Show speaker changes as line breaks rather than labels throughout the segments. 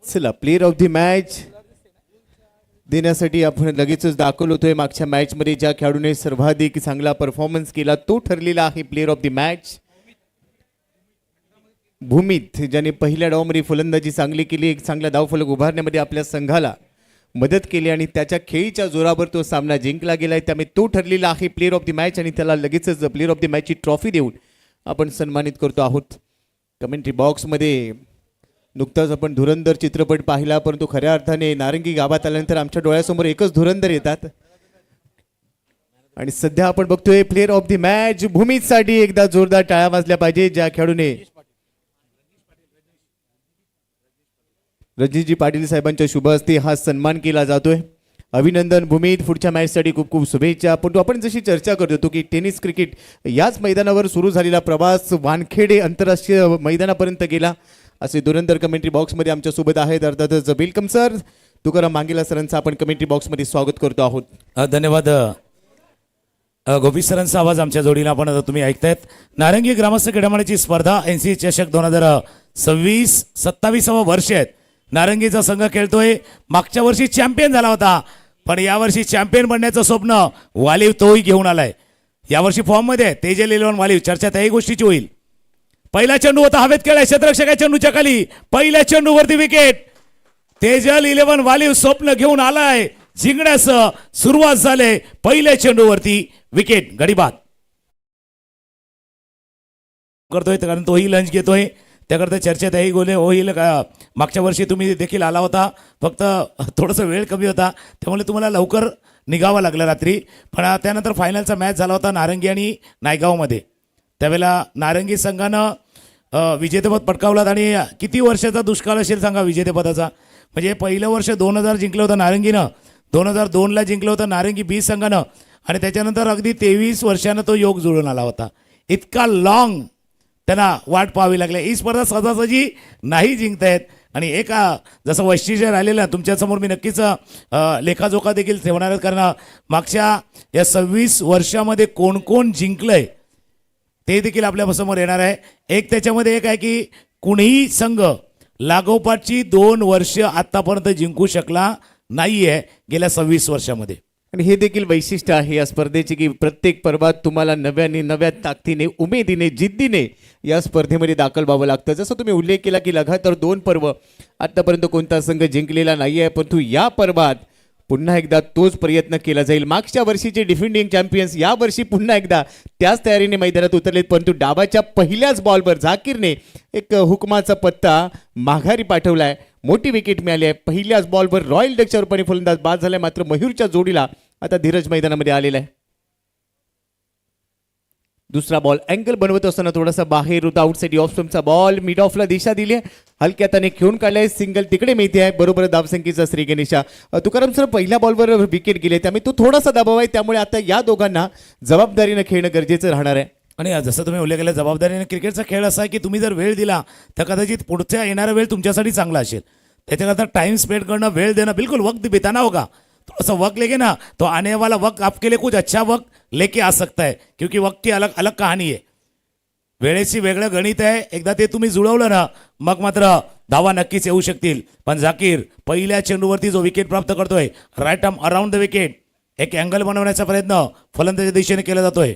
चला player of the match देण्यासाठी आपण लगेचच दाखल होतोय. मागच्या मॅच मध्ये ज्या खेळाडूने सर्वाधिक चांगला परफॉर्मन्स केला तो ठरलेला आहे player of the match. Bhumit ज्याने पहिल्या डावामध्ये फलंदाजी चांगली केली, एक चांगला धावफलक उभारण्यामध्ये आपल्या संघाला मदत केली आणि त्याच्या खेळीच्या जोरावर तो सामना जिंकला गेलाय. त्यामुळे तो ठरलेला आहे प्लेयर ऑफ द मॅच आणि त्याला लगेचच प्लेयर ऑफ द मॅचची ट्रॉफी देऊन आपण सन्मानित करतो आहोत. कमेंट्री बॉक्समध्ये नुकताच आपण धुरंधर चित्रपट पाहिला, परंतु खऱ्या अर्थाने नारंगी गावात आल्यानंतर आमच्या डोळ्यासमोर एकच धुरंधर येतात आणि सध्या आपण बघतोय प्लेयर ऑफ द मॅच भूमीसाठी एकदा जोरदार टाळ्या वाजल्या पाहिजे. ज्या खेळाडूने रणजितजी पाटील साहेबांच्या शुभ हस्ते हा सन्मान केला जातोय. अभिनंदन भूमीत, पुढच्या मॅचसाठी खूप खूप शुभेच्छा. परंतु आपण जशी चर्चा करत होतो की टेनिस क्रिकेट याच मैदानावर सुरू झालेला प्रवास वानखेडे आंतरराष्ट्रीय मैदानापर्यंत गेला असे धुरंधर कमेंट्री बॉक्समध्ये आमच्या सोबत आहेत. अर्थातच वेलकम सर तुकाराम मांगेला सरांचं आपण कमेंट्री बॉक्समध्ये स्वागत करतो आहोत.
धन्यवाद गोपी सरांचा आवाज आमच्या जोडीला आपण आता तुम्ही ऐकतायत. नारंगी ग्रामस्थ क्रीडामंडळाची स्पर्धा NCC चषक 2026 27वा वर्ष आहेत. नारंगीचा संघ खेळतोय. मागच्या वर्षी चॅम्पियन झाला होता, पण यावर्षी चॅम्पियन बनण्याचं स्वप्न वालीव तोही घेऊन आलाय. यावर्षी फॉर्ममध्ये तेजल 11 वालीव. चर्चा त्याही गोष्टीची होईल. पहिला चेंडू होता हवेत खेळाय, क्षेत्ररक्षक चेंडूच्या खाली, पहिल्या चेंडूवरती विकेट. तेजल 11 वालीव स्वप्न घेऊन आलाय, जिंकण्यास सुरुवात झाले. पहिल्या चेंडूवरती विकेट. गडीबाद करतोय कारण तोही लंच घेतोय. त्याकरता चर्चेत ही गोले होईल का. मागच्या वर्षी तुम्ही देखील आला होता, फक्त थोडंसं वेळ कमी होता त्यामुळे तुम्हाला लवकर निघावं लागलं रात्री. पण त्यानंतर फायनलचा मॅच झाला होता नारंगी आणि नायगावमध्ये. त्यावेळेला नारंगी संघानं विजेतेपद पटकावलं आणि किती वर्षाचा दुष्काळ असेल सांगा विजेतेपदाचा. म्हणजे पहिलं वर्ष 2000 जिंकलं होतं नारंगीनं, 2002ला जिंकलं होतं नारंगी बी संघानं आणि त्याच्यानंतर अगदी 23 वर्षानं तो योग जुळून आला होता. इतका लॉंग त्यांना वाट पाहावी लागली. ही स्पर्धा सहजासहजी नाही जिंकतायत आणि एका जसं वैशिष्ट्य राहिलेलं तुमच्यासमोर मी नक्कीच लेखाजोखा देखील ठेवणार आहे. कारण मागच्या या 26 वर्षामध्ये कोण कोण जिंकलंय ते देखील आपल्यासमोर येणार आहे. एक त्याच्यामध्ये एक आहे की कुणीही संघ लागोपाठची 2 वर्ष आतापर्यंत जिंकू शकला नाही आहे गेल्या 26 वर्षामध्ये.
आणि हे देखील वैशिष्ट्य आहे या स्पर्धेचे की प्रत्येक पर्वात तुम्हाला नव्या ताकदीने, उमेदीने, जिद्दीने या स्पर्धेमध्ये दाखल व्हावं लागतं. जसं तुम्ही उल्लेख केला की लगातार 2 पर्व आतापर्यंत कोणता संघ जिंकलेला नाही आहे, परंतु या पर्वात पुन्हा एकदा तोच प्रयत्न केला जाईल. मागच्या वर्षीचे डिफेंडिंग चॅम्पियन्स या वर्षी पुन्हा एकदा त्याच तयारीने मैदानात उतरलेत, परंतु डावाच्या पहिल्याच बॉलवर झाकीरने एक हुकमाचा पत्ता माघारी पाठवलाय. मोठी विकेट मिळाली आहे. पहिल्याच बॉलवर रॉयल डकच्या रूपाने फलंदाज बाद झालाय. मात्र मयूरच्या जोडीला आता धीरज मैदानामध्ये आलेला आहे. दुसरा बॉल अँगल बनवत असताना थोडासा बाहेर होता. आउटसाइड ऑफ स्टंपचा बॉल मिड ऑफला दिशा दिली आहे. हलक्या त्याने खेळून काढलाय. सिंगल तिकडे मिळते आहे. बरोबर धावसंख्येचा श्री गणेशा. तुकाराम सर पहिल्या बॉलवर विकेट गेले त्यामुळे तो थोडासा दबाव आहे. त्यामुळे आता या दोघांना जबाबदारीनं खेळणं गरजेचं राहणार आहे.
आणि जसं तुम्ही उल्लेख केला जबाबदारीने क्रिकेटचा खेळ असा आहे की तुम्ही जर वेळ दिला तर कदाचित पुढच्या येणारा वेळ तुमच्यासाठी चांगला असेल. त्याच्याकरता टाइम स्पेंड करणं, वेळ देणं, बिलकुल वक्त बिताना होगा. थोड़ा वक्त लेके ना तो आने वाला वक्त आपके लिए कुछ अच्छा वक्त लेके आ सकता है, क्योंकि वक्त की अलग अलग कहानी आहे. वेळेची वेगळं गणित आहे. एकदा ते तुम्ही जुळवलं ना मग मात्र धावा नक्कीच येऊ शकतील. पण झाकीर पहिल्या चेंडूवरती जो विकेट प्राप्त करतोय, right arm around the wicket, एक अँगल बनवण्याचा प्रयत्न फलंदाजीच्या दिशेने केला जातोय.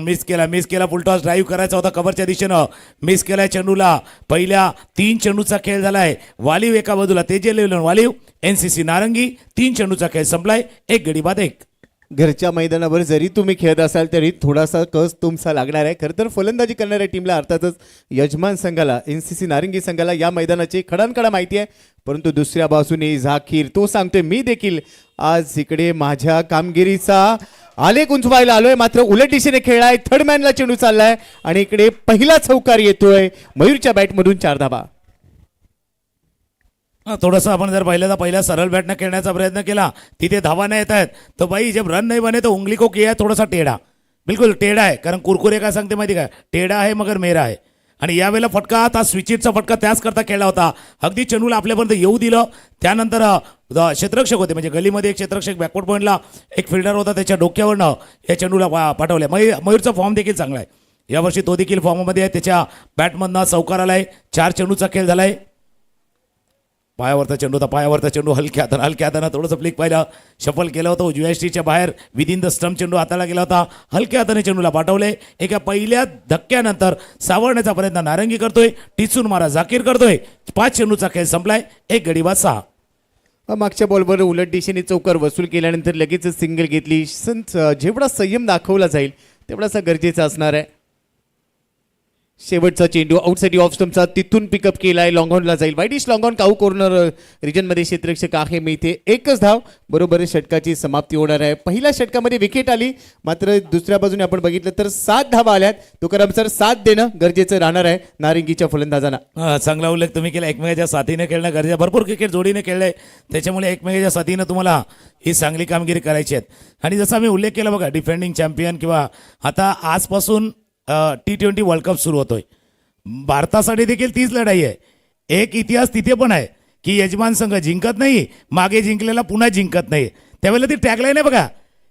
मिस केला. फुलटॉस ड्राईव्ह करायचा होता कव्हरच्या दिशेनं, मिस केलाय चेंडूला. पहिल्या 3 चेंडूचा खेळ झालाय. वालीव एका बाजूला, तेजल 11 वालीव, NCC नारंगी. 3 चेंडूचा खेळ संपलाय. 1 गडी बाद 1.
घरच्या मैदानावर जरी तुम्ही खेळत असाल तरी थोडासा कस तुमचा लागणार आहे. खरं तर फलंदाजी करणाऱ्या टीमला अर्थातच यजमान संघाला NCC नारंगी संघाला या मैदानाची खडानखडा माहिती आहे. परंतु दुसऱ्या बाजूने झाकीर तो सांगतोय मी देखील आज इकडे माझ्या कामगिरीचा आलेख उंचवायला आलोय. मात्र उलट दिशेने खेळाय. थर्ड मॅनला चेंडू चाललाय आणि इकडे पहिला चौकार येतोय मयूरच्या बॅटमधून. 4 धावा.
थोडंसं आपण जर पहिल्या सरळ बॅटनं खेळण्याचा प्रयत्न केला, तिथे धावा नाही येत आहेत तर भाई जब रन नहीं बने तो उंगली को किया थोडासा टेढ़ा, बिलकुल टेढ़ा आहे. कारण कुरकुरे काय सांगते माहिती का, टेढ़ा आहे मगर मेरा आहे. आणि यावेळेला फटका आता स्विचिटचा फटका त्याच करता खेळला होता. अगदी चेंडूला आपल्यापर्यंत येऊ दिलं. त्यानंतर क्षेत्ररक्षक होते, म्हणजे गलीमध्ये एक क्षेत्ररक्षक, बॅकवर्ड पॉईंटला एक फिल्डर होता, त्याच्या डोक्यावरनं या चेंडूला पाठवल्या. मयूरचा फॉर्म देखील चांगला आहे. यावर्षी तो देखील फॉर्ममध्ये आहे. त्याच्या बॅटमधनं चौकार आलाय. 4 चेंडूचा खेळ झालाय. पायावरचा चेंडू होता, पायावरचा चेंडू हलक्या हातानं थोडंसं फ्लिक पाहिलं, शफल केलं होतं उजव्या यष्टीच्या बाहेर विदिन द स्टंप चेंडू हाताला गेला होता, हलक्या हाताने चेंडूला पाठवले. एका पहिल्या धक्क्यानंतर सावरण्याचा प्रयत्न नारंगी करतोय, टिचून मारा जाकीर करतोय. 5 चेंडूचा खेळ संपलाय, 1 गडी बाद 6.
मागच्या बॉलवर उलट दिशेने चौकार वसूल केल्यानंतर लगेच सिंगल घेतली. जेवढा संयम दाखवला जाईल तेवढासा गरजेचा असणार आहे. शेवटचा चेंडू आउटसाइड ऑफ स्टंपचा तिथून पिकअप केलाय, लॉंगॉनला जाईल. वाईडिश लॉंगॉन काऊ कॉर्नर रिजनमध्ये क्षेत्ररक्षक आहे. मी इथे एकच धाव बरोबर षटकाची समाप्ती होणार आहे. पहिल्या षटकामध्ये विकेट आली, मात्र दुसऱ्या बाजूने आपण बघितलं तर 7 धावा आल्यात. तुकाराम सर 7 देणं गरजेचं राहणार आहे नारिंगीच्या फलंदाजांना.
चांगला उल्लेख तुम्ही केला. एकमेकाच्या साथीने खेळणं गरजेचं. भरपूर क्रिकेट जोडीने खेळलंय, त्याच्यामुळे एकमेकाच्या साथीनं तुम्हाला ही चांगली कामगिरी करायची आहे. आणि जसा मी उल्लेख केला बघा, डिफेंडिंग चॅम्पियन किंवा आता आजपासून T20 वर्ल्ड कप सुरू होतोय. भारतासाठी देखील तीच लढाई आहे. एक इतिहास तिथे पण आहे की यजमान संघ जिंकत नाही, मागे जिंकलेला पुन्हा जिंकत नाही. त्यावेळेला ती टॅगलाईन आहे बघा,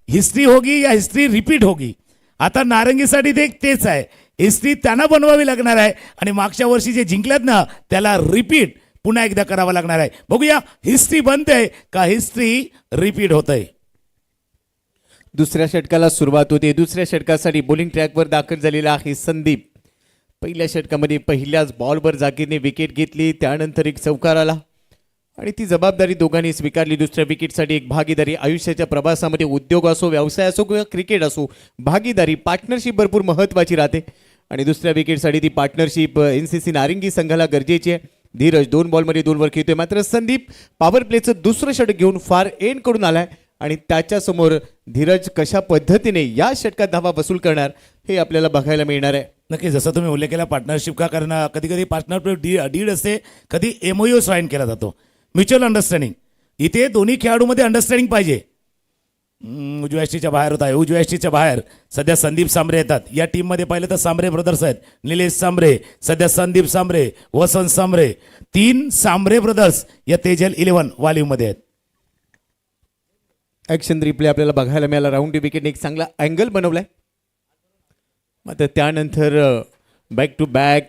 हिस्ट्री होगी या हिस्ट्री रिपीट होगी. आता नारंगीसाठी ते तेच आहे, हिस्ट्री त्यांना बनवावी लागणार आहे आणि मागच्या वर्षी जे जिंकल्यात ना त्याला रिपीट पुन्हा एकदा करावं लागणार आहे. बघूया हिस्ट्री बनते का हिस्ट्री रिपीट होतंय.
दुसऱ्या षटकाला सुरुवात होते. दुसऱ्या षटकासाठी बॉलिंग ट्रॅकवर दाखल झालेला आहे संदीप. पहिल्या षटकामध्ये पहिल्याच बॉलवर जाकीरने विकेट घेतली, त्यानंतर एक चौकार आला आणि ती जबाबदारी दोघांनी स्वीकारली. दुसऱ्या विकेटसाठी एक भागीदारी. आयुष्याच्या प्रवासामध्ये उद्योग असो, व्यवसाय असो किंवा क्रिकेट असो, भागीदारी पार्टनरशिप भरपूर महत्त्वाची राहते आणि दुसऱ्या विकेटसाठी ती पार्टनरशिप NCC नारिंगी संघाला गरजेची आहे. धीरज 2 बॉलमध्ये 2 वर खेळतोय, मात्र संदीप पॉवर प्लेचं दुसरं षटक घेऊन फार एंड कडून आलाय आणि त्याच्यासमोर धीरज कशा पद्धतीने या षटकात धावा वसूल करणार हे आपल्याला बघायला मिळणार आहे.
नक्की जसं तुम्ही उल्लेख केला पार्टनरशिप का, कारण कधी कधी पार्टनरशिप डीड असते, कधी MOU साईन केला जातो, म्युच्युअल अंडरस्टँडिंग. इथे दोन्ही खेळाडूमध्ये अंडरस्टँडिंग पाहिजे. उजव्या यष्टीच्या बाहेर होत आहे, उजव्या यष्टीच्या बाहेर सध्या संदीप सांबरे येतात. या टीममध्ये पाहिलं तर सांबरे ब्रदर्स आहेत, निलेश सांबरे, सध्या संदीप सांबरे, वसंत सांबरे, 3 सांबरे ब्रदर्स या तेजल 11 वालीमध्ये आहेत.
ॲक्शन रिप्ले आपल्याला बघायला मिळाला. राऊंड विकेटने एक चांगला अँगल बनवलाय, मात्र त्यानंतर बॅक टू बॅक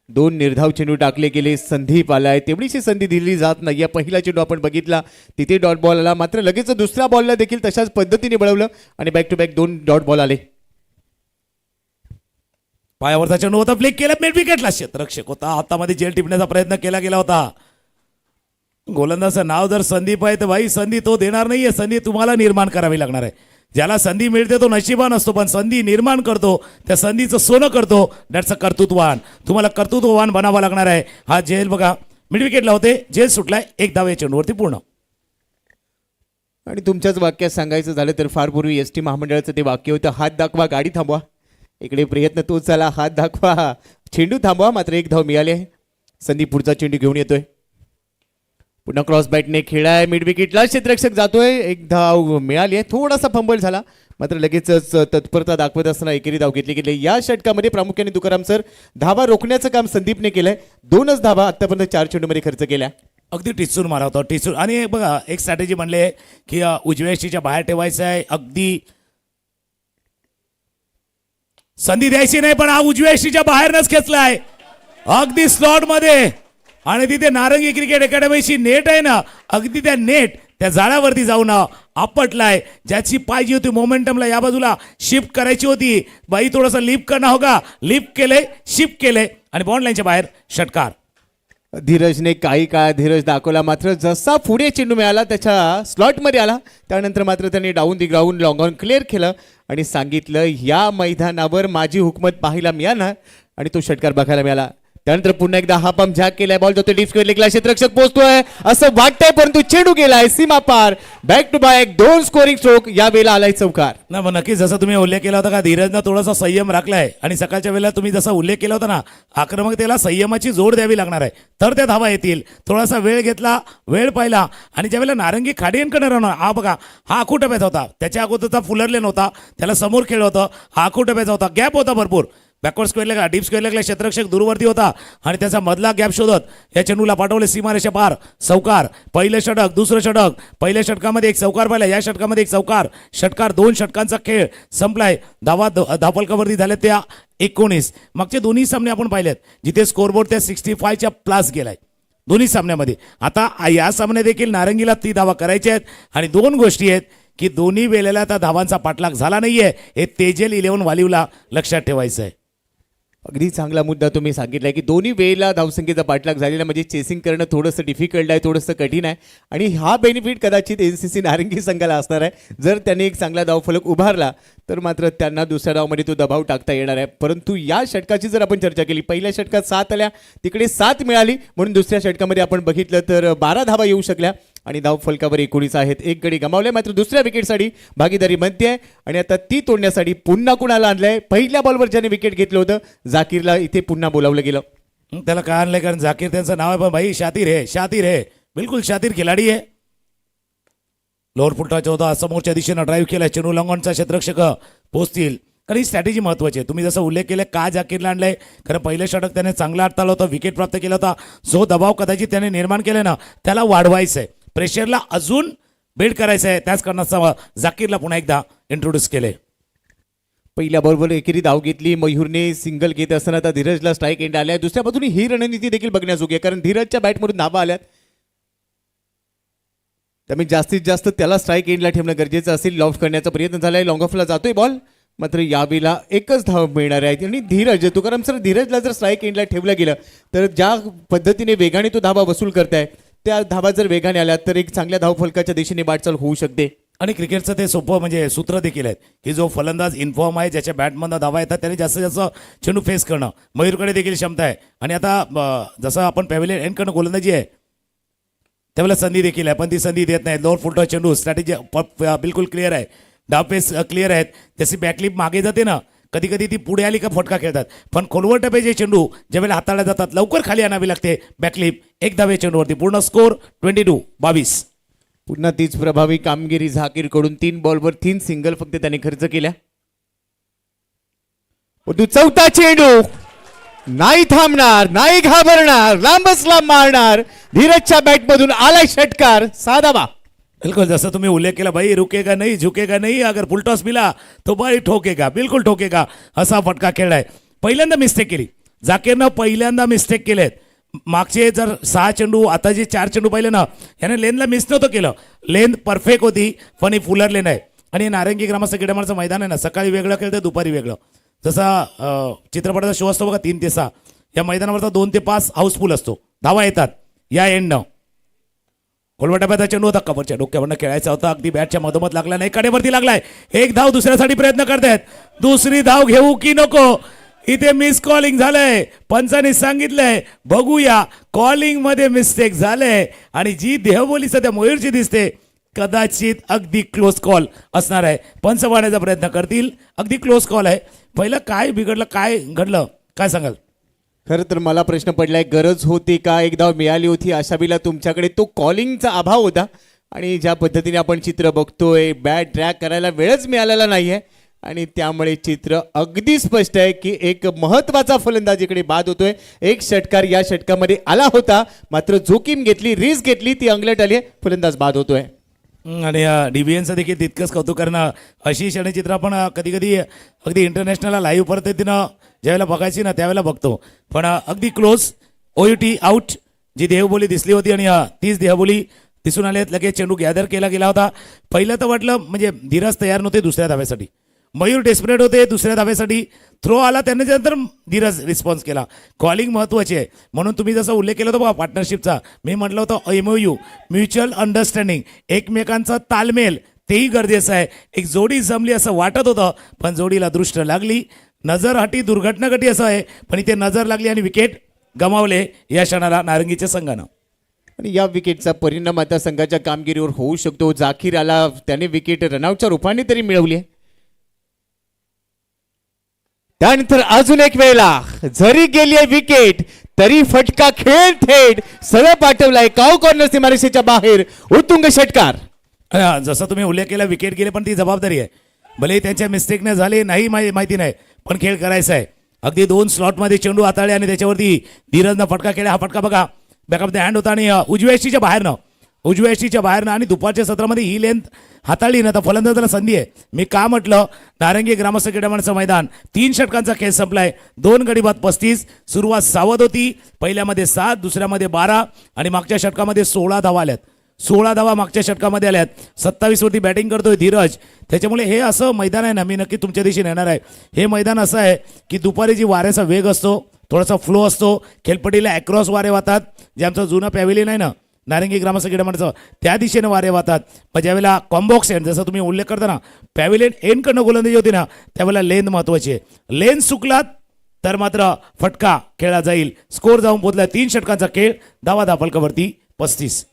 2 निर्धाव चेंडू टाकले गेले. संदीप आलाय, तेवढीशी संधी दिली जात नाही. या पहिला चेंडू आपण बघितला, तिथे डॉट बॉल आला, मात्र लगेच दुसऱ्या बॉलला देखील तशाच पद्धतीने बनवलं आणि back to back 2 dot ball आले.
पायावरचा चेंडू होता, फ्लिक केला, मिड विकेटला क्षेत्ररक्षक होता, हातामध्ये जेल टिपण्याचा प्रयत्न केला गेला होता. गोलंदाजाचं नाव जर संदीप आहे तर भाई संधी तो देणार नाहीये, संधी तुम्हाला निर्माण करावी लागणार आहे. ज्याला संधी मिळते तो नशिबान असतो, पण संधी निर्माण करतो, त्या संधीचं सोनं करतो, दॅट्स अ कर्तृत्ववान. तुम्हाला कर्तृत्ववान बनावं लागणार आहे. हा जेल बघा मिड विकेटला होते, जेल सुटलाय, 1 धाव या चेंडूवरती पूर्ण.
आणि तुमच्याच वाक्यात सांगायचं झालं तर फार पूर्वी ST महामंडळाचं ते वाक्य होतं, हात दाखवा गाडी थांबवा. इकडे प्रयत्न तोच झाला, हात दाखवा चेंडू थांबवा. मात्र 1 धाव मिळाली आहे. संदीप पुढचा चेंडू घेऊन येतोय, पुन्हा क्रॉस बॅटने खेळाय, मिड विकेटला क्षेत्ररक्षक जातोय, 1 धाव मिळाली आहे. थोडासा फंबल झाला, मात्र लगेचच तत्परता दाखवत असताना एकेरी धाव घेतली गेली. या षटकामध्ये प्रामुख्याने तुकाराम सर धावा रोखण्याचं काम संदीपने केलंय. 2च धावा आतापर्यंत 4 चेंडूमध्ये खर्च केल्या.
अगदी टिचून मारा होता, टिचून. आणि बघा एक स्ट्रॅटेजी म्हणले की उजव्या यष्टीच्या बाहेर ठेवायचं आहे, अगदी संधी द्यायची नाही, पण हा उजव्या यष्टीच्या बाहेरनच खेचलाय अगदी स्लॉट मध्ये. आणि तिथे नारंगी क्रिकेट अकॅडमीची नेट आहे ना, अगदी त्या नेट त्या जाळ्यावरती जाऊन आपटलाय. ज्याची पाहिजे होती मोमेंटमला या बाजूला शिफ्ट करायची होती, बाई थोडासा लिफ्ट करणं होगा, लिफ्ट केले, शिफ्ट केले आणि बॉन्ड लाईनच्या बाहेर षटकार.
धीरजने काही काळ धीरज दाखवला, मात्र जसा पुढे चेंडू मिळाला त्याच्या स्लॉटमध्ये आला, त्यानंतर मात्र त्यांनी down the ground long on clear केलं आणि सांगितलं या मैदानावर माझी हुकमत पाहायला मिळाला आणि तो षटकार बघायला मिळाला. त्यानंतर पुन्हा एकदा हा पंप झॅक केलाय, बॉल जातोय डीप स्क्वेअर लेगला, क्षेत्ररक्षक पोहोचतोय असं वाटतंय, परंतु चेंडू गेलाय सीमा पार. Back to back 2 scoring stroke, या वेळेला आलाय चौकार.
ना मग नक्कीच जसं तुम्ही उल्लेख केला होता का धीरजनं थोडासा संयम राखलाय आणि सकाळच्या वेळेला तुम्ही जसा उल्लेख केला होता ना, आक्रमकतेला संयमाची जोड द्यावी लागणार आहे तर त्या धावा येतील. थोडासा वेळ घेतला, वेळ पाहिला आणि ज्यावेळेला नारंगी खाडियनकडे राहणार, हा बघा हा आखूटप्याचा होता, त्याच्या अगोदरचा फुलरले नव्हता, त्याला समोर खेळ होतं, हा आखूटप्याचा होता, गॅप होता भरपूर. बॅकवर्ड स्क्वेअर लेगला, डीप स्क्वेअर लेगला क्षेत्ररक्षक दूरवरती होता आणि त्याचा मधला गॅप शोधत या चेंडूला पाठवले सीमारेषा पार. चौकार, पहिलं षटक, दुसरं षटक, पहिल्या षटकामध्ये एक चौकार पाहिला, या षटकामध्ये एक चौकार, षटकार 2 षटकांचा खेळ संपलाय. धावा धापलकावरती झाल्या त्या 19. मागचे दोन्ही सामने आपण पाहिलेत जिथे स्कोरबोर्ड त्या 65च्या प्लस गेलाय. दोन्ही सामन्यामध्ये. आता या सामन्यात देखील नारंगीला ती धावा करायची आहेत आणि दोन गोष्टी आहेत की दोन्ही वेळेला त्या धावांचा पाठलाग झाला नाहीये, हे तेजल 11 वालीवला लक्षात ठेवायचं आहे.
अगदी चांगला मुद्दा तुम्ही सांगितलाय की दोन्ही वेळेला धावसंख्येचा पाठलाग झालेला म्हणजे चेसिंग करणं थोडंसं डिफिकल्ट आहे, थोडंसं कठीण आहे आणि हा बेनिफिट कदाचित NCC नारंगी संघाला असणार आहे. जर त्यांनी एक चांगला धावफलक उभारला तर मात्र त्यांना दुसऱ्या धावमध्ये तो दबाव टाकता येणार आहे. परंतु या षटकाची जर आपण चर्चा केली, पहिल्या षटकात 7 आल्या, तिकडे 7 मिळाली, म्हणून दुसऱ्या षटकामध्ये आपण बघितलं तर 12 धावा येऊ शकल्या आणि धाव फलकावर 19 आहेत. एक गडी गमावले, मात्र दुसऱ्या विकेटसाठी भागीदारी बनते आहे आणि आता ती तोडण्यासाठी पुन्हा कुणाला आणलंय? पहिल्या बॉलवर ज्याने विकेट घेतलं होतं जाकीरला इथे पुन्हा बोलावलं गेलं.
त्याला काय आणलंय? कारण जाकीर त्यांचं नाव आहे, पण भाई शातीर है बिलकुल शातीर खिलाडी आहे. लोअर फुलटॉचा होता, समोरच्या दिशेनं ड्राईव्ह केला, चेंडू लंगॉनचा क्षेत्ररक्षक पोहोचतील. कारण ही स्ट्रॅटेजी महत्वाची आहे. तुम्ही जसं उल्लेख केला का जाकीरला आणलंय, खरं पहिलं षटक त्याने चांगला हाताळलं होतं, विकेट प्राप्त केला होता. जो दबाव कदाचित त्याने निर्माण केला ना, त्याला वाढवायचं आहे, प्रेशरला अजून बिल्ड करायचं आहे. त्याच कारणास्तव जाकीरला पुन्हा एकदा इंट्रोड्यूस केले.
पहिल्या बॉलवर एकेरी धाव घेतली, मयूरने सिंगल घेत असताना आता धीरजला स्ट्राईक एंड आल्या. दुसऱ्या बाजूने ही रणनीती देखील बघण्याजोगी आहे, कारण धीरजच्या बॅटमधून धावा आल्यात, त्यामुळे जास्तीत जास्त त्याला स्ट्राईक एंडला ठेवणं गरजेचं असेल. लॉफ करण्याचा प्रयत्न झालाय, लॉंग ऑफला जातोय बॉल, मात्र यावेळेला एकच धाव मिळणार आहे. आणि धीरज तुकाराम सर, धीरजला जर स्ट्राईक एंडला ठेवलं गेलं तर ज्या पद्धतीने वेगाने तो धावा वसूल करताय, त्या धावा जर वेगाने आल्या तर एक चांगल्या धावफलकाच्या दिशेने वाटचाल होऊ शकते.
आणि क्रिकेटचं ते सोपं म्हणजे सूत्र देखील आहे की जो फलंदाज इन्फॉर्म आहे, ज्याच्या बॅटमधनं धावा येतात, त्याने जास्तीत जास्त चेंडू फेस करणं. मयूरकडे देखील क्षमता आहे. आणि आता जसं आपण पॅव्हिलियन एंडकडनं गोलंदाजी आहे त्यावेळेला संधी देखील आहे, पण ती संधी देत नाही. लोअर फुलटॉस चेंडू स्ट्रॅटेजी बिलकुल क्लिअर आहे, डावपेस क्लिअर आहेत. त्याची बॅकलिप मागे जाते ना, कधी कधी ती पुढे आली का फटका खेळतात, पण खोलवर टप्प्याचे चेंडू ज्यावेळेला हाताळल्या जातात लवकर खाली आणावी लागते बॅकलिप. एक धावे चेंडूवरती. पूर्ण स्कोर 22-22.
पुन्हा तीच प्रभावी कामगिरी झाकीरकडून. 3 बॉलवर 3 सिंगल फक्त त्याने खर्च केल्या. चौथा चेंडू नाही थांबणार, नाही घाबरणार, लांबच लांब मारणार. धीरजच्या बॅटमधून आलाय षटकार, 6 धावा.
बिल्कुल जसं तुम्ही उल्लेख केला, भाई रुकेगा नहीं झुकेगा नहीं, अगर फुलटॉस मिला तो भाई ठोकेगा, बिलकुल ठोकेगा, असा फटका खेळलाय. पहिल्यांदा मिस्टेक केली जाकीरनं, पहिल्यांदा मिस्टेक केलेत. मागचे जर 6 चेंडू, आता जे 4 चेंडू पाहिले ना, याने लेनला मिस नव्हतं केलं. लेन परफेक्ट होती, पण ही फुलर लेन आहे. आणि नारंगी ग्रामस्थ क्रीडामाचं मैदान आहे ना, सकाळी वेगळं खेळतं, दुपारी वेगळं. जसा चित्रपटाचा शो असतो बघा 3 ते 6, या मैदानावरचा 2 ते 5 हाऊसफुल असतो, धावा येतात या एंडनं. कोलवटाप्याचा चेंडू होता, कबरच्या डोक्यावरनं खेळायचा होता, अगदी बॅटच्या मधोमध लागला नाही, कडेवरती लागलाय. एक धाव दुसऱ्यासाठी प्रयत्न करतायत, दुसरी धाव घेऊ की नको. इथे मिस कॉलिंग झालंय, पंचांनी सांगितलंय बघूया. कॉलिंग मध्ये मिस्टेक झालंय आणि जी देहबोली सध्या मयूरची दिसते कदाचित अगदी क्लोज कॉल असणार आहे. पंच वाढण्याचा प्रयत्न करतील, अगदी क्लोज कॉल आहे. पहिलं काय बिघडलं, काय घडलं, काय सांगाल?
खरं तर मला प्रश्न पडलाय, गरज होती का? एक धाव मिळाली होती, अशा वेळेला तुमच्याकडे तो कॉलिंगचा अभाव होता आणि ज्या पद्धतीने आपण चित्र बघतोय, बॅट ट्रॅक करायला वेळच मिळालेला नाहीये आणि त्यामुळे चित्र अगदी स्पष्ट आहे की एक महत्वाचा फलंदाज इकडे बाद होतोय. एक षटकार या षटकामध्ये आला होता, मात्र जोखीम घेतली, रिस्क घेतली, ती अंगलट आली, फलंदाज बाद होतोय.
आणि डीबीएनचं देखील तितकंच कौतुक करणं. अशी क्षणचित्र आपण कधी कधी अगदी इंटरनॅशनलला लाईव्ह पद्धतीनं ज्यावेळेला बघायची ना त्यावेळेला बघतो, पण अगदी क्लोज. OUT आउट जी देहबोली दिसली होती आणि तीच देहबोली दिसून आली. लगेच चेंडू गॅदर केला गेला होता. पहिलं तर वाटलं म्हणजे धीरज तयार नव्हते दुसऱ्या धाव्यासाठी, मयूर डेस्परेट होते दुसऱ्या धाव्यासाठी. थ्रो आला, त्याने त्यानंतर धीरज रिस्पॉन्स केला. कॉलिंग महत्त्वाची आहे, म्हणून तुम्ही जसं उल्लेख केला होता बघा पार्टनरशिपचा, मी म्हटलं होतं MOU म्युच्युअल अंडरस्टँडिंग, एकमेकांचा तालमेल, तेही गरजेचं आहे. एक जोडी जमली असं वाटत होतं, पण जोडीला दृष्ट लागली. नजर हटी दुर्घटना घटी असं आहे, पण इथे नजर लागली आणि विकेट गमावले या क्षणाला नारंगीच्या संघानं.
आणि या विकेटचा परिणाम आता संघाच्या कामगिरीवर होऊ शकतो. जाकीर आला, त्याने विकेट रनआउटच्या रूपाने तरी मिळवली आहे. त्यानंतर अजून एक वेळेला जरी गेली आहे विकेट तरी फटका खेळ थेट सरळ पाठवलाय काऊ कॉर्नर सीमारेषेच्या बाहेर. उत्तुंग षटकार.
जसं तुम्ही उल्लेख केला, विकेट गेले, पण ती जबाबदारी आहे. भले त्यांच्या मिस्टेकने झाले नाही, माहिती नाही, पण खेळ करायचा आहे. अगदी 2 स्लॉटमध्ये चेंडू हाताळले आणि त्याच्यावरती धीरजनं फटका केला. हा फटका बघा बॅकअप द हँड होता आणि उजव्या शीच्या बाहेरनं उजव्या यष्टीच्या बाहेरनं आणि दुपारच्या सत्रामध्ये ही लेंथ हाताळली ना तर फलंदाजाला संधी आहे. मी का म्हटलं नारंगी ग्रामस्थ क्रीडामंडळाचं मैदान 3 षटकांचा खेळ संपलाय. 2 गडी बाद 35. सुरुवात सावध होती. पहिल्यामध्ये 7, दुसऱ्यामध्ये 12 आणि मागच्या षटकामध्ये 16 धावा आल्यात. 16 धावा मागच्या षटकामध्ये आल्यात. 27 वरती बॅटिंग करतोय धीरज. त्याच्यामुळे हे असं मैदान आहे ना, मी नक्की तुमच्या दिशेने येणार आहे. हे मैदान असं आहे की दुपारी जी वाऱ्याचा वेग असतो, थोडासा फ्लो असतो, खेळपट्टीला अक्रॉस वारे वाहतात. जे आमचं जुनं पॅव्हिलियन आहे ना नारंगी ग्रामस्थ क्रीडामंडळाचं, त्या दिशेने वारे वाहतात. पण ज्यावेळेला कॉम्बॉक्स एंड जसं तुम्ही उल्लेख करता ना, पॅव्हिलियन एंडकडनं गोलंदाजी होती ना, त्यावेळेला लेंथ महत्त्वाची आहे. लेंथ चुकलात तर मात्र फटका खेळला जाईल. स्कोर जाऊन पोहोचला 3 षटकांचा खेळ. धावा दाफलकावरती 35.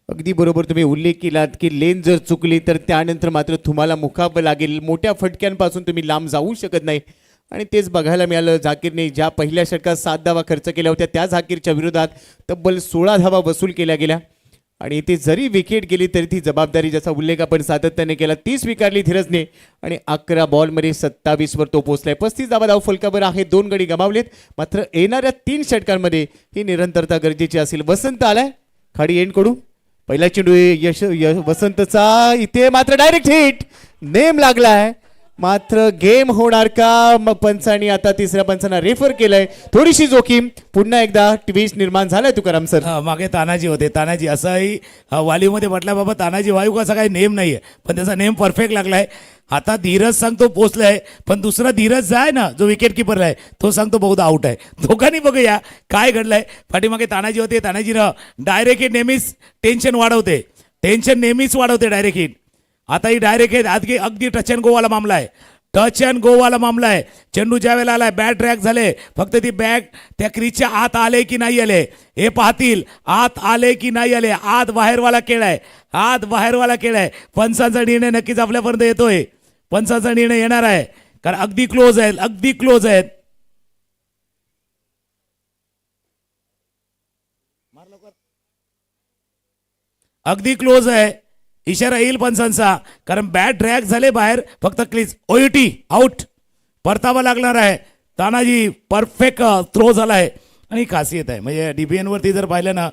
अगदी बरोबर तुम्ही उल्लेख केलात की लेन जर चुकली तर त्यानंतर मात्र तुम्हाला मुकाबला लागेल. मोठ्या फटक्यांपासून तुम्ही लांब जाऊ शकत नाही आणि तेच बघायला मिळालं. झाकीरने ज्या पहिल्या षटकात 7 धावा खर्च केल्या होत्या त्या झाकीरच्या विरोधात तब्बल 16 धावा वसूल केल्या गेल्या आणि ते जरी विकेट गेली तरी ती जबाबदारी ज्याचा उल्लेख आपण सातत्याने केला तीच स्वीकारली धीरजने आणि 11 बॉलमध्ये 27 वर तो पोहोचलाय. 35 धावा धाव फलकावर आहे. 2 गडी गमावलेत. मात्र येणाऱ्या 3 षटकांमध्ये ही निरंतरता गरजेची असेल. वसंत आलाय खाडी एंडकडून. पहिला चेंडू वसंतचा इथे मात्र डायरेक्ट हिट. नेम लागलाय मात्र गेम होणार का? मग पंचांनी आता तिसऱ्या पंचांना रेफर केलंय. थोडीशी जोखीम. पुन्हा एकदा ट्विस्ट निर्माण झालाय तुकाराम सर.
मागे तानाजी होते. तानाजी असाही वालीमध्ये म्हटलं बाबा तानाजी वायू कसा काही नेम नाहीये, पण त्याचा नेम परफेक्ट लागलाय. आता धीरज सांगतो पोचलाय, पण दुसरा धीरज आहे ना जो विकेट किपर आहे तो सांगतो बहुधा आउट आहे. दोघांनी बघूया काय घडलंय. पाठीमागे तानाजी होते. तानाजीनं डायरेक्ट हिट नेहमीच टेन्शन वाढवते. टेन्शन नेहमीच वाढवते डायरेक्ट हिट. आता ही डायरेक्ट हिट अगदी टच अँड गोवाला मामला आहे. टच अँड गोवाला मामला आहे. चेंडू ज्या वेळेला आलाय बॅट ट्रॅक झाले. फक्त ती बॅग त्या क्रीजच्या आत आले की नाही आले हे पाहतील. आत आले की नाही आले. आत बाहेरवाला खेळ आहे. आत बाहेरवाला खेळ आहे. पंचांचा निर्णय नक्कीच आपल्यापर्यंत येतोय. पंचांचा निर्णय येणार आहे कारण अगदी क्लोज आहेत. अगदी क्लोज आहेत. अगदी क्लोज आहे. इशारा येईल पंचांचा कारण बॅट ड्रॅग झाले बाहेर. फक्त क्लीज ओयूटी आउट. परतावा लागणार आहे. तानाजी परफेक्ट थ्रो झालाय आणि खासियत आहे म्हणजे DBN वरती जर पाहिलं ना,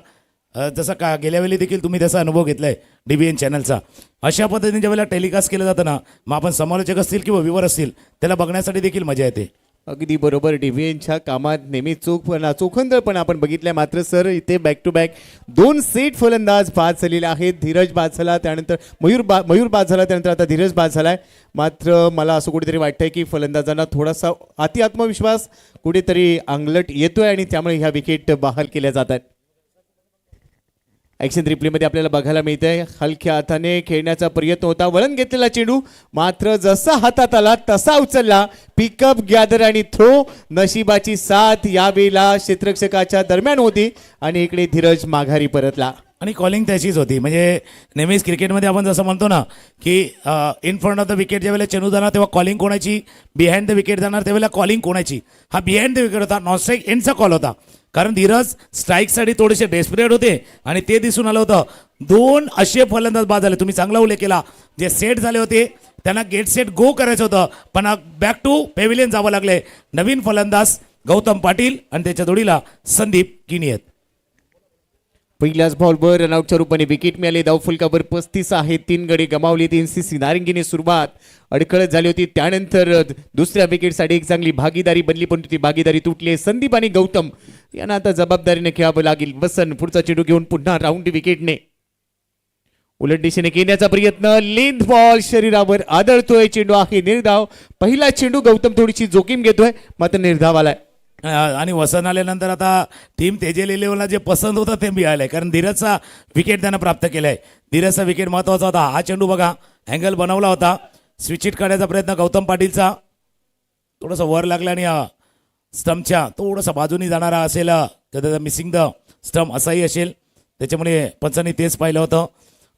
जसं का गेल्या वेळी देखील तुम्ही त्याचा अनुभव घेतलाय DBN चॅनलचा. अशा पद्धतीने ज्या वेळेला टेलिकास्ट केलं जातं ना, मग आपण समालोचक असतील किंवा व्ह्यूवर असतील त्याला बघण्यासाठी देखील मजा येते.
अगदी बरोबर. DBNच्या कामात नेहमी चोखंदळपणा आपण बघितलाय. मात्र सर इथे बॅक टू बॅक 2 सेट फलंदाज बाद झालेले आहेत. धीरज बाद झाला, त्यानंतर मयूर बाद झाला, त्यानंतर आता धीरज बाद झालाय. मात्र मला असं कुठेतरी वाटतंय की फलंदाजांना थोडासा अति आत्मविश्वास कुठेतरी अंगलट येतोय आणि त्यामुळे ह्या विकेट बहाल केल्या जातात. ॲक्शन रिप्लेमध्ये आपल्याला बघायला मिळतंय हलक्या हाताने खेळण्याचा प्रयत्न होता. वळण घेतलेला चेंडू मात्र जसा हातात आला तसा उचलला. पिकअप गॅदर आणि थ्रो. नशिबाची साथ यावेळेला क्षेत्ररक्षकाच्या दरम्यान होती आणि इकडे धीरज माघारी परतला.
आणि कॉलिंग त्याचीच होती. म्हणजे नेहमीच क्रिकेटमध्ये आपण जसं म्हणतो ना की in front of the wicket ज्यावेळेला चेंडू जाणार तेव्हा कॉलिंग कोणाची, बिहाइंड द विकेट जाणार त्यावेळेला कॉलिंग कोणाची. हा बिहाइंड द विकेट होता. नॉन स्ट्राईक एंडचा कॉल होता कारण धीरज स्ट्राईकसाठी थोडेसे डेस्परेट होते आणि ते दिसून आलं होतं. 2 असे फलंदाज बाद झाले. तुम्ही चांगला उल्लेख केला. जे सेट झाले होते त्यांना गेट सेट गो करायचं होतं पण बॅक टू पेव्हिलियन जावं लागले. नवीन फलंदाज गौतम पाटील आणि त्याच्या जोडीला संदीप किनी आहेत.
पहिल्याच बॉलवर रनआउटच्या रूपाने विकेट मिळाली. धावफलकावर 35 आहे. 3 गडी गमावले. 3 नारंगीने सुरुवात अडखळत झाली होती. त्यानंतर दुसऱ्या विकेटसाठी एक चांगली भागीदारी बनली पण ती भागीदारी तुटली. संदीप आणि गौतम यांना आता जबाबदारीने खेळावं लागेल. वसंत पुढचा चेंडू घेऊन पुन्हा राऊंड विकेटने उलट दिशेने खेळण्याचा प्रयत्न. लेंथ बॉल शरीरावर आदळतोय. चेंडू आहे निर्धाव. पहिला चेंडू गौतम थोडीशी जोखीम घेतोय मात्र निर्धाव आलाय.
आणि वसंत आल्यानंतर आता टीम तेजेल इलेव्हनला जे पसंत होतं ते मिळालंय कारण धीरजचा विकेट त्यानं प्राप्त केलाय. धीरजचा विकेट महत्वाचा होता. हा चेंडू बघा अँगल बनवला होता. स्विच हिट काढण्याचा प्रयत्न गौतम पाटीलचा. थोडासा वर लागला आणि स्टम्पच्या थोडासा बाजूनी जाणारा असेल तर मिसिंग द स्टम्प असाही असेल. त्याच्यामुळे पंचांनी तेच पाहिलं होतं.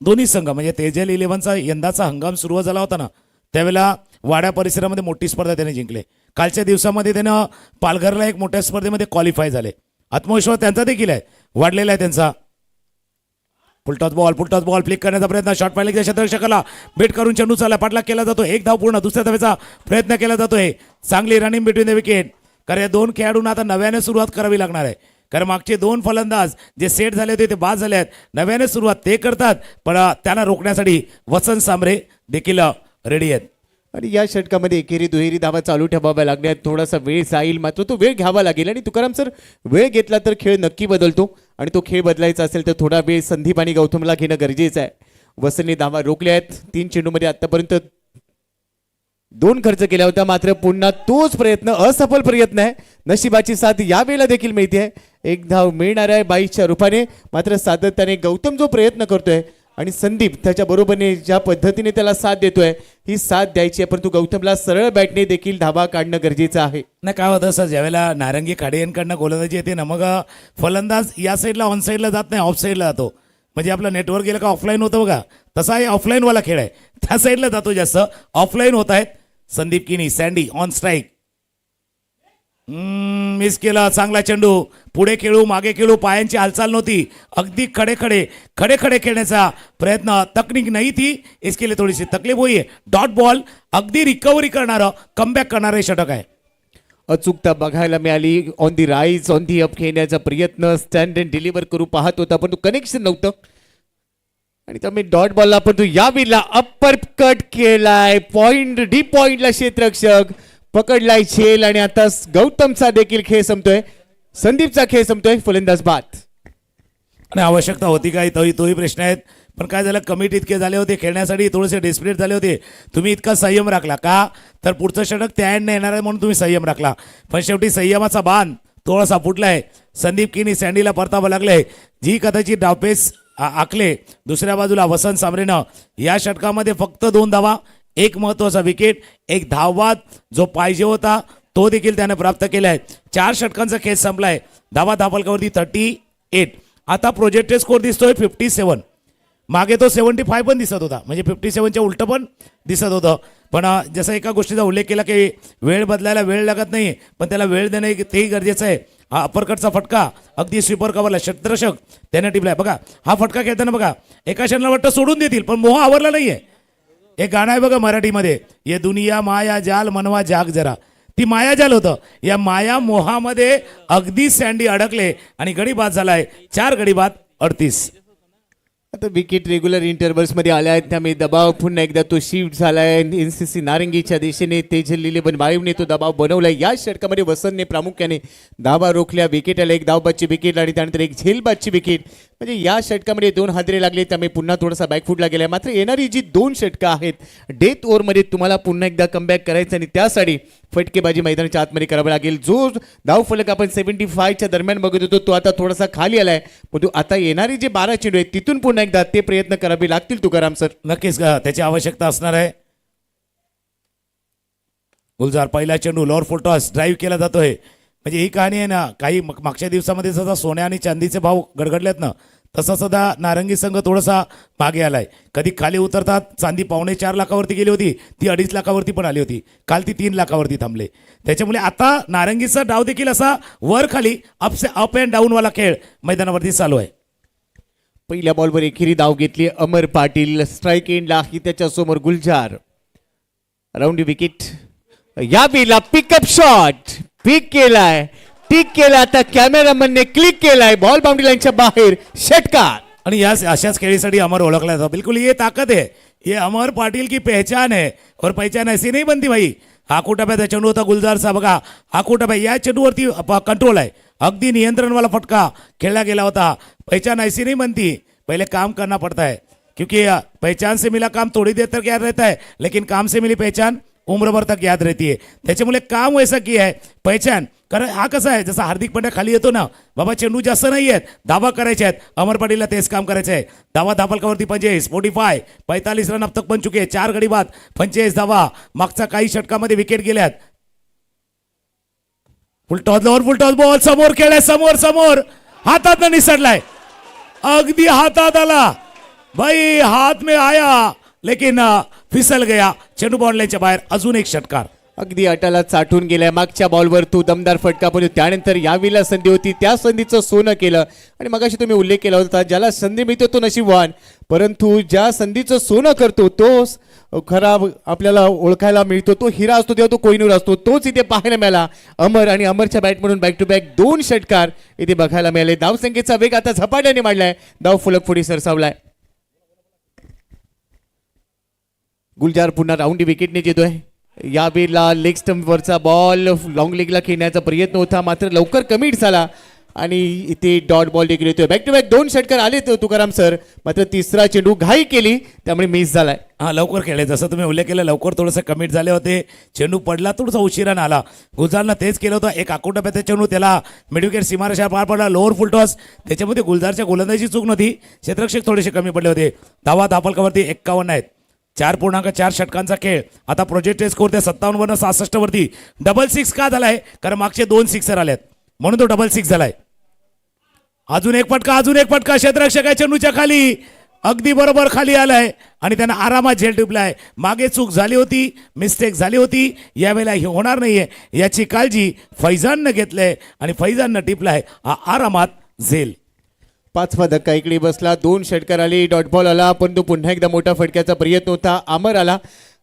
दोन्ही संघ म्हणजे तेजेल इलेव्हनचा यंदाचा हंगाम सुरू झाला होता ना त्यावेळेला वाड्या परिसरामध्ये मोठी स्पर्धा त्याने जिंकले. कालच्या दिवसामध्ये त्यानं पालघरला एक मोठ्या स्पर्धेमध्ये क्वालिफाय झाले. आत्मविश्वास त्यांचा देखील आहे वाढलेला आहे त्यांचा. फुलटॉस बॉल फ्लिक करण्याचा प्रयत्न. शॉट पाहिजे क्षेत्ररक्षकाला बेट करून चेंडू चालला. पाठलाग केला जातो. 1 धाव पूर्ण. दुसऱ्या धावेचा प्रयत्न केला जातोय. चांगली रनिंग बिटवीन द विकेट. कारण या 2 खेळाडूंना आता नव्याने सुरुवात करावी लागणार आहे कारण मागचे दोन फलंदाज जे सेट झाले होते ते बाद झाले आहेत. नव्याने सुरुवात ते करतात, पण त्यांना रोखण्यासाठी वसंत सांबरे देखील रेडी आहेत.
आणि या षटकामध्ये एकेरी दुहेरी धावा चालू ठेवाव्या लागण्यात थोडासा वेळ जाईल, मात्र तो वेळ घ्यावा लागेल. आणि तुकाराम सर, वेळ घेतला तर खेळ नक्की बदलतो आणि तो खेळ बदलायचा असेल तर थोडा वेळ संदीप आणि गौतमला घेणं गरजेचं आहे. वसंतने धावा रोखल्या आहेत. 3 चेंडूमध्ये आतापर्यंत 2 खर्च केला होता, मात्र पुन्हा तोच प्रयत्न, असफल प्रयत्न आहे. नशिबाची साथ यावेळेला देखील मिळते आहे. 1 धाव मिळणार आहे 22च्या रूपाने, मात्र सातत्याने गौतम जो प्रयत्न करतोय आणि संदीप त्याच्या बरोबरीने ज्या पद्धतीने त्याला साथ देतोय, ही साथ द्यायची आहे, परंतु गौतमला सरळ बॅटने देखील धावा काढणं गरजेचं आहे.
नाही, काय होतं सर, ज्यावेळेला नारंगी खाडे गोलंदाजी येते ना, मग फलंदाज या साईडला ऑन साईडला जात नाही, ऑफ साईडला जातो. म्हणजे आपलं नेटवर्क गेलं का ऑफलाईन होतं बघा, तसा हे ऑफलाईनवाला खेळ आहे. त्या साईडला जातो जास्त, ऑफलाईन होत आहेत. संदीप किनी, सँडी ऑन स्ट्राईक, मिस केला. चांगला चेंडू, पुढे खेळू मागे खेळू, पायांची हालचाल नव्हती. अगदी खडे खडे खेळण्याचा प्रयत्न, तकनीक नाही थी, इसके लिए थोडीशी तकलीफ हुई है. डॉट बॉल, अगदी रिकव्हरी करणारं, कमबॅक करणारं षटक आहे.
अचूकता बघायला मिळाली. On the rise on the up खेळण्याचा प्रयत्न, स्टँड अँड डिलिव्हर करू पाहत होता, पण तो कनेक्शन नव्हतं. आणि त्यामुळे डॉट बॉलला पण तू या विला अप्पर कट केलाय. पॉइंट, डी पॉइंटला क्षेत्ररक्षक पकडलाय झेल. आणि आता गौतमचा देखील खेळ संपतोय, संदीपचा खेळ संपतोय. फलंदाज बाद.
आणि आवश्यकता होती काय, तोही प्रश्न आहेत. पण काय झालं, कमिट इतके झाले होते खेळण्यासाठी, थोडेसे डेस्परेट झाले होते. तुम्ही इतका संयम राखला का, तर पुढचं षटक त्या एंडने येणार आहे म्हणून तुम्ही संयम राखला. पण शेवटी संयमाचा बाण थोडासा फुटलाय. संदीप किनी सँडीला परतावं लागलंय. जी कदाचित डावपेच आखले दुसऱ्या बाजूला वसंत सांबरेनं या षटकामध्ये फक्त 2 धावा, 1 महत्वाचा विकेट, 1 धावबाद जो पाहिजे होता तो देखील त्याने प्राप्त केलाय. 4 षटकांचा खेळ संपलाय. धावा धापलकावरती 38. आता प्रोजेक्टेड स्कोर दिसतोय 57. मागे तो 75 पण दिसत होता, म्हणजे 57च्या उलट पण दिसत होतं. पण जसं एका गोष्टीचा उल्लेख केला की वेळ बदलायला वेळ लागत नाही, पण त्याला वेळ देणं तेही गरजेचं आहे. हा अप्परकटचा फटका अगदी स्वीपर कव्हरला क्षेत्ररक्षक त्याने टिपलाय. बघा हा फटका खेळताना बघा, एका क्षणाला वाटतं सोडून देतील, पण मोह आवरला नाहीये. एक गाणं आहे बघा मराठीमध्ये, ये दुनिया माया जाल मनवा जाग जरा, ती मायाजाल होतं. या माया मोहामध्ये अगदी सँडी अडकले आणि गडी बाद झालाय. 4 गडी बाद 38.
आता विकेट रेग्युलर इंटरव्हल्स मध्ये आल्या आहेत, त्यामुळे दबाव पुन्हा एकदा तो शिफ्ट झालाय. एनसीसी नारंगीच्या दिशेने तेजल लिलेबन वायूने तो दबाव बनवलाय. या षटकामध्ये वसंतने प्रामुख्याने धावा रोखल्या. विकेटाला 1 धावबादची विकेट आणि त्यानंतर 1 झेलबादची विकेट. म्हणजे या षटकामध्ये 2 हादरे लागले, त्यामुळे पुन्हा थोडासा बॅकफुटला गेला. मात्र येणारी जी 2 षटकं आहेत डेथ ओव्हरमध्ये तुम्हाला पुन्हा एकदा कमबॅक करायचं आणि त्यासाठी फटकेबाजी मैदानाच्या आतमध्ये करावं लागेल. जो धावफलक आपण 75च्या दरम्यान बघत होतो तो आता थोडासा खाली आलाय, परंतु आता येणारी जे 12 चेंडू आहेत तिथून पुन्हा एकदा ते प्रयत्न करावे लागतील. तुकाराम सर,
नक्कीच त्याची आवश्यकता असणार आहे. गुलजार पहिला चेंडू लॉर फुल टॉस ड्राईव्ह केला जातोय. म्हणजे ही कहाणी आहे ना, काही मागच्या दिवसामध्ये जसा सोन्या आणि चांदीचे भाव गडगडलेत ना, तसा सुद्धा नारंगी संघ थोडासा मागे आलाय. कधी खाली उतरतात. चांदी 4.25 लाखावरती गेली होती, ती 2.5 लाखावरती पण आली होती. काल ती 3 लाखावरती थांबले. त्याच्यामुळे आता नारंगीचा डाव देखील असा वर खाली अप अँड डाऊन वाला खेळ मैदानावरती चालू आहे.
पहिल्या बॉलवर एकेरी धाव घेतली अमर पाटील. स्ट्राईक एंडला ही त्याच्या समोर गुलजार. Round wicket. या बेला पिकअप शॉट पिक केलाय, टिक केला. आता कॅमेरामनने क्लिक केलाय. बॉल बाउंड्री लाईनच्या बाहेर, षटकार.
आणि या अशाच खेळीसाठी अमर ओळखला जातो. बिल्कुल ये ताकद है, ये अमर पाटिल की पहचान है. और पहचान ऐसी नहीं बनती भाई. हाकोटाप्याचा चेंडू होता गुलजारचा. बघा हाकोटाप्या या चेंडूवरती कंट्रोल आहे. अगदी नियंत्रणवाला फटका खेळला गेला होता. पहचान ऐसी नहीं बनती, पहले काम करना पड़ता है. क्योंकि पहचान से मिला काम थोड़ी देर तक याद रहता है, लेकिन काम से मिली पहचान उम्र भर तक याद रहती है. त्याच्यामुळे काम वैसा की आहे पहचान. कारण हा कसा आहे, जसा हार्दिक पांड्या खाली येतो ना, बाबा चेंडू जास्त नाही आहेत, धावा करायचे आहेत. अमर पाटीलला तेच काम करायचं आहे. धावा धापलकावरती 45, 45, 45 रन अब तक बन चुके. 4 गडी बाद, 45 धावा. मागचा काही षटकामध्ये विकेट गेल्यात. फुलटॉस बॉल समोर खेळलाय, समोर हातात निसटलाय. अगदी हातात आला भाई, हात में आया लेकिन फिसल गया. चेंडू बॉलच्या बाहेर. अजून एक षटकार.
अगदी अटाला चाटून गेलाय. मागच्या बॉलवर तू दमदार फटका पडतो. त्यानंतर यावेळेला संधी होती, त्या संधीचं सोनं केलं. आणि मगाशी तुम्ही उल्लेख केला होता, ज्याला संधी मिळतो तो नशीबवान, परंतु ज्या संधीचं सोनं करतो तोच खरा आपल्याला ओळखायला मिळतो. तो हिरा असतो तेव्हा तो कोहिनूर असतो. तोच इथे पाहायला मिळाला. अमर आणि अमरच्या बॅट म्हणून बॅक टू बॅक 2 षटकार इथे बघायला मिळाले. धावसंख्येचा वेग आता झपाट्याने वाढलाय. धाव फुलक पुढे सरसावलाय. गुलजार पुन्हा राऊंड विकेटने येतोय. यावेळेला लेग स्टंपवरचा बॉल लॉंग लेगला खेळण्याचा प्रयत्न होता, मात्र लवकर कमिट झाला आणि इथे डॉट बॉल देखील येतोय. बॅक टू बॅक 2 षटकार आले तुकाराम सर, मात्र तिसरा चेंडू घाई केली त्यामुळे मिस झालाय.
हा, लवकर खेळले. जसं तुम्ही उल्लेख केला, लवकर थोडंसं कमिट झाले होते. चेंडू पडला थोडंसं उशिरानं आला. गुलजारनं तेच केलं होतं. एक आकुटप्याचा चेंडू त्याला मिडविकेट सीमारेषा पार पडला. लोअर फुल टॉस, त्याच्यामध्ये गुलजारच्या गोलंदाजी चूक नव्हती. क्षेत्ररक्षक थोडेसे कमी पडले होते. धावा दापलकावरती 51 आहेत. 4.4 षटकांचा खेळ. आता प्रोजेक्टेड स्कोर त्या 57 66 वरती. डबल 6 का झालाय? कारण मागचे 2 सिक्सर आलेत म्हणून तो डबल 6 झालाय. अजून एक फटका क्षेत्ररक्षक आहे चेंडूच्या खाली, अगदी बरोबर खाली आलाय आणि त्यांना आरामात झेल टिपलाय. मागे चूक झाली होती, मिस्टेक झाली होती, यावेळेला हे होणार नाहीये याची काळजी फैजाननं घेतलंय आणि फैजाननं टिपलाय आरामात झेल.
5वा धक्का इकडे बसला. 2 षटकार आले, डॉट बॉल आला, परंतु पुन्हा एकदा मोठा फटक्याचा प्रयत्न होता. अमर आला,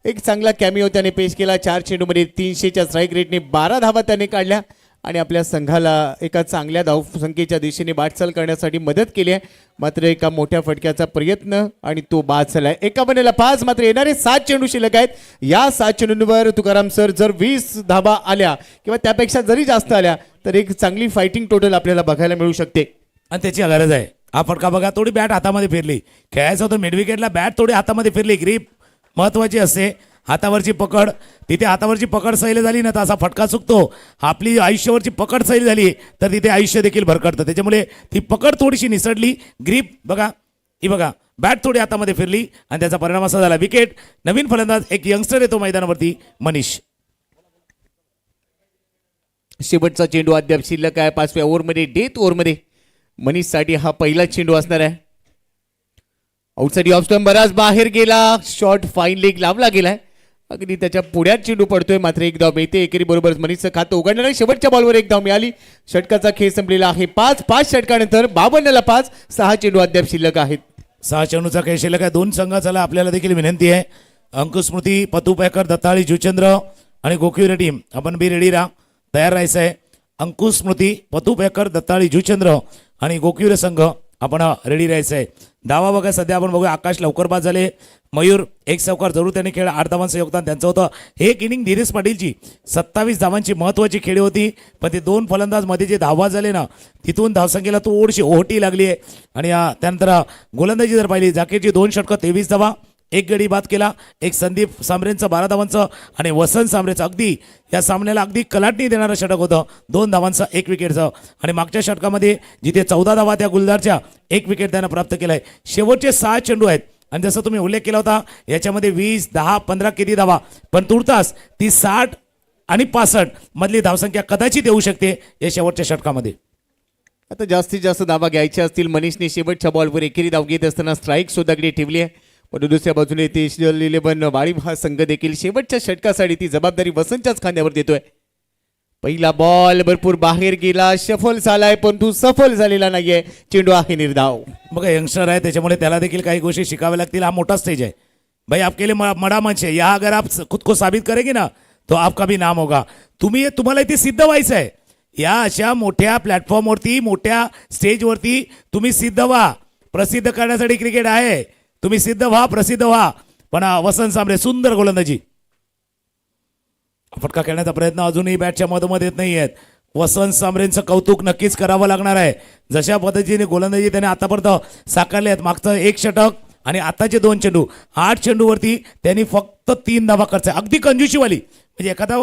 एक चांगला कॅमिओ त्याने पेश केला. 4 चेंडूमध्ये 300च्या स्ट्राईक रेटने 12 धावा त्याने काढल्या आणि आपल्या संघाला एका चांगल्या धावसंख्येच्या दिशेने वाटचाल करण्यासाठी मदत केली आहे. मात्र एका मोठ्या फटक्याचा प्रयत्न आणि तो बाद झालाय. एका बनेला 5, मात्र येणारे 7 चेंडू शिल्लक आहेत. या 7 चेंडूंवर तुकाराम सर जर 20 धावा आल्या किंवा त्यापेक्षा जरी जास्त आल्या तर एक चांगली फायटिंग टोटल आपल्याला बघायला मिळू शकते
आणि त्याची गरज आहे. हा फटका बघा, थोडी बॅट हातामध्ये फिरली. खेळायचं होतं मिड विकेटला, बॅट थोडी हातामध्ये फिरली. ग्रीप महत्वाची असते, हातावरची पकड. तिथे हातावरची पकड सैल झाली ना तर असा फटका चुकतो. आपली आयुष्यावरची पकड सैल झाली तर तिथे आयुष्य देखील भरकटतं. त्याच्यामुळे ती पकड थोडीशी निसटली. ग्रीप बघा, ही बघा, बॅट थोडी हातामध्ये फिरली आणि त्याचा परिणाम असा झाला. विकेट. नवीन फलंदाज एक यंगस्टर येतो मैदानावरती, मनीष.
शेवटचा चेंडू अद्याप शिल्लक आहे. 5व्या ओव्हरमध्ये, डेथ ओव्हरमध्ये मनीषसाठी हा पहिला चेंडू असणार आहे. आउटसाइड ऑफ स्टंप बराच बाहेर गेला. शॉर्ट फाईन लेग लावला गेलाय. अगदी त्याच्या पुढ्यात चेंडू पडतोय, मात्र एक धाव मिळते. एकेरी बरोबर मनीषचं खातं उघडणार आहे. शेवटच्या बॉलवर एक धाव मिळाली. षटकाचा खेळ संपलेला आहे. 5 षटकानंतर 52ला 5. 6 चेंडू अद्याप शिल्लक आहेत.
6 चेंडूचा खेळ शिल्लक आहे. 2 संघाचा आपल्याला देखील विनंती आहे. अंकुश स्मृती, पतुपैकर, दत्ताळी, जुचंद्र आणि गोकिवरे टीम, आपण बी रेडी राहा, तयार राहायचं आहे. अंकुश स्मृती, पतुपैकर, दत्ताळी, जुचंद्र आणि गोकिवरे संघ आपण रेडी राहायचं आहे. धावा बघा, सध्या आपण बघूया आकाश लवकर बाद झाले. मयूर एक चौकार जरूर त्यांनी खेळ, 8 धावांचं योगदान त्यांचं होतं. एक इनिंग धीरेश पाटीलची 27 धावांची महत्वाची खेळी होती, पण ते 2 फलंदाज मध्ये जे धावा झाले ना तिथून धावसंख्येला थोडीशी ओहटी लागली आहे. आणि त्यानंतर गोलंदाजी जर पाहिली, जाकीरची 2 षटकं 23 धावा, एक गडी बाद केला. एक संदीप सांबरेंचं 12 धावांचं आणि वसंत सांबरेचं अगदी या सामन्याला अगदी कलाटणी देणारं षटक होतं, 2 धावांचं 1 विकेटचं. आणि मागच्या षटकामध्ये जिथे 14 धावा त्या गुलजारच्या, 1 विकेट त्यानं प्राप्त केलाय. शेवटचे 6 चेंडू आहेत आणि जसं तुम्ही उल्लेख केला होता याच्यामध्ये 20, 10, 15 किती धावा, पण तुर्तास ती 60 आणि 65 मधली धावसंख्या कदाचित येऊ शकते या शेवटच्या षटकामध्ये.
आता जास्तीत जास्त धावा घ्यायच्या असतील. मनीषने शेवटच्या बॉलवर एकेरी धाव घेत असताना स्ट्राईक सुद्धा ठेवली आहे. पण दुसऱ्या बाजूने ते 11 वाळीव हा संघ देखील शेवटच्या षटकासाठी ती जबाबदारी वसंतच्याच खांद्यावर देतोय. पहिला बॉल भरपूर बाहेर गेला, शफल झालाय, पण तू सफल झालेला नाहीये. चेंडू आहे निर्धाव.
बघा, यंगस्टर आहे त्याच्यामुळे त्याला देखील काही गोष्टी शिकाव्या लागतील. हा मोठा स्टेज है भाई, आपके लिए बड़ा मंच है. यहाँ अगर आप खुद को साबित करेंगे ना तो आपका भी नाम होगा. तुम्हाला इथे सिद्ध व्हायचं आहे. या अशा मोठ्या प्लॅटफॉर्मवरती, मोठ्या स्टेजवरती तुम्ही सिद्ध व्हा. प्रसिद्ध करण्यासाठी क्रिकेट आहे. तुम्ही सिद्ध व्हा, प्रसिद्ध व्हा. पण वसंत सांबरे सुंदर गोलंदाजी, फटका खेळण्याचा प्रयत्न अजूनही बॅटच्या मधोमध येत नाही आहेत. वसंत सांबरेंचं कौतुक नक्कीच करावं लागणार आहे. जशा पद्धतीने गोलंदाजी त्याने आतापर्यंत साकारले आहेत, मागचं 1 षटक आणि आताचे 2 चेंडू, 8 चेंडूवरती त्यांनी फक्त 3 धावा खर्च. अगदी कंजूशीवाली, म्हणजे एखादा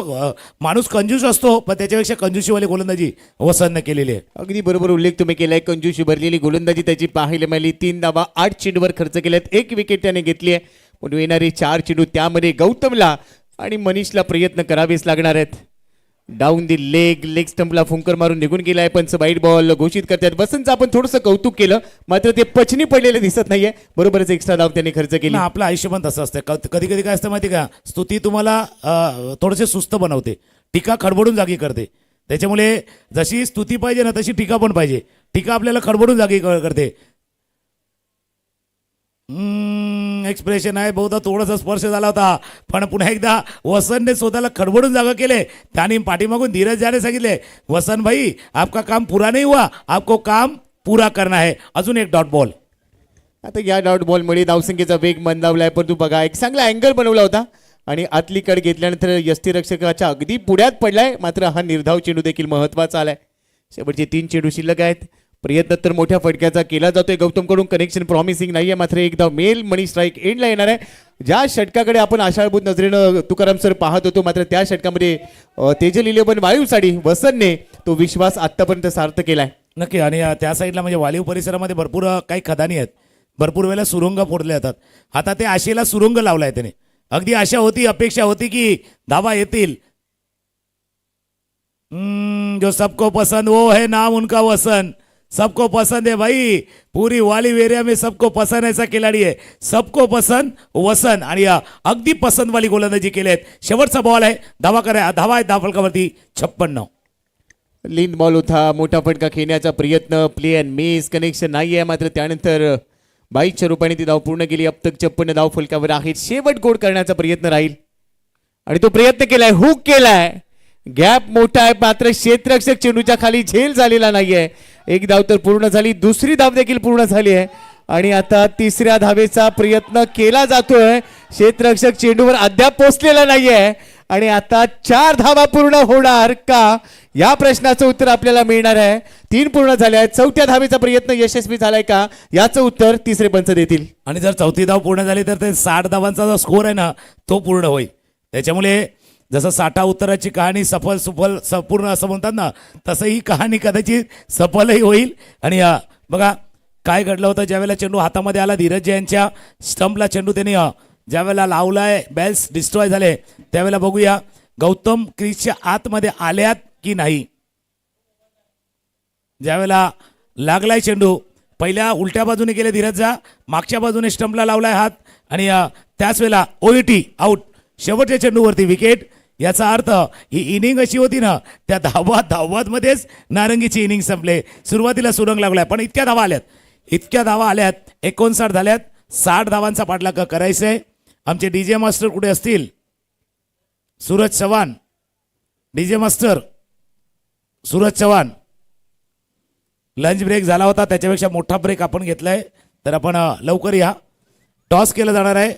माणूस कंजूस असतो पण त्याच्यापेक्षा कंजूशीवाली गोलंदाजी वसंतने केलेली आहे.
अगदी बरोबर उल्लेख तुम्ही केलाय. कंजूशी भरलेली गोलंदाजी त्याची पाहायला मिळाली. 3 धावा 8 चेंडूवर खर्च केल्यात. 1 विकेट त्याने घेतली आहे. पण येणारे 4 चेंडू त्यामध्ये गौतमला आणि मनीषला प्रयत्न करावेच लागणार आहेत. डाऊन दी लेग स्टंपला फुंकर मारून निघून गेलाय. पंच वाईट बॉल घोषित करतात. वसंतचं आपण थोडंसं कौतुक केलं, मात्र ते पचनी पडलेले दिसत नाहीये. बरोबरच एक्स्ट्रा धाव त्यांनी खर्च केली.
ना आपलं आयुष्य पण तसं असतं. कधी कधी काय असतं माहिती का, स्तुती तुम्हाला थोडेसे सुस्त बनवते, टीका खडबडून जागी करते. त्याच्यामुळे जशी स्तुती पाहिजे ना तशी टीका पण पाहिजे. टीका आपल्याला खडबडून जागी करते. एक्सप्रेशन आहे बहुधा थोडासा स्पर्श झाला होता, पण पुन्हा एकदा वसंतने स्वतःला खडबडून जागा केले. त्याने पाठीमागून धीरज जाने सांगितले, वसंत भाई आपका काम पूरा नहीं हुआ, आपको काम पूरा करना है. अजून एक डॉट बॉल.
आता या डॉट बॉलमुळे धावसंख्येचा वेग मंदावलाय. परंतु बघा एक चांगला अँगल बनवला होता आणि आतली कड घेतल्यानंतर यष्टीरक्षकाच्या अगदी पुढ्यात पडलाय. मात्र हा निर्धाव चेंडू देखील महत्वाचा आलाय. शेवटचे 3 चेंडू शिल्लक आहेत. प्रयत्न तर मोठ्या फटक्याचा केला जातोय गौतमकडून. कनेक्शन प्रॉमिसिंग नाहीये, मात्र एकदा मेल मनी स्ट्राईक एंडला येणार आहे. ज्या षटकाकडे आपण आशाळभूत नजरेनं तुकाराम सर पाहत होतो, मात्र त्या षटकामध्ये तेजल 11 वाळीव साडी वसंतने तो विश्वास आतापर्यंत सार्थ केलाय.
नक्की. आणि त्या साईडला म्हणजे वालीव परिसरामध्ये भरपूर काही खदानी आहेत, भरपूर वेळेला सुरुंग फोडले जातात. आता ते आशेला सुरुंग लावलाय त्याने. अगदी आशा होती, अपेक्षा होती की धावा येतील. जो सबको पसंद वो है नाम उनका वसंत. सबको पसंद है भाई, पूरी वालीव एरिया में सबको पसंद ऐसा खिलाडी है. सबको पसंद वसंत. आणि अगदी पसंत वाली गोलंदाजी केली आहेत. शेवटचा बॉल आहे, धावा करा. धावा आहे धावफलकावरती 56.
लीन बॉल होता, मोठा फटका खेळण्याचा प्रयत्न, प्ले अँड मिस, कनेक्शन नाहीये. मात्र त्यानंतर 22च्या रूपाने ती धाव पूर्ण केली. अब तक 56 धाव फलकावर आहेत. शेवट गोड करण्याचा प्रयत्न राहील आणि तो प्रयत्न केलाय, हुक केलाय. गॅप मोठा आहे, मात्र क्षेत्ररक्षक चेंडूच्या खाली झेल झालेला नाहीये. एक धाव तर पूर्ण झाली, दुसरी धाव देखील पूर्ण झाली आहे आणि आता तिसऱ्या धावेचा प्रयत्न केला जातोय. क्षेत्ररक्षक चेंडूवर अद्याप पोहोचलेला नाहीये आणि आता 4 धावा पूर्ण होणार का, या प्रश्नाचं उत्तर आपल्याला मिळणार आहे. 3 पूर्ण झाले आहेत. 4थ्या धावेचा प्रयत्न यशस्वी झालाय का, याचं उत्तर तिसरे पंच देतील.
आणि जर 4थी धाव पूर्ण झाली तर ते 60 धावांचा जो स्कोर आहे ना तो पूर्ण होईल. त्याच्यामुळे जसं 60 उत्तराची कहाणी सफल सुफल संपूर्ण असं म्हणतात ना, तसं ही कहाणी कदाचित सफलही होईल. आणि बघा काय घडलं होतं, ज्यावेळेला चेंडू हातामध्ये आला धीरज यांच्या स्टंपला चेंडू त्यांनी ज्यावेळेला लावलाय, बॅल्स डिस्ट्रॉय झाले, त्यावेळेला बघूया गौतम क्रीजच्या आतमध्ये आल्यात की नाही. ज्यावेळेला लागलाय चेंडू, पहिल्या उलट्या बाजूने गेले धीरजचा, मागच्या बाजूने स्टंपला लावलाय हात आणि त्याच वेळेला ओईटी आउट. शेवटच्या चेंडूवरती विकेट. याचा अर्थ ही इनिंग अशी होती ना, त्या धावात मध्येच नारंगीची इनिंग संपले. सुरुवातीला सुरंग लागलाय, पण इतक्या धावा आल्यात 59 झाल्यात. 60 धावांचा पाठलाग करायचा आहे. आमचे डीजे मास्टर कुठे असतील, Suraj Chavan, DJ master Suraj Chavan. Lunch break झाला होता, त्याच्यापेक्षा मोठा ब्रेक आपण घेतलाय, तर आपण लवकर या. टॉस केलं जाणार आहे.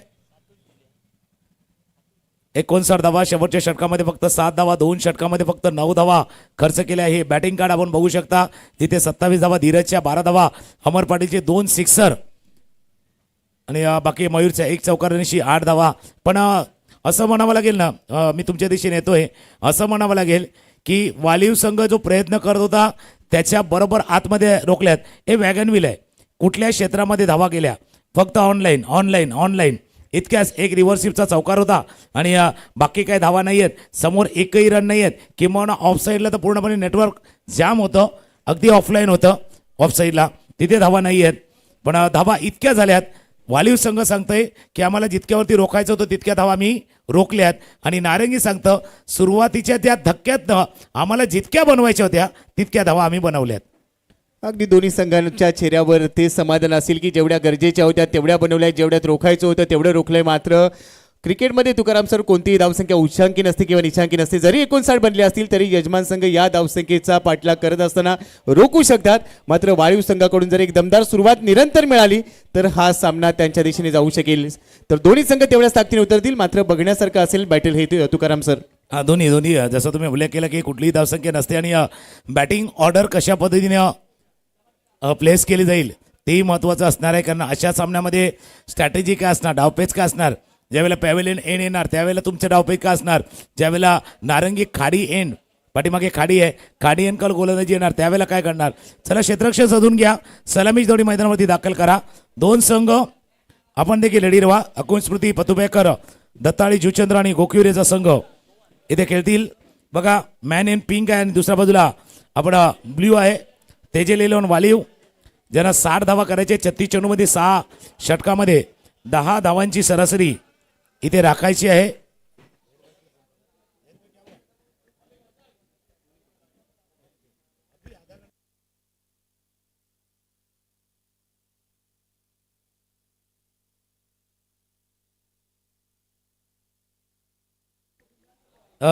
59 धावा, शेवटच्या षटकामध्ये फक्त 7 धावा, 2 षटकामध्ये फक्त 9 धावा खर्च केल्या. हे बॅटिंग कार्ड आपण बघू शकता, तिथे 27 धावा धीरजच्या, 12 धावा अमर पाटीलचे, 2 सिक्सर आणि बाकी मयूरच्या 1 चौकारांशी 8 धावा. पण असं म्हणावं लागेल ना, मी तुमच्या दिशेने येतोय, असं म्हणावं लागेल की वालीव संघ जो प्रयत्न करत होता त्याच्या बरोबर आतमध्ये रोखल्यात. हे वॅगनविल आहे. कुठल्या क्षेत्रामध्ये धावा गेल्या, फक्त ऑनलाईन इतक्याच. एक रिव्हर्सिपचा चौकार होता आणि बाकी काही धावा नाही आहेत. समोर एकही रन नाही आहेत. किंवा ऑफसाईडला तर पूर्णपणे नेटवर्क जाम होतं, अगदी ऑफलाईन होतं ऑफसाईडला, तिथे धावा नाही आहेत. पण धावा इतक्या झाल्यात. वालीव संघ सांगतंय की आम्हाला जितक्यावरती रोखायचं होतं तितक्या धावा मी रोखल्यात. आणि नारंगी सांगतं सुरुवातीच्या त्या धक्क्यातनं आम्हाला जितक्या बनवायच्या होत्या तितक्या धावा आम्ही बनवल्यात.
अगदी दोन्ही संघांच्या चेहऱ्यावर ते समाधान असेल की जेवढ्या गरजेच्या होत्या तेवढ्या बनवल्या, जेवढ्यात रोखायचं होतं तेवढं रोखलंय. मात्र क्रिकेटमध्ये तुकाराम सर कोणतीही धावसंख्या उच्चांकी नसते किंवा निचांकी नसते. जरी 59 बनले असतील तरी यजमान संघ या धावसंख्येचा पाठलाग करत असताना रोखू शकतात. मात्र वाळीव संघाकडून जर एक दमदार सुरुवात निरंतर मिळाली तर हा सामना त्यांच्या दिशेने जाऊ शकेल. तर दोन्ही संघ तेवढ्याच ताकदीने उतरतील. मात्र बघण्यासारखं असेल बॅटल हे तुकाराम सर.
दोन्ही जसं तुम्ही उल्लेख केला की कुठलीही धावसंख्या नसते आणि बॅटिंग ऑर्डर कशा पद्धतीने प्लेस केली जाईल तेही महत्त्वाचं असणार आहे. कारण अशा सामन्यामध्ये स्ट्रॅटेजी काय असणार, डावपेच काय असणार, ज्यावेळेला पॅव्हेलियन एंड येणार त्यावेळेला तुमच्या डावपेच काय असणार, ज्यावेळेला नारंगी खाडी एंड पाठीमागे खाडी आहे, खाडी एंड कल गोलंदाजी येणार त्यावेळेला काय करणार. चला क्षेत्ररक्षक शोधून घ्या, सलामीची जोडी मैदानावरती दाखल करा. 2 संघ आपण देखील रेडी राहा. अकुन स्मृती पतुबेकर, दत्ताळी जुचंद्र आणि गोकिवरेचा संघ इथे खेळतील. बघा मॅन इन पिंक आहे आणि दुसऱ्या बाजूला आपण ब्ल्यू आहे तेजे लेलोन वालिव, ज्यांना 60 धावा करायचे. 36 चेंडूमध्ये 6 षटकामध्ये 10 धावांची सरासरी इथे राखायची आहे.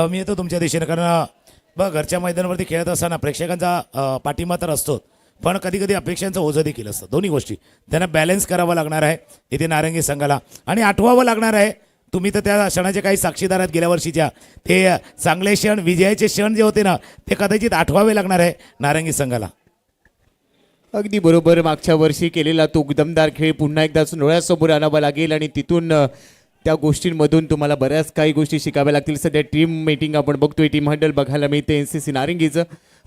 मी येतो तुमच्या दिशेने, कारण बघ घरच्या मैदानावरती खेळत असताना प्रेक्षकांचा पाठिंबा तर असतोच, पण कधी कधी अपेक्षांचं ओझं देखील असतं. दोन्ही गोष्टी त्यांना बॅलन्स करावं लागणार आहे इथे नारंगी संघाला, आणि आठवावं लागणार आहे. तुम्ही तर त्या क्षणाचे काही साक्षीदार आहेत गेल्या वर्षीच्या. ते चांगले क्षण, विजयाचे क्षण जे होते ना, ते कदाचित आठवावे लागणार आहे नारंगी संघाला.
अगदी बरोबर. मागच्या वर्षी केलेला तो दमदार खेळ पुन्हा एकदा डोळ्यासमोर आणावा लागेल आणि तिथून त्या गोष्टींमधून तुम्हाला बऱ्याच काही गोष्टी शिकाव्या लागतील. सध्या टीम मीटिंग आपण बघतोय, टीम हँडल बघायला मिळते NCC नारंगीचं.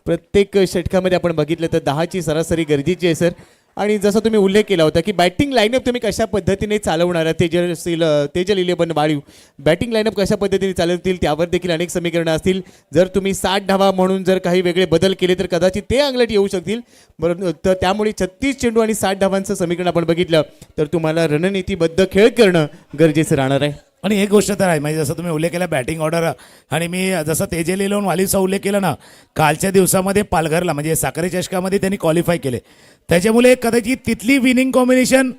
प्रत्येक षटकामध्ये आपण बघितलं तर 10ची सरासरी गरजेची आहे सर. आणि जसं तुम्ही उल्लेख केला होता की बॅटिंग लाईनअप तुम्ही कशा पद्धतीने चालवणार आहे, तेजल 11 वाळीव बॅटिंग लाईनअप कशा पद्धतीने चालवतील त्यावर देखील अनेक समीकरणं असतील. जर तुम्ही 60 धावा म्हणून जर काही वेगळे बदल केले तर कदाचित ते अंगलट येऊ शकतील. बरं, तर त्यामुळे 36 चेंडू आणि 60 धावांचं समीकरण आपण बघितलं तर तुम्हाला रणनीतीबद्ध खेळ करणं गरजेचं राहणार आहे.
आणि एक गोष्ट तर आहे, म्हणजे जसं तुम्ही उल्लेख केला बॅटिंग ऑर्डर, आणि मी जसं तेजे लिलोन वालीचा उल्लेख केला ना, कालच्या दिवसामध्ये पालघरला म्हणजे साखरे चषकामध्ये त्यांनी क्वालिफाय केले. त्याच्यामुळे कदाचित तिथली विनिंग कॉम्बिनेशन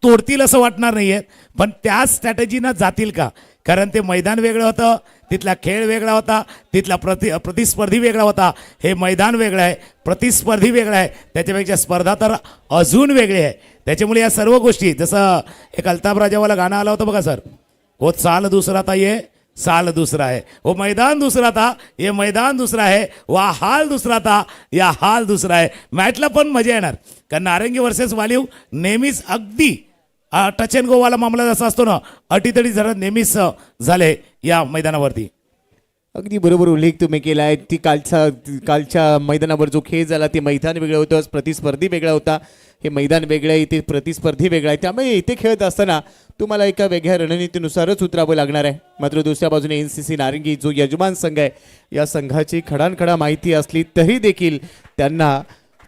तोडतील असं वाटणार नाही आहे, पण त्याच स्ट्रॅटेजीनं जातील का? कारण ते मैदान वेगळं होतं, तिथला खेळ वेगळा होता, तिथला प्रतिस्पर्धी वेगळा होता. हे मैदान वेगळं आहे, प्रतिस्पर्धी वेगळा आहे, त्याच्यापेक्षा स्पर्धा तर अजून वेगळी आहे. त्याच्यामुळे या सर्व गोष्टी, जसं एक अल्ताफ राजावाला गाणं आलं होतं बघा सर, वो साल दूसरा था ये साल दूसरा है, वो मैदान दूसरा था ये मैदान दूसरा है, वो हाल दूसरा था या हाल दूसरा है. मॅचला पण मजा येणार, कारण नारंगी वर्सेस वालीव नेहमीच अगदी टच अँड गोवाला मामला जसा असतो ना, अटीतटी जरा नेहमीच झाले या मैदानावरती.
अगदी बरोबर उल्लेख तुम्ही केला आहे. कालच्या मैदानावर जो खेळ झाला ते मैदान वेगळं होतं, प्रतिस्पर्धी वेगळा होता. हे मैदान वेगळं आहे, इथे प्रतिस्पर्धी वेगळा आहे. त्यामुळे इथे खेळत असताना तुम्हाला एका वेगळ्या रणनीतीनुसारच उतरावं लागणार आहे. मात्र दुसऱ्या बाजूने NCC नारंगी जो यजमान संघ आहे, या संघाची खडानखडा माहिती असली तरी देखील त्यांना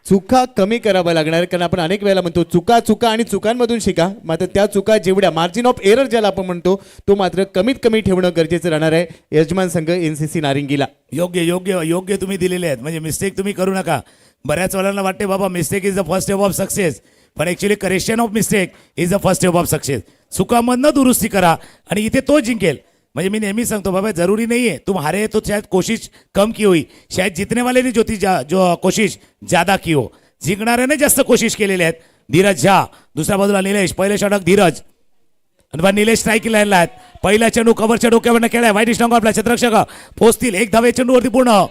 चुका कमी कराव्या लागणार, कारण आपण अनेक वेळेला म्हणतो चुका आणि चुकांमधून शिका. मात्र त्या चुका जेवढ्या मार्जिन ऑफ एरर ज्याला आपण म्हणतो तो मात्र कमीत कमी ठेवणं गरजेचं राहणार आहे यजमान संघ NCC नारंगीला.
योग्य योग्य योग्य तुम्ही दिलेले आहेत, म्हणजे मिस्टेक तुम्ही करू नका. बऱ्याच वेळाला वाटते बाबा mistake is the first step of success, पण actually correction of mistake is the first step of success. चुकामधनं दुरुस्ती करा आणि इथे तो जिंकेल. म्हणजे मी नेहमी सांगतो बाबा, जरूरी नहीं है तुम हारे तो शायद कोशिश कम की हुई, शायद जीतने वाले ने जो कोशिश ज्यादा की हो. जिंकणाऱ्याने जास्त कोशिश केलेली आहेत. धीरज झा, दुसऱ्या बाजूला निलेश, पहिले षटक धीरज, आणि निलेश स्ट्राईक लाईनला आहेत. पहिला चेंडू कव्हरच्या डोक्यावरनं खेळाय, वाईट स्टॉंग आपला क्षेत्ररक्षक पोहोचतील, एक धावे चेंडूवरती पूर्ण.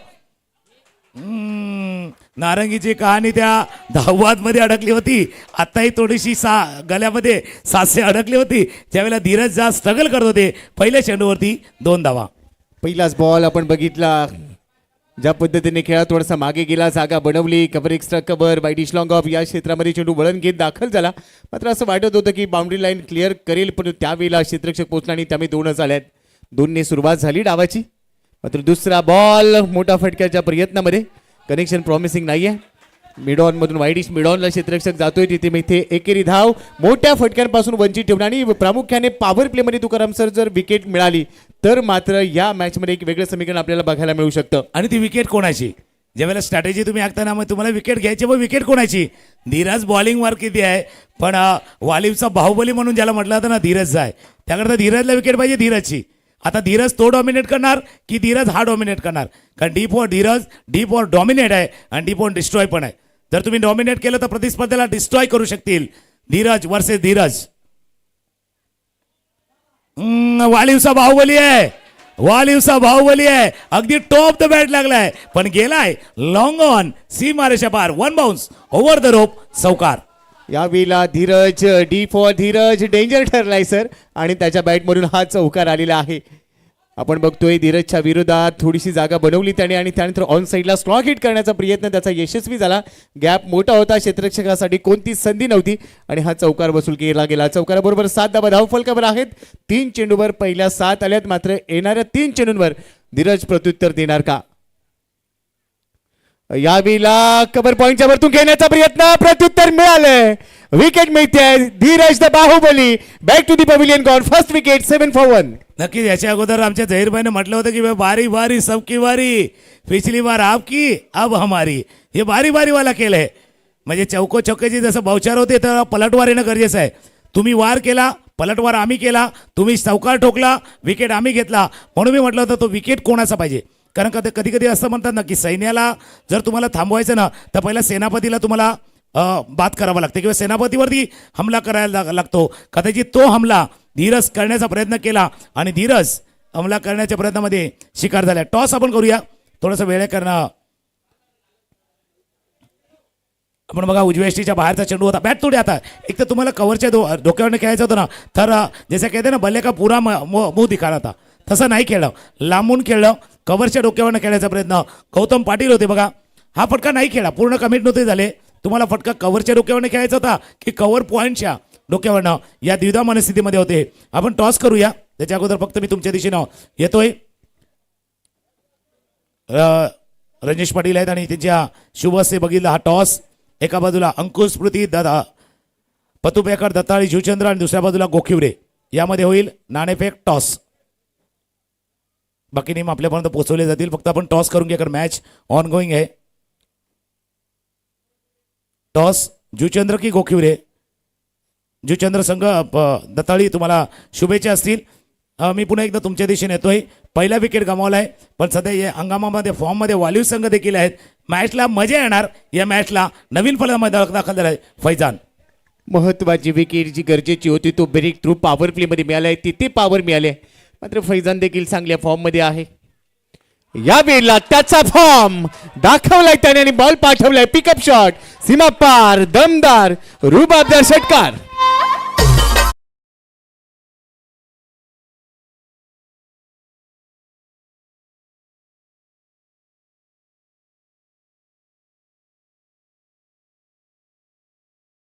नारंगीची कहाणी त्या धाववादमध्ये अडकली होती. आताही थोडीशी गल्यामध्ये सासे अडकली होती, ज्यावेळेला धीरज जा स्ट्रगल करत होते. पहिल्या चेंडूवरती 2 धावा.
पहिलाच बॉल आपण बघितला, ज्या पद्धतीने खेळा थोडासा मागे गेला, जागा बनवली, कव्हर एक्स्ट्रा कव्हर, बाय डिश लॉंग ऑफ या क्षेत्रामध्ये चेंडू वळण घेत दाखल झाला. मात्र असं वाटत होतं की बाउंड्री लाईन क्लिअर करेल, पण त्यावेळेला क्षेत्ररक्षक पोहोचला आणि त्यामुळे 2च आल्यात. 2ने सुरुवात झाली डावाची. मात्र दुसरा बॉल मोठा फटक्याच्या प्रयत्नामध्ये कनेक्शन प्रॉमिसिंग नाहीये. मिडॉन मधून वाईडिश मिडॉनला क्षेत्ररक्षक जातोय, तिथे मी इथे एकेरी धाव मोठ्या फटक्यांपासून वंचित ठेवणं आणि प्रामुख्याने पॉवर प्लेमध्ये तुकाराम सर जर विकेट मिळाली तर मात्र या मॅचमध्ये एक वेगळं समीकरण आपल्याला बघायला मिळू शकतं.
आणि ती विकेट कोणाची? ज्यावेळेला स्ट्रॅटेजी तुम्ही आखताना मग तुम्हाला विकेट घ्यायची, मग विकेट कोणाची? धीरज बॉलिंगवर किती आहे, पण वालीवचा बाहुबली म्हणून ज्याला म्हटलं होतं ना धीरज आहे, त्याकरता धीरजला विकेट पाहिजे धीरजची. आता धीरज तो डॉमिनेट करणार की धीरज हा डॉमिनेट करणार? कारण deep for Dheeraj, deep for dominate आहे आणि डीप फॉर डिस्ट्रॉय पण आहे. जर तुम्ही डॉमिनेट केलं तर प्रतिस्पर्धेला डिस्ट्रॉय करू शकतील. धीरज वर्सेस धीरज. वालीवचा बाहुबली आहे, वालीवचा बाहुबली आहे, अगदी टॉप द बॅट लागलाय, पण गेलाय लॉंग ऑन सीमारेषा पार. 1 बाउन्स ओव्हर द रोप, चौकार.
यावेळेला Dheeraj D for Dheeraj danger ठरलाय सर, आणि त्याच्या बॅटमधून हा चौकार आलेला आहे. आपण बघतोय धीरजच्या विरोधात थोडीशी जागा बनवली त्याने आणि त्यानंतर ऑन साईडला स्ट्रॉक हिट करण्याचा प्रयत्न त्याचा यशस्वी झाला. गॅप मोठा होता, क्षेत्ररक्षकासाठी कोणतीच संधी नव्हती आणि हा चौकार वसूल केला गेला. चौकाराबरोबर 7 धावा धावफलकावर आहेत. 3 चेंडूवर पहिल्या 7 आल्यात, मात्र येणाऱ्या 3 चेंडूंवर धीरज प्रत्युत्तर देणार का? यावेळेला कव्हर पॉइंटच्या वरतून घेण्याचा प्रयत्न, प्रत्युत्तर मिळालंय. विकेट मिळते. Dheeraj the Baahubali back to the pavilion gone. First wicket 7 for 1.
नक्कीच याच्या अगोदर आमच्या झहीरभाईने म्हटलं होतं की बारी बारी सबकी बारी, पिछली बार आपकी अब हमारी. हे बारी बारी वाला केलंय. म्हणजे चौको चौकेची जसं भावचार होते तर पलटवार येणं गरजेचं आहे. तुम्ही वार केला, पलटवार आम्ही केला, तुम्ही चौकार ठोकला, विकेट आम्ही घेतला. म्हणून मी म्हटलं होतं तो विकेट कोणाचा पाहिजे. कारण कधी कधी असं म्हणतात ना की सैन्याला जर तुम्हाला थांबवायचं ना तर पहिला सेनापतीला तुम्हाला बात करावा लागते किंवा सेनापतीवरती हमला करायला लागतो. कदाचित तो हमला धीरज करण्याचा प्रयत्न केला आणि धीरज हमला करण्याच्या प्रयत्नामध्ये शिकार झाला. टॉस आपण करूया, थोडंसं वेळ करणं. आपण बघा उजव्या एसटीच्या बाहेरचा चेंडू होता. बॅट तोडी आता एक तर तुम्हाला कव्हरच्या डोक्यावरनं खेळायचं होतं ना, तर जसं कहते ना बल्ले का पुरा मुंह दिखाना था, तसं नाही खेळलं. लांबून खेळलं, कव्हरच्या डोक्यावरनं खेळायचा प्रयत्न. गौतम पाटील होते बघा, हा फटका नाही खेळला, पूर्ण कमिट नव्हते झाले. तुम्हाला फटका कव्हरच्या डोक्यावरनं खेळायचा होता की कव्हर पॉईंटच्या डोक्यावरनं, या द्विधा मनस्थितीमध्ये होते. आपण टॉस करूया. त्याच्या अगोदर फक्त मी तुमच्या दिशेनं येतोय. रणजेश पाटील आहेत आणि त्यांच्या शुभ हस्ते बघितला हा टॉस. एका बाजूला अंकुश स्मृती दादा पतुपेकर दत्ताळी शिवचंद्र आणि दुसऱ्या बाजूला गोखिवरे. यामध्ये होईल नाणेफेक टॉस. बाकी नियम आपल्यापर्यंत पोहोचवले जातील. फक्त आपण टॉस करून घ्या कारण मॅच ऑन गोईंग आहे. टॉस जुचंद्र की गोखिवरे. जुचंद्र संघ दत्ताळी तुम्हाला शुभेच्छा असतील. मी पुन्हा एकदा तुमच्या दिशेने येतोय. पहिला विकेट गमावलाय पण सध्या या हंगामामध्ये फॉर्ममध्ये वालीव संघ देखील आहेत. मॅचला मजा येणार. या मॅचला नवीन फलंदाज दाखल झाला आहे फैजान.
महत्वाची विकेट जी गरजेची होती तो ब्रेक थ्रू पॉवर प्ले मध्ये मिळालाय, तिथे पॉवर मिळाले. मात्र फैजान देखील चांगल्या फॉर्म मध्ये आहे. या वेळेला त्याचा फॉर्म दाखवलाय त्याने आणि बॉल पाठवलाय. पिकअप शॉट सीमा पार, दमदार, रुबाबदार षटकार.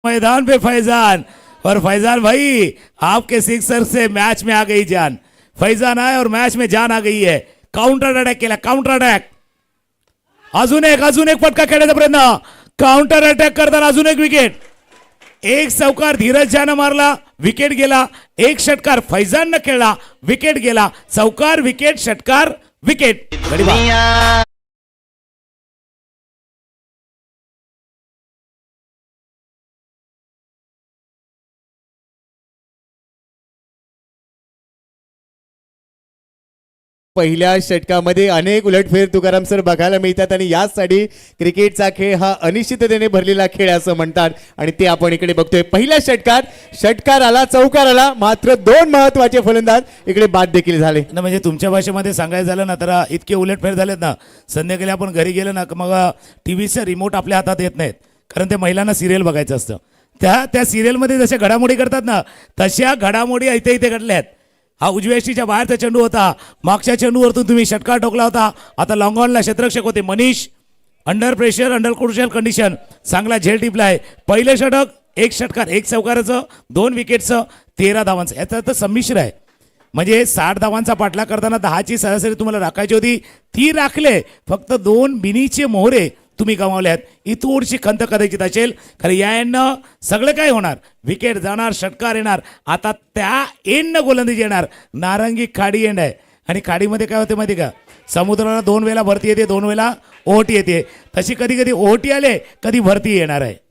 मैदान पे फैजान और फैजान भाई आपके सिक्सर से मैच में आ गई जान. फैजान आए और मैच में जान आ गई है. काउंटर अटॅक केला, काउंटर अटॅक. अजून एक फटका खेळण्याचा प्रयत्न. काउंटर अटॅक करताना अजून एक विकेट. एक चौकार धीरज ज्यानं मारला, विकेट गेला. एक षटकार फैजाननं खेळला, विकेट गेला. चौकार विकेट, षटकार विकेट.
पहिल्या षटकामध्ये अनेक उलटफेर तुकाराम सर बघायला मिळतात आणि यासाठी क्रिकेटचा खेळ हा अनिश्चिततेने भरलेला खेळ असं म्हणतात आणि ते आपण इकडे बघतोय. पहिल्या षटकार आला, चौकार आला, मात्र दोन महत्वाचे फलंदाज इकडे बाद देखील झाले.
ना म्हणजे तुमच्या भाषेमध्ये सांगायचं झालं ना तर इतके उलटफेर झालेत ना, संध्याकाळी आपण घरी गेलो ना मग टीव्हीचं रिमोट आपल्या हातात येत नाहीत कारण ते महिलांना सिरियल बघायचं असतं. त्या सिरियलमध्ये जशा घडामोडी करतात ना तशा घडामोडी इथे घडल्यात. हा उजव्या एसटीच्या बाहेरचा चेंडू होता. मागच्या चेंडूवरतून तुम्ही षटकार ठोकला होता. आता लॉंग ऑनला क्षेत्ररक्षक होते Manish. Under pressure, under crucial condition चांगला झेल टिपलाय. पहिले षटक, एक षटकार, एक चौकाराचं, 2 विकेटचं, 13 धावांचं. याचा तर संमिश्र आहे. म्हणजे 60 धावांचा पाठलाग करताना 10ची सरासरी तुम्हाला राखायची होती, ती राखले. फक्त 2 बिनीचे मोहरे तुम्ही गमावले आहेत. ही थोडीशी खंत कदाचित असेल कारण यानं सगळं काय होणार. विकेट जाणार, षटकार येणार. आता त्या एंडनं गोलंदाजी येणार. नारंगी खाडी एंड आहे आणि खाडीमध्ये काय होते माहिती का, समुद्राला 2 वेळा भरती येते, 2 वेळा ओहोटी येते. तशी कधी कधी ओहोटी आले, कधी भरती येणार आहे.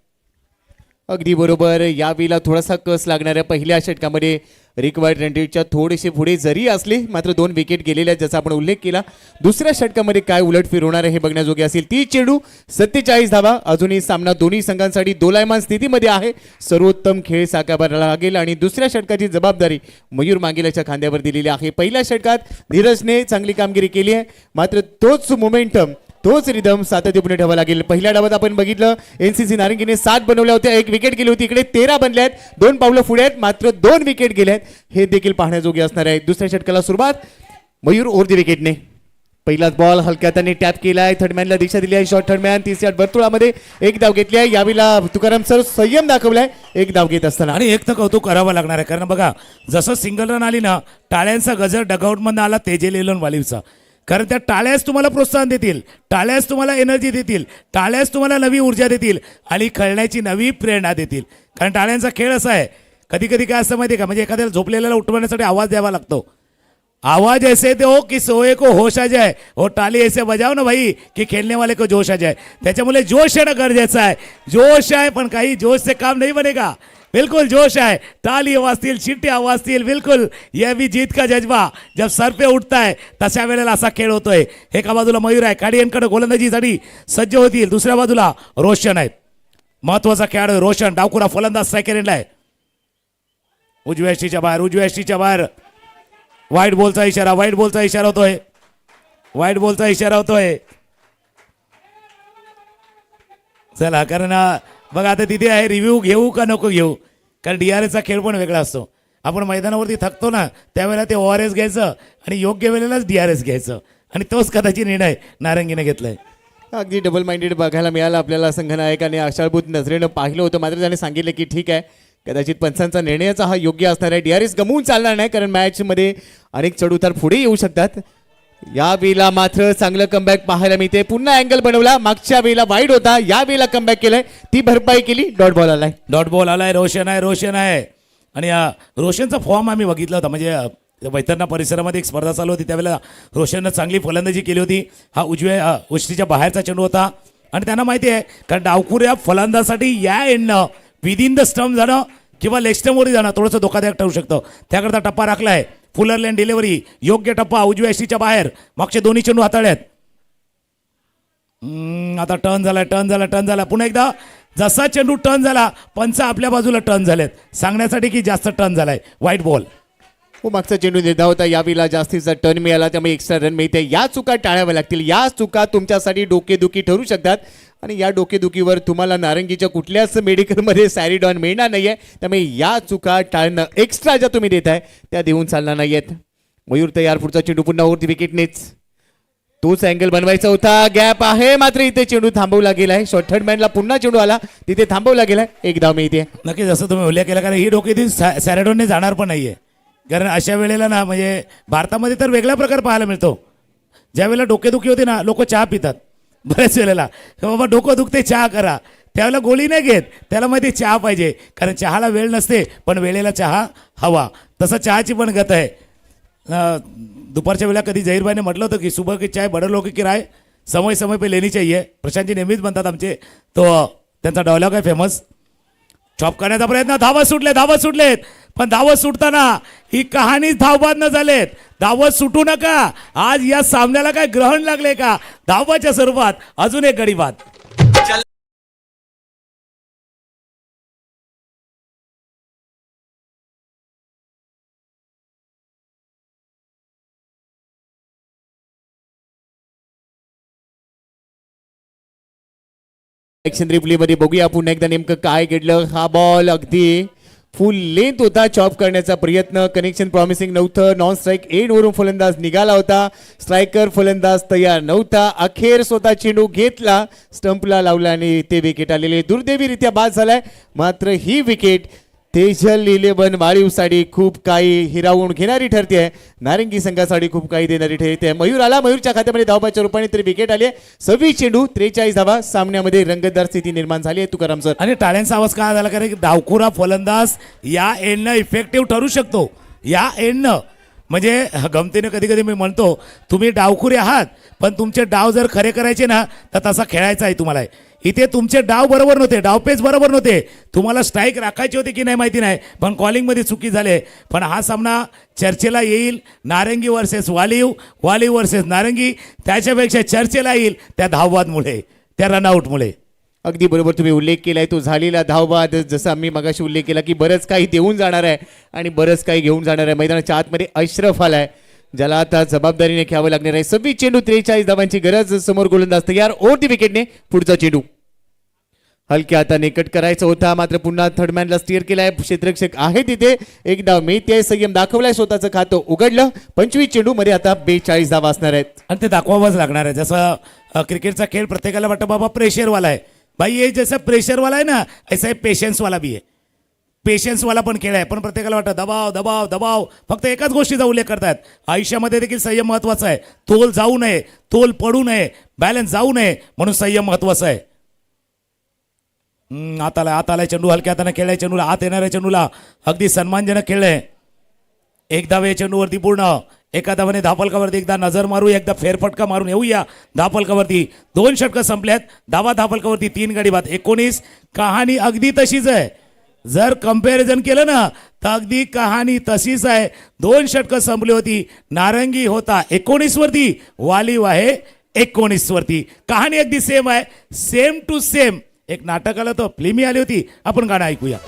अगदी बरोबर. यावेळेला थोडासा कस लागणाऱ्या पहिल्या षटकामध्ये रिक्वायर्ड रन रेटच्या थोडेसे पुढे जरी असले मात्र 2 विकेट गेलेल्या ज्याचा आपण उल्लेख केला. दुसऱ्या षटकामध्ये काय उलटफेर होणार आहे हे बघण्याजोगे असेल. 30 चेंडू 47 धावा. अजूनही सामना दोन्ही संघांसाठी दोलायमान स्थितीमध्ये आहे. सर्वोत्तम खेळ साकारायला लागेल आणि दुसऱ्या षटकाची जबाबदारी मयूर मांगेलाच्या खांद्यावर दिलेली आहे. पहिल्या षटकात धीरजने चांगली कामगिरी केली आहे मात्र तोच मोमेंटम, तोच रिदम सातत्यपूर्ण ठेवावा लागेल. पहिल्या डावात आपण बघितलं एनसीसी नारंगीने 7 बनवल्या होत्या, 1 विकेट गेली होती. इकडे 13 बनल्या आहेत, 2 पावलं पुढे आहेत मात्र 2 विकेट गेल्या आहेत. हे देखील पाहण्याजोगे असणार आहे. दुसऱ्या षटकाला सुरुवात मयूर ओरदी विकेटने. पहिलाच बॉल हलक्या त्याने टॅप केलाय. थर्डमॅनला दिशा दिली आहे. शॉर्ट थर्डमॅन 30 यार्ड वर्तुळामध्ये 1 धाव घेतली आहे. यावेळेला तुकाराम सर संयम दाखवलाय 1 धाव घेत असताना.
आणि एक तर कौतुक करावं लागणार आहे कारण बघा जसं सिंगल रन आली ना, टाळ्यांचा गजर डगआउटमधनं आला तेजेल एलन वालीवचा. कारण त्या टाळ्याच तुम्हाला प्रोत्साहन देतील, टाळ्याच तुम्हाला एनर्जी देतील, टाळ्याच तुम्हाला नवी ऊर्जा देतील आणि खेळण्याची नवी प्रेरणा देतील. कारण टाळ्यांचा खेळ असा आहे, कधी कधी काय असं माहिती आहे का, म्हणजे एखाद्याला झोपलेल्याला उठवण्यासाठी आवाज द्यावा लागतो. आवाज ऐसे दो की सोए को होश आ जाए, और टाली ऐसे बजाव ना भाई की खेलने वाले को जोश आ जाए. त्याच्यामुळे जोश येणं गरजेचं आहे. जोश आहे, पण काही जोश से काम नहीं बनेगा. बिल्कुल जोश है, ताली वाजतील, शिट्ट्या वाजतील, बिल्कुल यह भी जीत का जज्बा जब सर पे उठता है तशा वेळेला असा खेळ होतोय. एका बाजूला मयूर आहे, काडियनकडे गोलंदाजीसाठी सज्ज होतील, दुसऱ्या बाजूला रोशन आहेत. महत्वाचा खेळाडू रोशन, डावखुरा फलंदाज स्ट्रायकर एंडला आहे. उजव्या यष्टीच्या बाहेर, उजव्या यष्टीच्या बाहेर. वाईट बॉलचा इशारा, वाईट बॉलचा इशारा होतोय, वाईट बॉलचा इशारा होतोय. चला, कारण बघा आता तिथे आहे, रिव्ह्यू घेऊ का नको घेऊ, कारण DRSचा खेळ पण वेगळा असतो. आपण मैदानावरती थकतो ना, त्यावेळेला ते ORS घ्यायचं आणि योग्य वेळेलाच DRS घ्यायचं, आणि तोच कदाचित निर्णय नारंगीने घेतलाय.
अगदी डबल माइंडेड बघायला मिळालं आपल्याला संघनायकाने आशाळभूत नजरेनं पाहिलं होतं. मात्र त्याने सांगितलं की ठीक आहे, कदाचित पंचांचा निर्णयाचा हा योग्य असणार आहे. DRS गमवून चालणार नाही, कारण मॅचमध्ये अनेक चढउतार पुढे येऊ शकतात. या वेळेला मात्र चांगलं कमबॅक पाहायला मिळते. पुन्हा अँगल बनवला, मागच्या वेळेला वाईड होता, या वेळेला कमबॅक केलंय, ती भरपाई केली. डॉट बॉल आलाय,
डॉट बॉल आलाय. रोशन आहे, रोशन आहे. आणि रोशनचा फॉर्म आम्ही बघितला होता, म्हणजे वैतरणा परिसरामध्ये एक स्पर्धा चालू होती, त्यावेळेला रोशननं चांगली फलंदाजी केली होती. हा उजव्या उष्टीच्या बाहेरचा चेंडू होता, आणि त्यांना माहिती आहे, कारण डावखुऱ्या फलंदाजासाठी या एंडनं विदिन द स्टंप जाणं किंवा लेग स्टंपवरती जाणं थोडंसं धोकादायक ठरू शकतं. त्याकरता टप्पा राखलाय. फुलर लेन डिलिव्हरी, योग्य टप्पा उजव्या यष्टीच्या बाहेर, मागचे दोन्ही चेंडू हाताळ्यात. आता टर्न झाला, टर्न झाला, टर्न झाला. पुन्हा एकदा जसा चेंडू टर्न झाला, पंच आपल्या बाजूला टर्न झालेत, सांगण्यासाठी की जास्त टर्न झालाय. White ball.
हो, मागचा चेंडू निर्धाव होता, यावेळेला जास्तीचा टर्न मिळाला, त्यामुळे एक्स्ट्रा रन मिळते. या चुका टाळाव्या लागतील. या चुका तुमच्यासाठी डोकेदुखी ठरू शकतात, आणि या डोकेदुखीवर तुम्हाला नारंगीच्या कुठल्याच मेडिकलमध्ये सॅरिडॉन मिळणार नाहीये. त्यामुळे या चुका टाळणं, एक्स्ट्रा ज्या तुम्ही देताय त्या देऊन चालणार नाहीयेत. मयूर तयार, पुढचा चेंडू पुन्हा वरती विकेटनेच. तोच अँगल बनवायचा होता, गॅप आहे, मात्र इथे चेंडू थांबवला गेलाय. शॉर्ट थर्ड मॅनला पुन्हा चेंडू आला, तिथे थांबवला गेलाय. एक धाव मिळते.
नक्की जसं तुम्ही उल्लेख केला, कारण ही डोकेदी सॅरेडोनने जाणार पण नाहीये. कारण अशा वेळेला ना, म्हणजे भारतामध्ये तर वेगळा प्रकार पाहायला मिळतो. ज्या वेळेला डोकेदुखी होते ना, लोक चहा पितात. बऱ्याच वेळेला बाबा डोकं दुखते, चहा करा, त्यावेळेला गोळी नाही घेत, त्याला माहिती चहा पाहिजे, कारण चहाला वेळ नसते, पण वेळेला चहा हवा. तसं चहाची पण गत आहे. दुपारच्या वेळेला कधी झहीरभाईने म्हटलं होतं की सुबह की चाय बडे लोक की राय समय समय पे लेनी चाहिए. प्रशांतजी नेहमीच म्हणतात आमचे, तो त्यांचा डायलॉग आहे फेमस. चॉप करण्याचा प्रयत्न, धावत सुटलेत, धावत सुटलेत, पण धावत सुटताना ही कहाणीच धावबाद न झालेत. धावत सुटू नका. आज या सामन्याला काय ग्रहण लागले का? धावबाच्या स्वरूपात अजून एक गडी बाद.
ॲक्शन रिप्लेमध्ये बघूया पुन्हा एकदा नेमकं काय घडलं. हा बॉल अगदी फुल लेंथ होता, चॉप करण्याचा प्रयत्न, कनेक्शन प्रॉमिसिंग नव्हतं. नॉन स्ट्राईक एंडवरून फलंदाज निघाला होता, स्ट्रायकर फलंदाज तयार नव्हता. अखेर स्वतः चेंडू घेतला, स्टंपला लावला आणि ते विकेट आलेले दुर्दैवीरित्या बाद झालाय. मात्र ही विकेट तेजल 11 वाळीवसाठी खूप काही हिरावून घेणारी ठरते आहे, नारंगी संघासाठी खूप काही देणारी ठरते आहे. मयूर आला, मयूरच्या खात्यामध्ये धावबाच्या रूपाने तरी विकेट आली आहे. 26 चेंडू 43 धावा, सामन्यामध्ये रंगतदार स्थिती निर्माण झाली आहे. तुकाराम सर,
आणि टाळ्यांचा आवाज का झाला, कारण डावखुरा फलंदाज या एंडनं इफेक्टिव्ह ठरू शकतो. या एंडनं म्हणजे गमतीने कधी कधी मी म्हणतो, तुम्ही डावखुरे आहात, पण तुमचे डाव जर खरे करायचे ना, तर तसा खेळायचा आहे तुम्हाला. इथे तुमचे डाव बरोबर नव्हते, डावपेच बरोबर नव्हते, तुम्हाला स्ट्राईक राखायची होती की नाही माहिती नाही, पण कॉलिंगमध्ये चुकी झाले. पण हा सामना चर्चेला येईल, नारंगी वर्सेस वालीव, वालीव वर्सेस नारंगी. त्याच्यापेक्षा चर्चेला येईल त्या धावबादमुळे, त्या रनआउटमुळे.
अगदी बरोबर तुम्ही उल्लेख केलाय, तो झालेला धावबाद. जसं आम्ही मगाशी उल्लेख केला की बरंच काही देऊन जाणार आहे आणि बरंच काही घेऊन जाणार आहे. मैदानाच्या आतमध्ये अशरफ आलाय, ज्याला आता जबाबदारीने घ्यावं लागणार आहे. 26 चेंडू 43 धावांची गरज, समोर गोलंदाज तयार. ओटी विकेटने पुढचा चेंडू हलक्या हाताने कट करायचा होता, मात्र पुन्हा थर्डमॅनला स्टिअर केलाय. क्षेत्ररक्षक आहे तिथे, एक धाव मिळते. संयम दाखवलाय, स्वतःचं खातं उघडलं. 25 चेंडू मध्ये आता 42 धावा असणार आहेत,
आणि ते दाखवावंच लागणार आहे. जसं क्रिकेटचा खेळ प्रत्येकाला वाटतं बाबा प्रेशरवाला आहे, भाई ये जैसा प्रेशर वाला है ना, ऐसा ही पेशेंस वाला भी है. पेशन्सवाला पण खेळ आहे. पण प्रत्येकाला वाटतं दबाव दबाव दबाव, फक्त एकाच गोष्टीचा उल्लेख करतात. आयुष्यामध्ये देखील संयम महत्वाचा आहे. तोल जाऊ नये, तोल पडू नये, बॅलन्स जाऊ नये, म्हणून संयम महत्वाचा आहे. आताला चेंडू हलक्या हाताने खेळलाय, चेंडूला आत येणाऱ्या चेंडूला अगदी सन्मानजनक खेळलंय. एक धावे चेंडूवरती पूर्ण, एका धावाने धापलकावरती एकदा नजर मारू, एकदा फेरफटका मारून येऊया धापलकावरती. 2 षटकं संपल्यात, धावा धापलकावरती 3 गडी बाद. 19. कहाणी अगदी तशीच आहे. जर कंपॅरिझन केलं ना तर अगदी कहाणी तशीच आहे. 2 षटकं संपली होती. नारंगी होता 19 वरती, वालीव आहे 19 वरती. कहाणी अगदी सेम आहे, सेम टू सेम. एक नाटक आलं तर फिल्मी आली होती. आपण गाणं ऐकूया.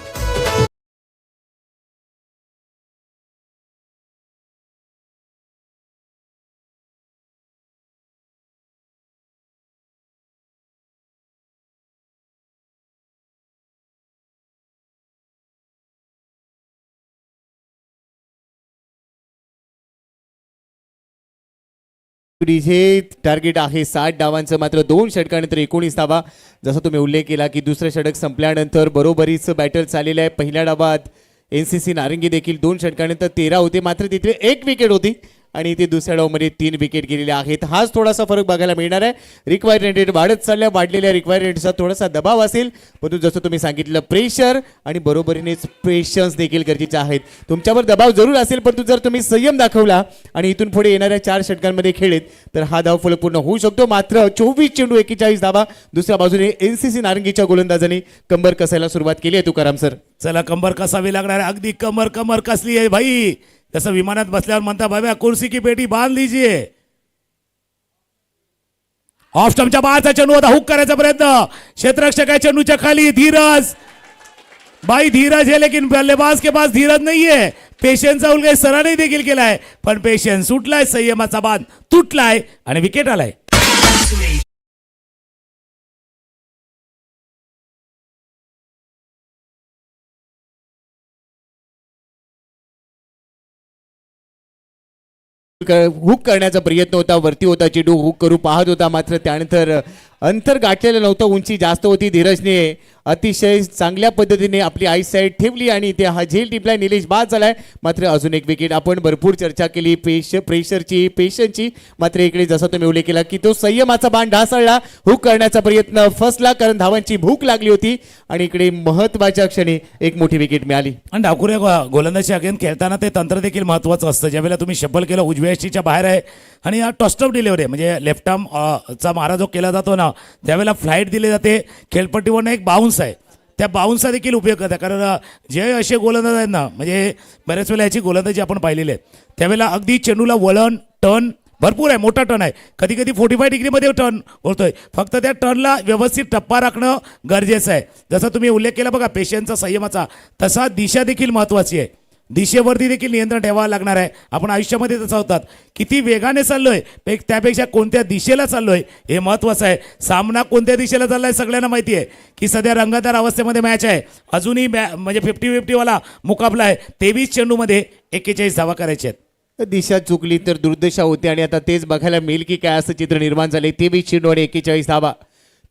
हे टार्गेट आहे 60 डावांचं, मात्र 2 षटकानंतर 19 धावा. जसं तुम्ही उल्लेख केला की दुसरं षटक संपल्यानंतर बरोबरीचं बॅटल चाललेलं आहे. पहिल्या डावात NCC नारंगी देखील 2 षटकानंतर 13 होते, मात्र तिथे 1 विकेट होती आणि ते दुसऱ्या डावमध्ये 3 विकेट गेलेल्या आहेत. हाच थोडासा फरक बघायला मिळणार आहे. रिक्वायरमेंट रेट वाढलेल्या रिक्वायरमेंटचा थोडासा दबाव असेल, परंतु जसं तुम्ही सांगितलं प्रेशर आणि बरोबरीनेच पेशन्स देखील गरजेचे आहेत. तुमच्यावर दबाव जरूर असेल, परंतु जर तुम्ही संयम दाखवला आणि इथून पुढे येणाऱ्या 4 षटकांमध्ये खेळलेत तर हा धाव फलक पूर्ण होऊ शकतो. मात्र 24 चेंडू 41 धावा. दुसऱ्या बाजूने NCC नारंगीच्या गोलंदाजांनी कंबर कसायला सुरुवात केली आहे. तुकाराम सर,
चला कंबर कसावी लागणार आहे. अगदी कमर कसली आहे भाई. जसं विमानात बसल्यावर म्हणता बाबा कुर्सी की पेटी बांध लीजिए. ऑफ स्टंपच्या बाहेरचा चेंडू होता, हुक करायचा प्रयत्न. क्षेत्ररक्षक आहे चेंडूच्या खाली. धीरज भाई, धीरज है लेकिन बल्लेबाज के पास धीरज नहीं है. पेशन्सचा उल्लेख सरांनी देखील केलाय, पण पेशन्स सुटलाय, संयमाचा बांध तुटलाय आणि विकेट आलाय.
हुक करण्याचा प्रयत्न होता, वरती होता चेंडू, हुक करू पाहत होता, मात्र त्यानंतर अंतर गाठलेलं नव्हतं. उंची जास्त होती. धीरजने अतिशय चांगल्या पद्धतीने आपली आय साईड ठेवली आणि ते हा झेल टिपलाय. निलेश बाद झालाय, मात्र अजून एक विकेट. आपण भरपूर चर्चा केली प्रेशरची, पेशनची, मात्र इकडे जसा तुम्ही उल्लेख केला की तो संयमाचा बाण ढासळला. हुक करण्याचा प्रयत्न फसला, कारण धावांची भूक लागली होती आणि इकडे महत्वाच्या क्षणी एक मोठी विकेट मिळाली.
आणि डाकुऱ्या गोलंदाजी अगेन खेळताना ते तंत्र देखील महत्वाचं असतं. ज्यावेळेला तुम्ही शब्बल केलं, उजव्या यष्टीच्या बाहेर आहे आणि हा टॉस्टअप डिलिव्हरी आहे, म्हणजे लेफ्ट आर्म चा मारा जो केला जातो ना, त्यावेळेला फ्लाईट दिली जाते. खेळपट्टीवरनं एक बाउन्स आहे, त्या बाउन्सचा देखील उपयोग करतात. कारण जे असे गोलंदाज आहेत ना, म्हणजे बऱ्याच वेळेला याची गोलंदाजी आपण पाहिलेली आहे, त्यावेळेला अगदी चेंडूला वळण, टर्न भरपूर आहे, मोठा टर्न आहे. कधी कधी 45 डिग्रीमध्ये टर्न होतोय. फक्त त्या टर्नला व्यवस्थित टप्पा राखणं गरजेचं आहे. जसं तुम्ही उल्लेख केला बघा पेशन्सचा, संयमाचा, तसा दिशा देखील महत्त्वाची आहे. दिशेवरती देखील नियंत्रण ठेवावं लागणार आहे. आपण आयुष्यामध्ये तसं होतात, किती वेगाने चाललोय त्यापेक्षा कोणत्या दिशेला चाललोय हे महत्त्वाचं आहे. सामना कोणत्या दिशेला चाललाय सगळ्यांना माहिती आहे की सध्या रंगतदार अवस्थेमध्ये मॅच आहे. अजूनही म्हणजे 50-50 वाला मुकाबला आहे. 23 चेंडूमध्ये 41 धावा करायच्या आहेत.
दिशा चुकली तर दुर्दशा होते आणि आता तेच बघायला मिळेल की काय असं चित्र निर्माण झाले. 23 चेंडू आणि 41 धावा.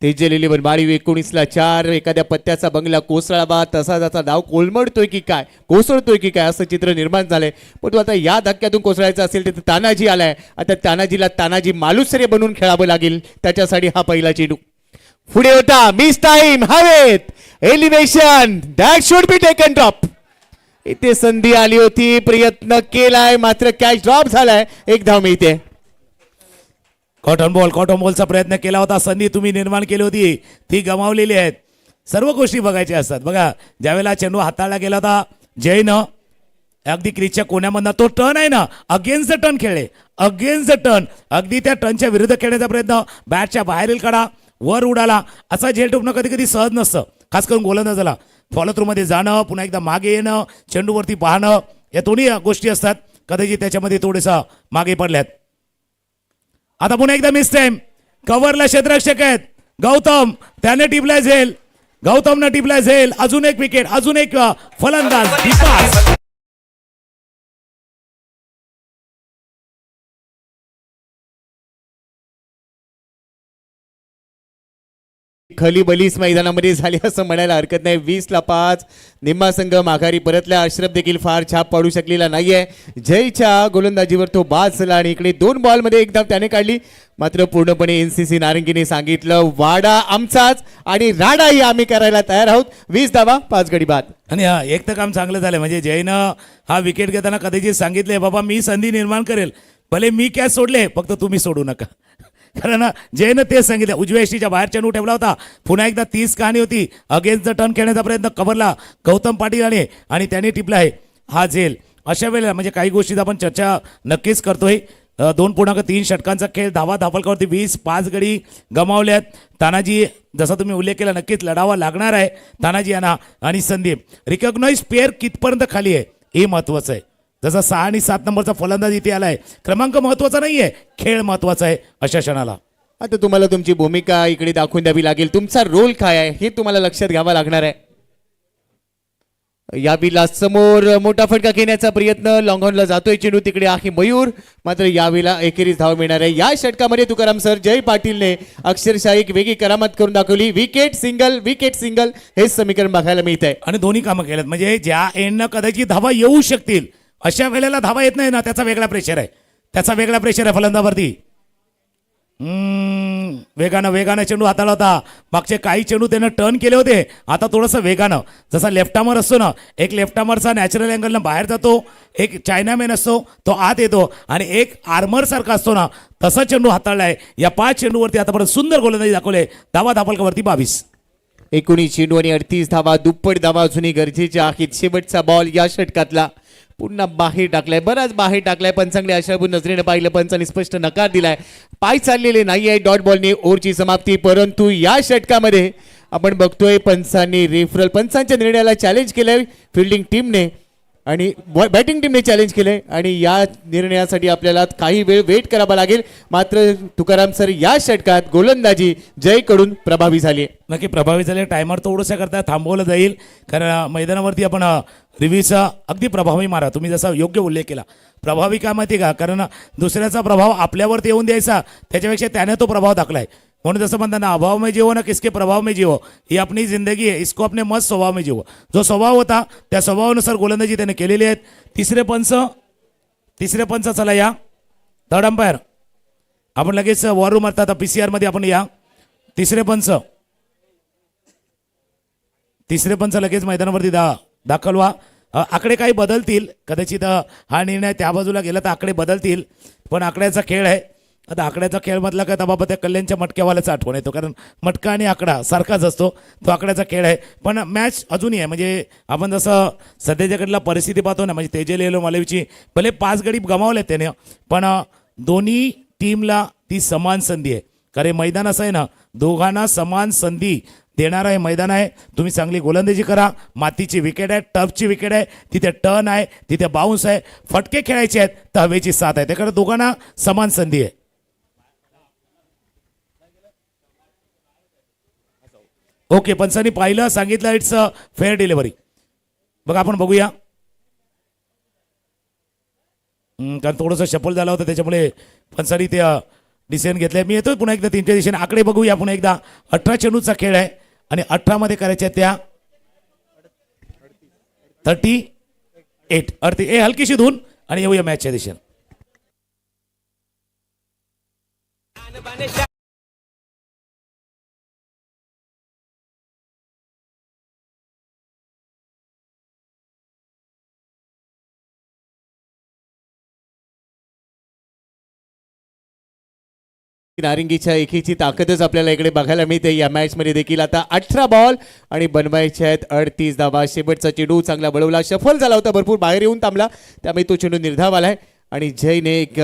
तेजलेली बनमाळी 19ला 4. एखाद्या पत्त्याचा बंगला कोसळावा तसा त्याचा डाव कोलमडतोय की काय, कोसळतोय की काय असं चित्र निर्माण झालंय. पण तो आता या धक्क्यातून कोसळायचं असेल तर तानाजी आलाय. आता तानाजीला तानाजी मालुसरे बनून खेळावं लागेल. त्याच्यासाठी हा पहिला चेंडू पुढे होता, मिस टाइम, हवेत, elevation, that should be taken drop. इथे संधी आली होती, प्रयत्न केलाय, मात्र कॅच ड्रॉप झालाय. एक धाव मिळते.
कॉटन बॉलचा प्रयत्न केला होता, संधी तुम्ही निर्माण केली होती, ती गमावलेली आहेत. सर्व गोष्टी बघायच्या असतात. बघा ज्यावेळेला चेंडू हाताळला गेला होता जयनं, अगदी क्रीजच्या कोण्यामधनं तो टर्न आहे ना, अगेन्स्ट द टर्न खेळले, अगेन्स्ट द टर्न, अगदी त्या टर्नच्या विरुद्ध खेळण्याचा प्रयत्न, बॅटच्या बाहेरील काढा, वर उडाला. असा झेल टोपणं कधी कधी सहज नसतं, खास करून गोलंदाजाला. फॉलो थ्रू मध्ये जाणं, पुन्हा एकदा मागे येणं, चेंडूवरती पाहणं, या दोन्ही गोष्टी असतात. कदाचित त्याच्यामध्ये थोडेसा मागे पडल्यात. आता पुन्हा एकदा मिस टाइम. कव्हरला क्षेत्ररक्षक आहेत गौतम, त्याने टिपलाय झेल, गौतमनं टिपलाय झेल. अजून एक विकेट, अजून एक फलंदाज दीपास.
खलीबलीस मैदानामध्ये झाली असं म्हणायला हरकत नाही. 20-5 निम्मा संघ माघारी परतल्या. अश्रफ देखील फार छाप पाडू शकलेला नाहीये. जयच्या गोलंदाजीवर तो बाद झाला आणि इकडे 2 बॉलमध्ये एक धाव त्याने काढली. मात्र पूर्णपणे एनसीसी नारंगीने सांगितलं वाडा आमचाच आणि राडाही आम्ही करायला तयार आहोत. 20 धावा 5 गडी बाद.
आणि हा एक तर काम चांगलं झालं म्हणजे जयनं हा विकेट घेताना कदाचित सांगितले बाबा मी संधी निर्माण करेल, भले मी कॅच सोडले फक्त तुम्ही सोडू नका. कारण जयनं तेच सांगितलं. उजव्या यष्टीच्या बाहेर चेंडू ठेवला होता. पुन्हा एकदा 30 कहाणी होती. अगेन्स्ट द टर्न खेळण्याचा प्रयत्न कव्हरला गौतम पाटील आणि त्यांनी टिपला आहे हा झेल. अशा वेळेला म्हणजे काही गोष्टीत आपण चर्चा नक्कीच करतोय. 2.3 षटकांचा खेळ. धावा धापलकावरती 20-5 गडी गमावल्यात. तानाजी जसा तुम्ही उल्लेख केला नक्कीच लढावा लागणार आहे तानाजी यांना. आणि संदीप रिकॉग्नाइज पेअर कितपर्यंत खाली आहे हे महत्वाचं आहे. जसा 6 आणि 7 नंबरचा फलंदाज इथे आलाय. क्रमांक महत्वाचा नाहीये, खेळ महत्वाचा आहे अशा क्षणाला.
आता तुम्हाला तुमची भूमिका इकडे दाखवून द्यावी लागेल. तुमचा रोल काय आहे हे तुम्हाला लक्षात घ्यावा लागणार आहे. यावेळेला समोर मोठा फटका घेण्याचा प्रयत्न. लॉंगॉनला जातोय चेंडू. तिकडे आहे मयूर. मात्र यावेळेला एकेरीच धाव मिळणार आहे. या षटकामध्ये तुकाराम सर जय पाटीलने अक्षरशः एक वेगळी करामत करून दाखवली. विकेट सिंगल हे समीकरण बघायला मिळत आहे.
आणि दोन्ही कामं केल्यात म्हणजे ज्या एंडनं कदाचित धावा येऊ शकतील अशा वेळेला धावा येत नाही ना, त्याचा वेगळा प्रेशर आहे फलंदावरती. वेगानं चेंडू हाताळला होता. मागचे काही चेंडू त्यानं टर्न केले होते. आता थोडंसं वेगानं जसा लेफ्ट आर्मर असतो ना, एक लेफ्ट आर्मरचा नॅचरल अँगलनं बाहेर जातो, एक चायनामॅन असतो तो आत येतो आणि एक आर्मर सारखा असतो ना तसा चेंडू हाताळलाय. या 5 चेंडूवरती आतापर्यंत सुंदर गोलंदाजी दाखवले. धावा धापलकावरती 22.
19 चेंडू आणि 38 धावा. दुप्पट धावा अजूनही गरजेच्या आहेत. शेवटचा बॉल या षटकातला पुन्हा बाहेर टाकलाय. बराच बाहेर टाकलाय. पंचांकडे आशाभूत नजरेने पाहिलं. पंचांनी स्पष्ट नकार दिलाय. पाय चाललेले नाही आहे. डॉट बॉलने ओव्हरची समाप्ती. परंतु या षटकामध्ये आपण बघतोय पंचांनी पंचांच्या निर्णयाला चॅलेंज केलंय फिल्डिंग टीमने आणि बॅटिंग टीमने चॅलेंज केलंय आणि या निर्णयासाठी आपल्याला काही वेळ वेट करावा लागेल. मात्र तुकाराम सर या षटकात गोलंदाजी जयकडून प्रभावी झाली.
नक्की प्रभावी झाले. टायमर थोडंसं करता थांबवलं जाईल कारण मैदानावरती आपण रिव्ह्यूचा अगदी प्रभावी मारा. तुम्ही जसा योग्य उल्लेख केला प्रभावी काय माहिती का, कारण दुसऱ्याचा प्रभाव आपल्यावरती येऊन द्यायचा त्याच्यापेक्षा त्याने तो प्रभाव दाखलाय. म्हणून जसं म्हणतात ना अभाव में जिवो ना किसके प्रभाव में जिवो, ही अपनी जिंदगी है, इसको अपने मस्त स्वभाव में जिवो. जो स्वभाव होता त्या स्वभावानुसार गोलंदाजी त्याने केलेली आहेत. तिसरे पंच चला या. थर्ड अंपायर आपण लगेच वॉर रूम आता PCR मध्ये आपण या. तिसरे पंच लगेच मैदानावरती दाखल व्हा. आकडे काही बदलतील कदाचित. हा निर्णय त्या बाजूला गेला तर आकडे बदलतील, पण आकड्याचा खेळ आहे. आता आकड्याचा खेळ म्हटला का तर बाबा त्या कल्याणच्या मटक्यावाल्याचा आठवण येतो, कारण मटका आणि आकडा सारखाच असतो. तो आकड्याचा खेळ आहे. पण मॅच अजूनही आहे. म्हणजे आपण जसं सध्याच्याकडला परिस्थिती पाहतो ना, म्हणजे तेजल मालवीची भले 5 गडी गमावले त्याने, पण दोन्ही टीमला ती समान संधी आहे. कारण मैदान असं आहे ना, दोघांना समान संधी देणारा हे मैदान आहे. तुम्ही चांगली गोलंदाजी करा. मातीची विकेट आहे, टफची विकेट आहे, तिथे टर्न आहे, तिथे बाउन्स आहे, फटके खेळायचे आहेत तर हवेची साथ आहे. त्याकडे दोघांना समान संधी आहे. ओके, पंचांनी पाहिलं, सांगितलं इट्स अ फेअर डिलिव्हरी. बघा आपण बघूया. कारण थोडंसं शफल झालं होतं त्याच्यामुळे पंचांनी ते डिसिजन घेतलंय. मी येतोय पुन्हा एकदा 3च्या दिशेने. आकडे बघूया पुन्हा एकदा. 18 चेंडूचा खेळ आहे आणि 18 मध्ये करायच्या त्या 38 हलकीशी धून आणि येऊया मॅचच्या दिशेने.
नारिंगीच्या एकीची ताकदच आपल्याला इकडे बघायला मिळते या मॅच मध्ये देखील. आता 18 बॉल आणि बनवायचे आहेत 38 धावा. शेवटचा चेंडू चांगला वळवला, शफल झाला होता, भरपूर बाहेर येऊन थांबला, त्यामुळे तो चेंडू निर्धाव आलाय आणि जयने एक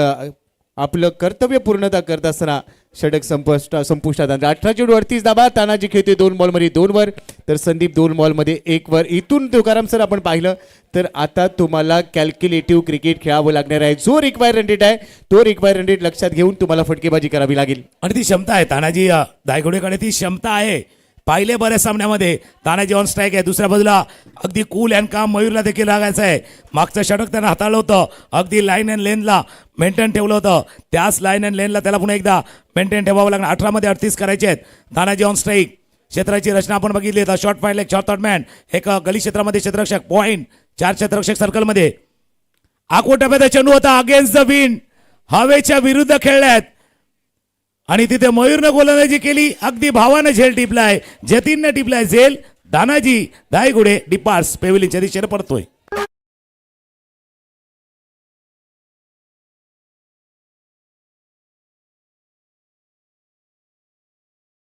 आपलं कर्तव्य पूर्णता करत असताना षटक संपुष्टात आणलं. 18 चेंडू 38 धावा. तानाजी खेळते 2 बॉलमध्ये 2 वर, तर संदीप 2 बॉलमध्ये 1 वर. इथून तुकाराम सर आपण पाहिलं तर आता तुम्हाला कॅल्क्युलेटिव्ह क्रिकेट खेळावं लागणार आहे. जो रिक्वायर रन रेट आहे तो रिक्वायर रन रेट लक्षात घेऊन तुम्हाला फटकेबाजी करावी लागेल.
आणि ती क्षमता आहे तानाजी दायगुडेकडे, ती क्षमता आहे. पाहिले बऱ्याच सामन्यामध्ये तानाजी ऑन स्ट्राईक आहे. दुसऱ्या बाजूला अगदी कूल अँड काम मयूरला देखील लागायचं आहे. मागचं षटक त्यानं हाताळलं होतं, अगदी लाईन अँड लेनला मेंटेन ठेवलं होतं. त्याच लाईन अँड लेनला त्याला पुन्हा एकदा मेंटेन ठेवावं लागणार. 18 मध्ये 38 करायचे आहेत. Tanaji on strike. क्षेत्राची रचना आपण बघितली तर शॉर्ट फाईट एक शॉर्ट थॉटमॅन एक गली क्षेत्रामध्ये क्षेत्ररक्षक पॉइंट 4 क्षेत्ररक्षक सर्कलमध्ये आखो टप्प्याचा चेंडू होता अगेन्स्ट द विंड हवेच्या विरुद्ध खेळल्यात आणि तिथे मयूरनं गोलंदाजी केली अगदी भावानं झेल टिपलाय जतीननं टिपलाय झेल दानाजी दायगुडे डिपार्स पेविलिनच्या दिशेने परतोय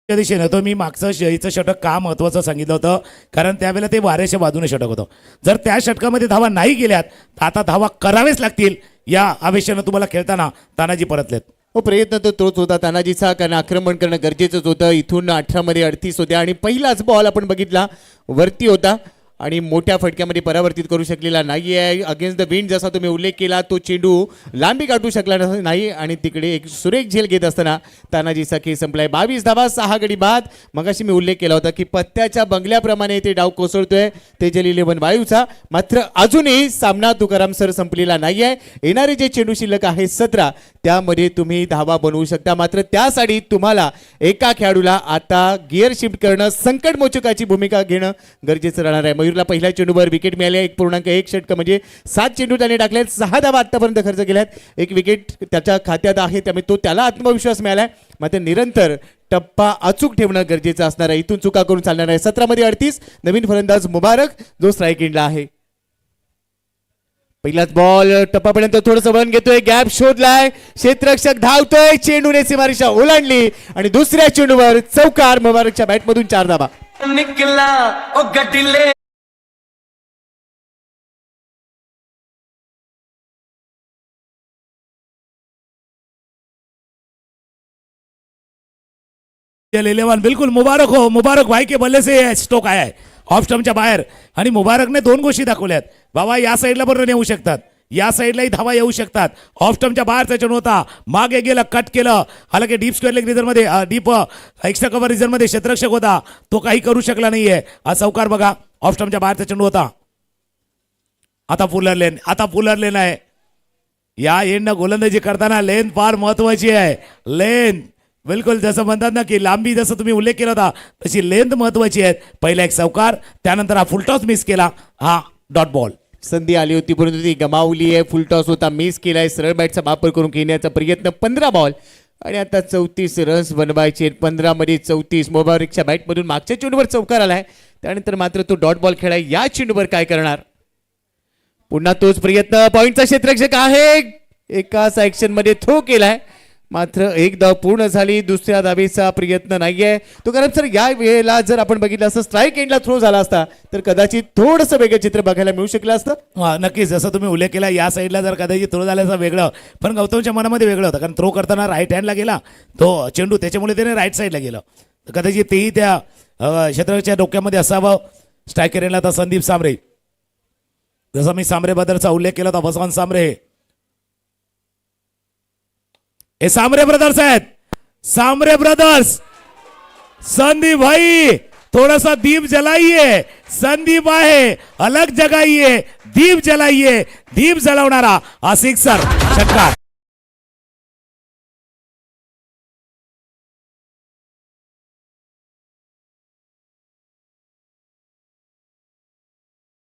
त्या दिशेने तो मी मागचं शहीचं षटक का महत्वाचं सांगितलं होतं कारण त्यावेळेला ते वाऱ्याच्या बाजूने षटक होतं जर त्या षटकामध्ये धावा नाही गेल्यात तर आता धावा करावेच लागतील या आवेशानं तुम्हाला खेळताना तानाजी परतलेत
हो प्रयत्न तर तोच होता तानाजीचा कारण आक्रमण करणं गरजेचंच होतं इथून 18 मध्ये 38 होत्या आणि पहिलाच बॉल आपण बघितला वरती होता आणि मोठ्या फटक्यामध्ये परावर्तित करू शकलेला नाही आहे अगेन्स्ट द विंड जसा तुम्ही उल्लेख केला तो चेंडू लांबी काढू शकला नाही आणि तिकडे एक सुरेख झेल घेत असताना तानाजीचा खेळ संपलाय 22 धावा 6 गडी बाद मगाशी मी उल्लेख केला होता की पत्त्याच्या बंगल्याप्रमाणे ते डाव कोसळतोय तेजल 11 वायूचा मात्र अजूनही सामना तुकाराम सर संपलेला नाही आहे येणारे जे चेंडू शिल्लक आहे 17 त्यामध्ये तुम्ही धावा बनवू शकता मात्र त्यासाठी तुम्हाला एका खेळाडूला आता गिअर शिफ्ट करणं संकटमोचकाची भूमिका घेणं गरजेचं राहणार आहे मयूरला पहिल्या चेंडूवर विकेट मिळाली 1.1 षटक म्हणजे 7 चेंडू त्याने टाकलेत 6 धावा आतापर्यंत खर्च केल्यात एक विकेट त्याच्या खात्यात आहे त्यामुळे तो त्याला आत्मविश्वास मिळालाय मात्र निरंतर टप्पा अचूक ठेवणं गरजेचं असणार आहे इथून चुका करून चालणार आहे 17 मध्ये 38 नवीन फलंदाज मुबारक जो स्ट्राईक एंडला आहे पहिलाच बॉल टप्पापर्यंत थोडंसं वळण घेतोय गॅप शोधलाय क्षेत्ररक्षक धावतोय चेंडूने सीमारेषा ओलांडली आणि दुसऱ्या चेंडूवर चौकार मुबारकच्या बॅटमधून 4 धावा
निकला ओ गड्डिले
लेलेवान बिलकुल मुबारक हो मुबारक भाई के बल्ले से स्टोक आया है ऑफ स्टंपच्या बाहेर आणि मुबारकने 2 गोष्टी दाखवल्यात बाबा या साईडला बरोबर येऊ शकतात या साईडलाही धावा येऊ शकतात ऑफ स्टंपच्या बाहेरचा चेंडू होता मागे गेलं कट केलं हालाकी डीप स्क्वेअर लेग रिझन मध्ये डीप एक्स्ट्रा कव्हर रिझन मध्ये क्षेत्ररक्षक होता तो काही करू शकला नाहीये हा चौकार बघा ऑफ स्टंपच्या बाहेरचा चेंडू होता आता फुलर लेन आहे या एंडनं गोलंदाजी करताना लेन फार महत्वाची आहे लेन बिलकुल जसं म्हणतात ना की लांबी जसं तुम्ही उल्लेख केला होता तशी लेंथ महत्वाची आहे पहिला एक चौकार त्यानंतर हा फुलटॉस मिस केला हा डॉट बॉल
संधी आली होती परंतु ती गमावली आहे फुलटॉस होता मिस केलाय सरळ बॅटचा वापर करून घेण्याचा प्रयत्न 15 बॉल आणि आता 34 रन्स बनवायचे 15 मध्ये 34 मुबारकच्या बॅटमधून मागच्या चेंडूवर चौकार आलाय त्यानंतर मात्र तो डॉट बॉल खेळाय या चेंडूवर काय करणार पुन्हा तोच प्रयत्न पॉइंटचा क्षेत्ररक्षक आहे एकाच ऍक्शन मध्ये थ्रो केलाय मात्र एक धाव पूर्ण झाली दुसऱ्या धावेचा प्रयत्न नाहीये तो कारण सर या वेळेला जर आपण बघितलं असं स्ट्राईक एंडला थ्रो झाला असता तर कदाचित थोडंसं वेगळं चित्र बघायला मिळू शकलं असतं
नक्कीच जसं तुम्ही उल्लेख केला या साईडला जर कदाचित थ्रो झाल्याचं वेगळं पण गौतमच्या मनामध्ये वेगळं होतं कारण थ्रो करताना राईट हँडला गेला तो चेंडू त्याच्यामुळे त्याने राईट साईडला गेलं तर कदाचित तेही त्या क्षेत्राच्या डोक्यामध्ये असावं स्ट्रायकर एंडला आता संदीप सांबरे जसं मी सांबरेबद्दलचा उल्लेख केला होता बसवंत सांबरे हे सांबरे ब्रदर्स आहेत सांबरे ब्रदर्स संदीप भाई थोड़ा सा दीप जलाइए संदीप आहे अलग जगाइए दीप जलाइए दीप जलवणारा हा सिक्सर षटकार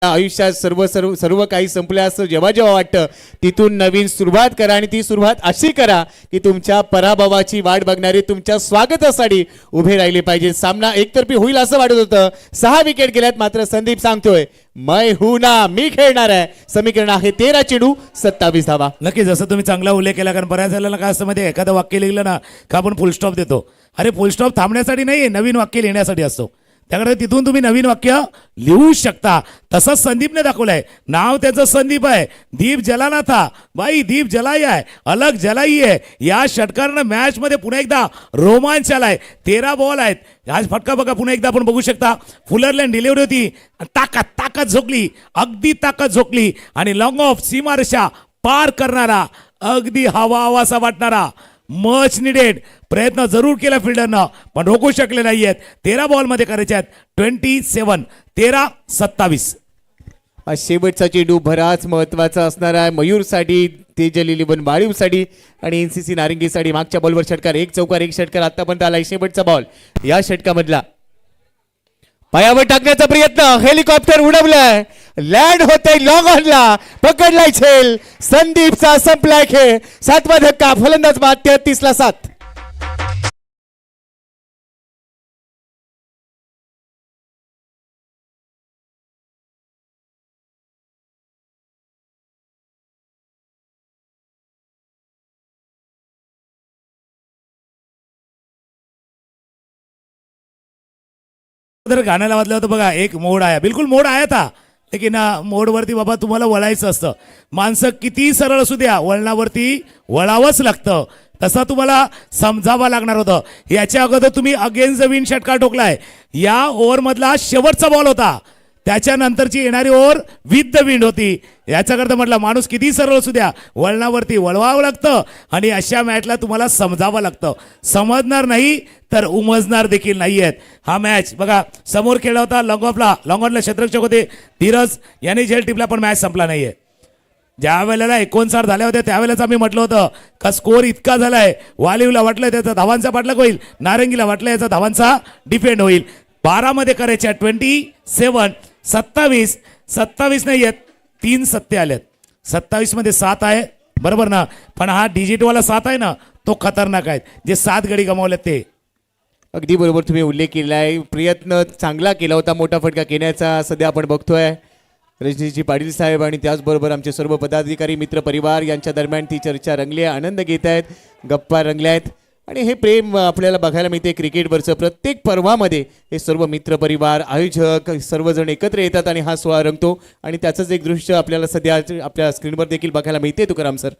आयुष्यात सर्व काही संपलं असं जेव्हा वाटतं तिथून नवीन सुरुवात करा आणि ती सुरुवात अशी करा की तुमच्या पराभवाची वाट बघणारे तुमच्या स्वागतासाठी उभे राहिले पाहिजे सामना एकतर्फी होईल असं वाटत होतं 6 विकेट गेल्यात मात्र संदीप सांगतोय मै हूं ना मी खेळणार आहे समीकरण आहे 13 चेंडू 27 धावा
नक्की जसं तुम्ही चांगला उल्लेख केला कारण बऱ्याच वेळेला काय असतं मध्ये एखादं वाक्य लिहिलं ना का आपण फुल स्टॉप देतो अरे फुल स्टॉप थांबण्यासाठी नाही नवीन वाक्य लिहिण्यासाठी असतो त्याकडे तिथून तुम्ही नवीन वाक्य लिहू शकता तसंच संदीपने दाखवलंय नाव त्याचं संदीप आहे दीप जलाना था भाई दीप जलाई आहे अलग जलाई आहे या षटकारानं मॅच मध्ये पुन्हा एकदा रोमांच आलाय 13 बॉल आहेत आज फटका बघा पुन्हा एकदा आपण बघू शकता फुलरलँड डिलिव्हरी होती ताकद झोकली अगदी ताकद झोकली आणि लॉंग ऑफ सीमारेषा पार करणारा अगदी हवासा वाटणारा मच निडेड प्रयत्न जरूर केला फिल्डरनं पण रोखू शकले नाहीयेत 13 बॉल मध्ये करायचे आहेत 27
शेवटचा चेंडू बराच महत्वाचा असणार आहे मयूरसाठी तेजल 11 वाळीवसाठी आणि एनसीसी नारिंगीसाठी मागच्या बॉलवर षटकार एक चौकार एक षटकार आतापर्यंत आलाय शेवटचा बॉल या षटकामधला पायावर टाकण्याचा प्रयत्न, हेलिकॉप्टर उडवलाय, लँड होतंय लॉंग ऑनला, पकडलाय झेल, संदीपचा संपलाय खेळ. 7वा धक्का, फलंदाज बाद 33-7.
जर गाण्याला वाजलं होतं बघा, एक मोड आहे, बिलकुल मोड आहे था, लेकिन मोडवरती बाबा तुम्हाला वळायचं असतं. माणसं किती सरळ असू द्या, वळणावरती वळावंच लागतं. तसा तुम्हाला समजावा लागणार होतं. याच्या अगोदर तुम्ही अगेन्स्ट द विंड षटकार ठोकलाय. या ओव्हरमधला शेवटचा बॉल होता, त्याच्यानंतरची येणारी ओव्हर विथ द विंड होती. याच्याकरता म्हटलं माणूस किती सरळ असू द्या, वळणावरती वळवावं लागतं आणि अशा मॅचला तुम्हाला समजावं लागतं. समजणार नाही तर उमजणार देखील नाही आहेत. हा मॅच बघा, समोर खेळला होता लॉंगॉनला क्षेत्ररक्षक होते धीरज, यांनी झेल टिपला पण मॅच संपला नाहीये. ज्या वेळेला 59 झाल्या होत्या त्यावेळेलाच आम्ही म्हटलं होतं का स्कोर इतका झालाय, वालिवला वाटलं त्याचा धावांचा पाठलाग होईल, नारंगीला वाटलं याचा धावांचा डिफेंड होईल. 12 मध्ये करायच्या 27, 27 नाही आहेत, 3 सत्य आलेत. 27 मध्ये 7 आहे बरोबर ना, पण हा डिजिटवाला 7 आहे ना, तो खतरनाक आहे. जे 7 गडी गमावले ते.
अगदी बरोबर तुम्ही उल्लेख केलाय. प्रयत्न चांगला केला होता मोठा फटका घेण्याचा. सध्या आपण बघतोय रजनीजी पाटील साहेब आणि त्याचबरोबर आमचे सर्व पदाधिकारी मित्र परिवार यांच्या दरम्यान ती चर्चा रंगली आहे, आनंद घेत आहेत, गप्पा रंगल्या आहेत आणि हे प्रेम आपल्याला बघायला मिळते क्रिकेटवरचं. प्रत्येक पर्वामध्ये हे सर्व मित्र परिवार आयोजक सर्वजण एकत्र येतात आणि हा सोहळा रंगतो आणि त्याचंच एक दृश्य आपल्याला सध्या आपल्या स्क्रीनवर देखील बघायला मिळते. तुकाराम सर,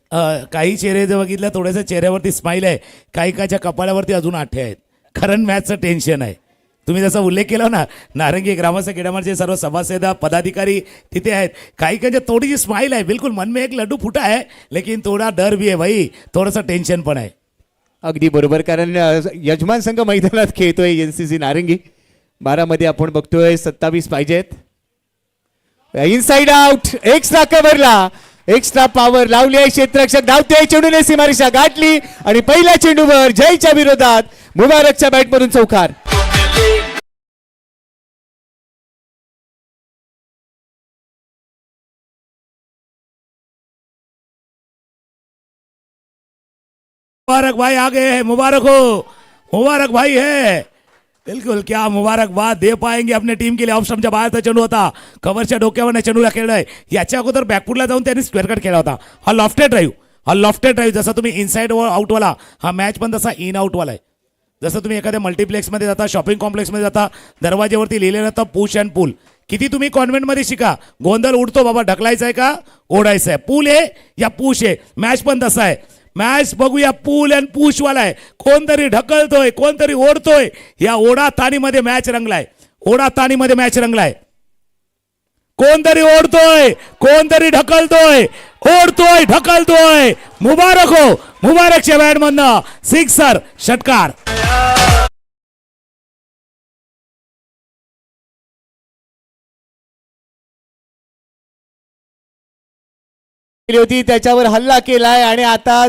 काही चेहरे जर बघितलं थोड्याशा चेहऱ्यावरती स्माईल आहे, काहीच्या कपाळावरती अजून आठे आहेत, कारण मॅचचं टेन्शन आहे. तुम्ही जसा उल्लेख केला ना, नारंगी ग्रामस्थ क्रीडामंडळाचे सर्व सभासद पदाधिकारी तिथे आहेत, काही थोडीशी स्माईल आहे, बिलकुल मन में एक लड्डू फुटा है, लेकिन थोडा डर भी है भाई, थोडंसं टेन्शन पण आहे.
अगदी बरोबर, कारण यजमान संघ मैदानात खेळतोय NCC नारंगी. 12 मध्ये आपण बघतोय 27 पाहिजेत. इनसाइड आउट, एक्स्ट्रा कव्हरला एक्स्ट्रा पॉवर लावली आहे क्षेत्ररक्षक, धावते चेंडूने सीमारेषा गाठली आणि पहिल्या चेंडूवर जयच्या विरोधात मुबारकच्या बॅटमधून चौकार.
मुबारक भाई आ गए हैं, मुबारक हो, मुबारक भाई है, बिल्कुल. क्या मुबारकबाद दे पाएंगे अपने टीम के लिए. ऑफ स्टंपच्या बाहेरचा चेंडू होता, कव्हरच्या डोक्यावर चेंडूला खेळलाय. याच्या अगोदर बॅकफुटला जाऊन त्यांनी स्क्वेअर कट केला होता. हा लॉफ्टेड ड्राईव्ह, जसा तुम्ही इनसाइड आउटवाला, हा मॅच पण तसा इन आउटवाला आहे. जसं तुम्ही एखाद्या मल्टिप्लेक्समध्ये जाता, शॉपिंग कॉम्प्लेक्समध्ये जाता, दरवाजेवरती लिहिलेलं होतं पुश अँड पुल. किती तुम्ही कॉन्व्हेंटमध्ये शिका, गोंधळ उडतो बाबा, ढकलायचा आहे का ओढायचं आहे, पूल आहे या पुश आहे. मॅच पण तसा आहे. मॅच बघूया पूल अँड पुश वाला आहे. कोणतरी ढकलतोय, कोणतरी ओढतोय. या ओढा ताणीमध्ये मॅच रंगलाय, कोणतरी ओढतोय, कोणतरी ढकलतोय, ढकलतोय. मुबारक हो, मुबारकच्या बॅटमधनं सिक्सर षटकार.
होती त्याच्यावर हल्ला केलाय आणि आता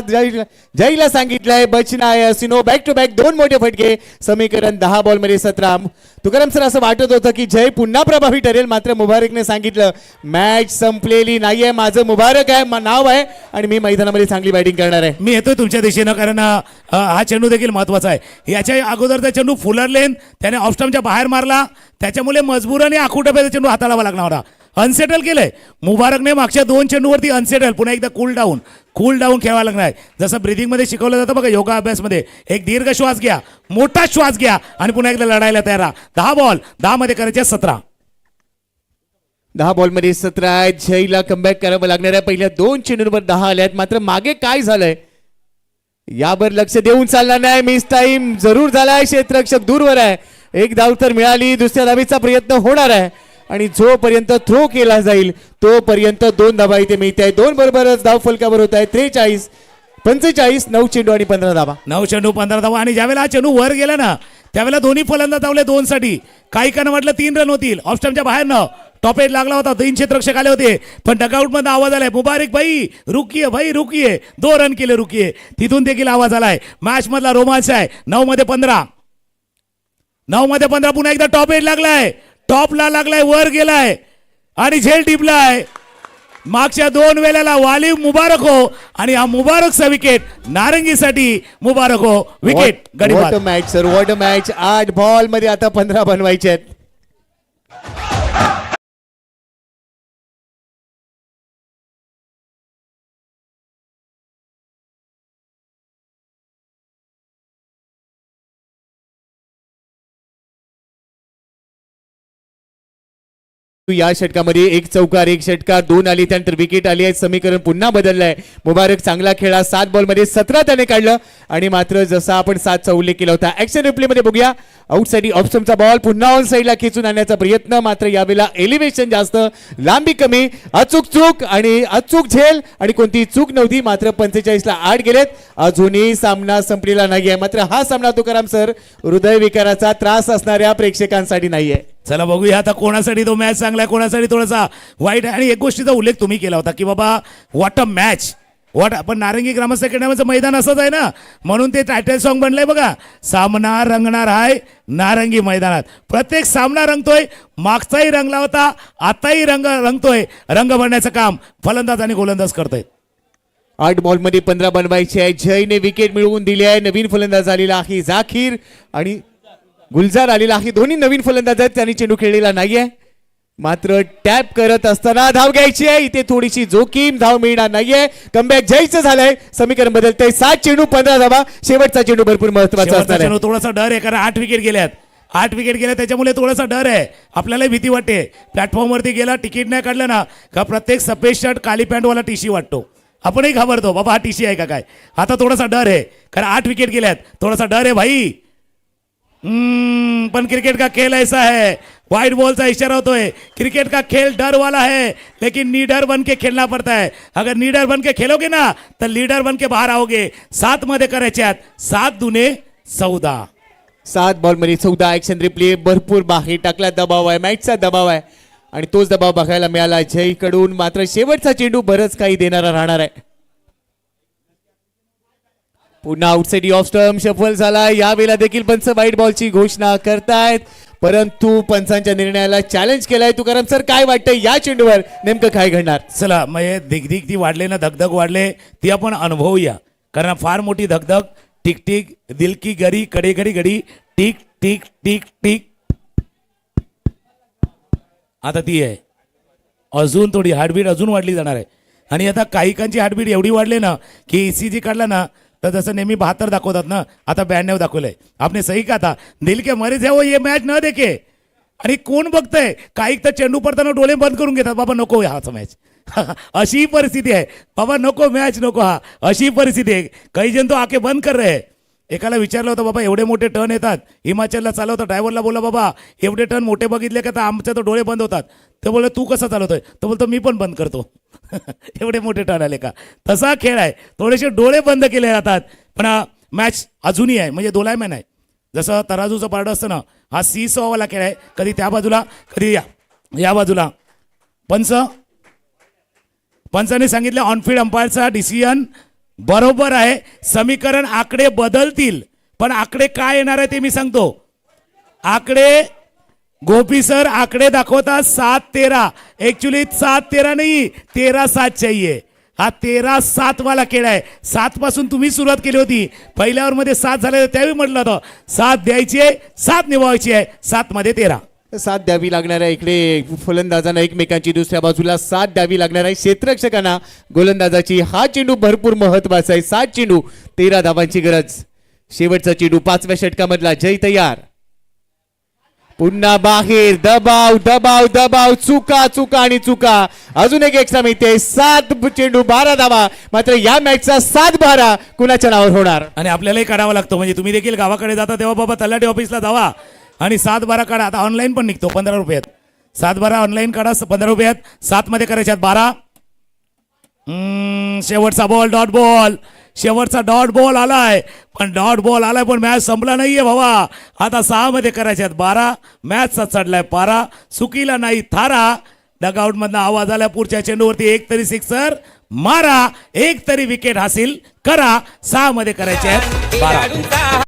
जयला सांगितलंय बचनाय असिनो. बॅक टू बॅक 2 मोठे फटके, समीकरण 10 बॉलमध्ये 17. तुकाराम सर, असं वाटत होतं की जय पुन्हा प्रभावी ठरेल, मात्र मुबारकने सांगितलं मॅच संपलेली नाहीये, माझं मुबारक आहे नाव आहे आणि मी मैदानामध्ये चांगली बॅटिंग करणार आहे.
मी येतोय तुमच्या दिशेनं, कारण हा चेंडू देखील महत्वाचा आहे. याच्या अगोदरचा चेंडू फुलरलेन त्याने ऑफ स्टंपच्या बाहेर मारला, त्याच्यामुळे मजबुराने आखूटप्याचा चेंडू हाताळावा लागणार होता. अनसेटल केलंय मुबारकने. मागच्या 2 चेंडूवरती अनसेटल, पुन्हा एकदा कूल डाऊन खेळावं लागणार आहे. जसं ब्रिदिंग मध्ये शिकवलं जातं बघा योगा अभ्यासमध्ये, एक दीर्घ श्वास घ्या, मोठा श्वास घ्या आणि पुन्हा एकदा लढायला तयार राहा. 10 बॉल 10 मध्ये करायचे 17.
10 बॉलमध्ये 17 आहेत. जयला कमबॅक करावं लागणार आहे. पहिल्या 2 चेंडूंवर 10 आले आहेत, मात्र मागे काय झालंय यावर लक्ष देऊन चालणार नाही. मिस टाइम जरूर झालाय, क्षेत्ररक्षक दूरवर आहे. एक धाव तर मिळाली, दुसऱ्या धावेचा प्रयत्न होणार आहे आणि जोपर्यंत थ्रो केला जाईल तोपर्यंत 2 धावा इथे मिळते आहे. 2 बरोबरच धाव फलकावर होत आहे. 43, 45, 9 चेंडू आणि 15 धावा.
9 चेंडू 15 धावा. आणि ज्यावेळेला हा चेंडू वर गेला ना, त्यावेळेला दोन्ही फलंदाज धावले 2 साठी. काही कानं म्हटलं 3 रन होतील. ऑफ स्टंपच्या बाहेर न टॉप एट लागला होता, 3 क्षेत्ररक्षक आले होते, पण डगआउट मध्ये आवाज आलाय, मुबारक भाई रुकिये, 2 रन केले रुकिये. तिथून देखील आवाज आलाय. मॅच मधला रोमांच आहे. 9 मध्ये 15 पुन्हा एकदा टॉप एट लागलाय. टॉपला लागलाय, वर गेलाय आणि झेल टिपलाय. मागच्या 2 वेळेला वाली मुबारक हो आणि हा मुबारकचा विकेट नारंगीसाठी मुबारक हो. विकेट
वॉट
गडीबाद.
A match sir, what a match. 8 ball मध्ये आता 15 बनवायचे आहेत. या षटकामध्ये 1 चौकार 1 षटकार 2 आली, त्यानंतर विकेट आली आहे. समीकरण पुन्हा बदललंय. मुबारक चांगला खेळा. 7 बॉल मध्ये 17 त्याने काढलं आणि मात्र जसा आपण 7चा उल्लेख केला होता. ऍक्शन रिप्ले मध्ये बघूया. आउटसाइड ऑफ स्टंपचा बॉल पुन्हा ऑन साइडला खेचून आणण्याचा प्रयत्न, मात्र यावेळेला एलिव्हेशन जास्त, लांबी कमी, अचूक चूक आणि अचूक झेल आणि कोणती चूक नव्हती. मात्र 45 ला 8 गेलेत. अजूनही सामना संपलेला नाहीये. मात्र हा सामना तुकाराम सर हृदयविकाराचा त्रास असणाऱ्या प्रेक्षकांसाठी नाहीये.
चला बघूया आता कोणासाठी तो मॅच चांगला आहे, कोणासाठी थोडासा वाईट आहे. आणि एक गोष्टीचा उल्लेख तुम्ही केला होता की बाबा व्हॉट अ मॅच, व्हॉट. आपण नारंगी ग्रामस्थ खेळण्याचं मैदान असंच आहे ना, म्हणून ते टायटल सॉन्ग बनलंय बघा. सामना रंगणार आहे नारंगी मैदानात. प्रत्येक सामना रंगतोय. मागचाही रंगला होता, आताही रंगतोय. रंग भरण्याचं काम फलंदाज आणि गोलंदाज करतोय.
8 बॉल मध्ये 15 बनवायचे आहे. जयने विकेट मिळवून दिली आहे. नवीन फलंदाज आलेला आहे जाकीर आणि गुलजार आलेला आहे. दोन्ही नवीन फलंदाज आहेत. त्यांनी चेंडू खेळलेला नाहीये. मात्र टॅप करत असताना धाव घ्यायची आहे. इथे थोडीशी जोखीम, धाव मिळणार नाहीये. कमबॅक जयचं झालंय. समीकरण बदलतंय. 7 चेंडू 15 धावा. शेवटचा चेंडू भरपूर महत्वाचा असणार आहे.
थोडासा डर आहे कारण 8 विकेट गेल्यात. 8 विकेट गेल्या त्याच्यामुळे थोडासा डर आहे. आपल्याला भीती वाटते. प्लॅटफॉर्मवरती गेला, तिकीट नाही काढलं ना का प्रत्येक सफेद शर्ट काली पॅन्टवाला टीसी वाटतो. आपणही घाबरतो बाबा हा टीसी आहे का काय. आता थोडासा डर आहे कारण 8 विकेट गेल्यात. थोडासा डर आहे भाई. पण क्रिकेट का खेल ऐसा है. व्हाइट बॉल का इशारा होतोय. क्रिकेट का खेल डर वाला है, लेकिन नीडर बन के खेलना पड़ता है. अगर नीडर बन के खेलोगे ना तो लीडर बन के बाहर आओगे. 7 मध्ये करायचे आहेत. 7 दुने 14.
7 बॉल मध्ये 14. ऍक्शन रिप्ले भरपूर बाहेर टाकला. दबाव आहे, मॅचचा दबाव आहे आणि तोच दबाव बघायला मिळाला जयकडून. मात्र शेवटचा चेंडू बरंच काही देणारा राहणार आहे. पुन्हा आउटसाइड ऑफ स्टंप शफल झाला. यावेळेला देखील पंच वाईट बॉलची घोषणा करतायत, परंतु पंचांच्या निर्णयाला चॅलेंज केलाय. तुकाराम सर काय वाटतंय या चेंडूवर नेमकं काय घडणार.
चला मग दिगदिग ती वाढले ना, धगधग वाढले ती आपण अनुभवूया. कारण फार मोठी धगधग. टिक टिक दिल की गडी कडे घडी घडी टिक टिक टिक टिक. आता ती आहे अजून थोडी हार्टबीट अजून वाढली जाणार आहे. आणि आता काहीकांची हार्टबीट एवढी वाढली ना की ECG काढला ना तर जसं नेहमी 72 दाखवतात ना, आता 92 दाखवलंय. आपने सही कहा था. दिल के मरीज है वो ये मॅच न देखे. आणि कोण बघतंय. काही तर चेंडू पडताना डोळे बंद करून घेतात. बाबा नको हाच मॅच. अशी परिस्थिती आहे बाबा. नको मॅच नको हा. अशी परिस्थिती आहे. काही जण तो आके बंद कर रहे. एकाला विचारलं होतं बाबा एवढे मोठे टर्न येतात. हिमाचलला चालवतं. ड्रायव्हरला बोला बाबा एवढे टर्न मोठे बघितले का तर आमच्या तर डोळे बंद होतात. ते बोलले तू कसं चालवतोय. तो बोलतो मी पण बंद करतो. एवढे मोठे टर्न आले का. तसा खेळ आहे. थोडेसे डोळे बंद केले जातात. पण मॅच अजूनही आहे. म्हणजे दोलायमॅन आहे. जसं तराजूचं पारडं असतं ना, हा सीसॉवाला खेळ आहे. कधी त्या बाजूला कधी या बाजूला. पंचाने सांगितलं ऑनफील्ड अंपायरचा डिसिजन बरोबर आहे. समीकरण आकडे बदलतील पण आकडे काय येणार आहे ते मी सांगतो. आकडे गोपी सर आकडे दाखवतात 7-13. ऍक्च्युली 7-13 नाही 13-7 चाहिए. हा 13-7 वाला खेळ आहे. 7 पासून तुम्ही सुरुवात केली होती. पहिल्या ओव्हर मध्ये 7 झाले त्यावेळी म्हटलं होतं 7 द्यायची आहे 7 निभावायची आहे. 7 मध्ये 13.
7 द्यावी लागणार आहे. इकडे फलंदाजांना एकमेकांची दुसऱ्या बाजूला 7 द्यावी लागणार आहे. क्षेत्ररक्षकांना गोलंदाजाची. हा चेंडू भरपूर महत्वाचा आहे. 7 चेंडू 13 धावांची गरज. शेवटचा चेंडू 5व्या षटकामधला. जय तयार. पुन्हा बाहेर. दबाव दबाव दबाव. चुका चुका आणि चुका. अजून एक एक्स्ट्रा मिळते. 7 चेंडू 12 धावा. मात्र या मॅचचा 7-12 कुणाच्या नावावर होणार.
आणि आपल्यालाही काढावा लागतो. म्हणजे तुम्ही देखील गावाकडे जाता तेव्हा बाबा तलाठी ऑफिसला जावा आणि 7-12 काढा. आता ऑनलाईन पण निघतो 15 रुपयात. 7-12 ऑनलाईन काढा 15 रुपयात. 7 मध्ये करायच्यात 12. शेवटचा बॉल डॉट बॉल. शेवटचा डॉट बॉल आलाय पण मॅच संपला नाहीये भावा. आता 6 मध्ये करायच्यात 12. मॅचचा चढलाय पारा. चुकीला नाही थारा. डगआउट मधनं आवाज आला पुढच्या चेंडूवरती एक तरी सिक्सर मारा. एक तरी विकेट हासिल करा. 6 मध्ये करायचे आहेत 12.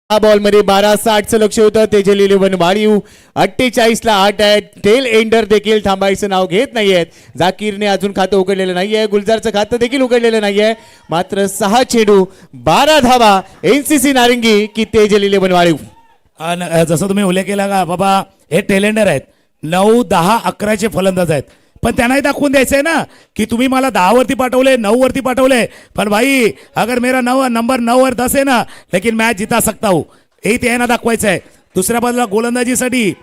हा बॉल मध्ये 12-60चं लक्ष होतं. तेजल 11 वाढीव 48ला 8 आहे. टेल एंडर देखील थांबायचं नाव घेत नाहीयेत. जाकीरने अजून खातं उघडलेलं नाहीये. गुलजारचं खातं देखील उघडलेलं नाहीये. मात्र 6 चेंडू 12 धावा. एनसीसी नारंगी की तेजल 11 वाढीव.
जसं तुम्ही उल्लेख केला का बाबा हे टेलेंडर आहेत, 9, 10, 11चे फलंदाज आहेत, पण त्यांनाही दाखवून द्यायचंय ना की तुम्ही मला 10 वरती पाठवले, 9 वरती पाठवले, पण भाई अगर मेरा नंबर 9 और 10 है ना लेकिन मॅच जिता सकता हूं, हे त्यांना दाखवायचं आहे. दुसऱ्या बाजूला गोलंदाजीसाठी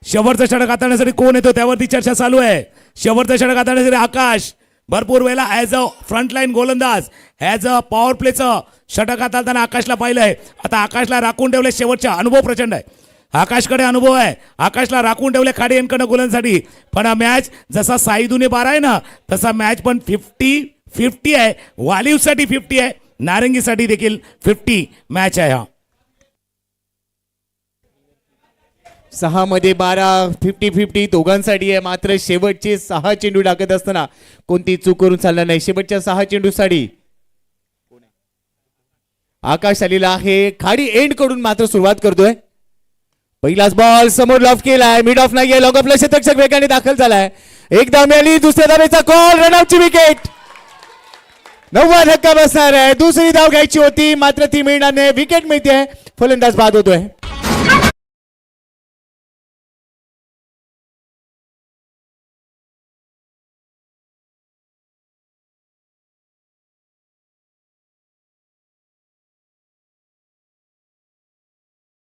शेवटचं षटक हाताळण्यासाठी कोण येतो त्यावरती चर्चा चालू आहे. शेवटचं षटक हाताळण्यासाठी आकाश भरपूर वेळेला ॲज अ फ्रंटलाईन गोलंदाज, ॲज अ पॉवर प्लेचं षटक हाताळताना आकाशला पाहिलंय. आता आकाशला राखून ठेवले. शेवटचा अनुभव प्रचंड आहे, आकाशकडे अनुभव आहे. आकाशला राखून ठेवले खाडे यांकडनं गोलंदाजीसाठी. पण हा मॅच जसा साई दुने 12 आहे ना तसा मॅच पण 50-50 आहे. वालिवसाठी 50 आहे, नारंगीसाठी देखील 50 मॅच आहे. हा
6 मध्ये 12 50-50 दोघांसाठी आहे. मात्र शेवटचे 6 चेंडू टाकत असताना कोणती चूक करून चालणार नाही. शेवटच्या 6 चेंडूसाठी आकाश आलेला आहे. खाडी एंड कडून मात्र सुरुवात करतोय. पहिलाच बॉल समोर लॉफ केलाय. मिड ऑफ नाहीये. लॉग ऑफला शतक वेगाने दाखल झालाय. एकदा मिळाली. दुसऱ्या धावेचा कॉल. रनआउटची विकेट. 9वा धक्का बसणार आहे. दुसरी धाव घ्यायची होती मात्र ती मिळणार नाही. विकेट मिळते. फलंदाज बाद होतोय.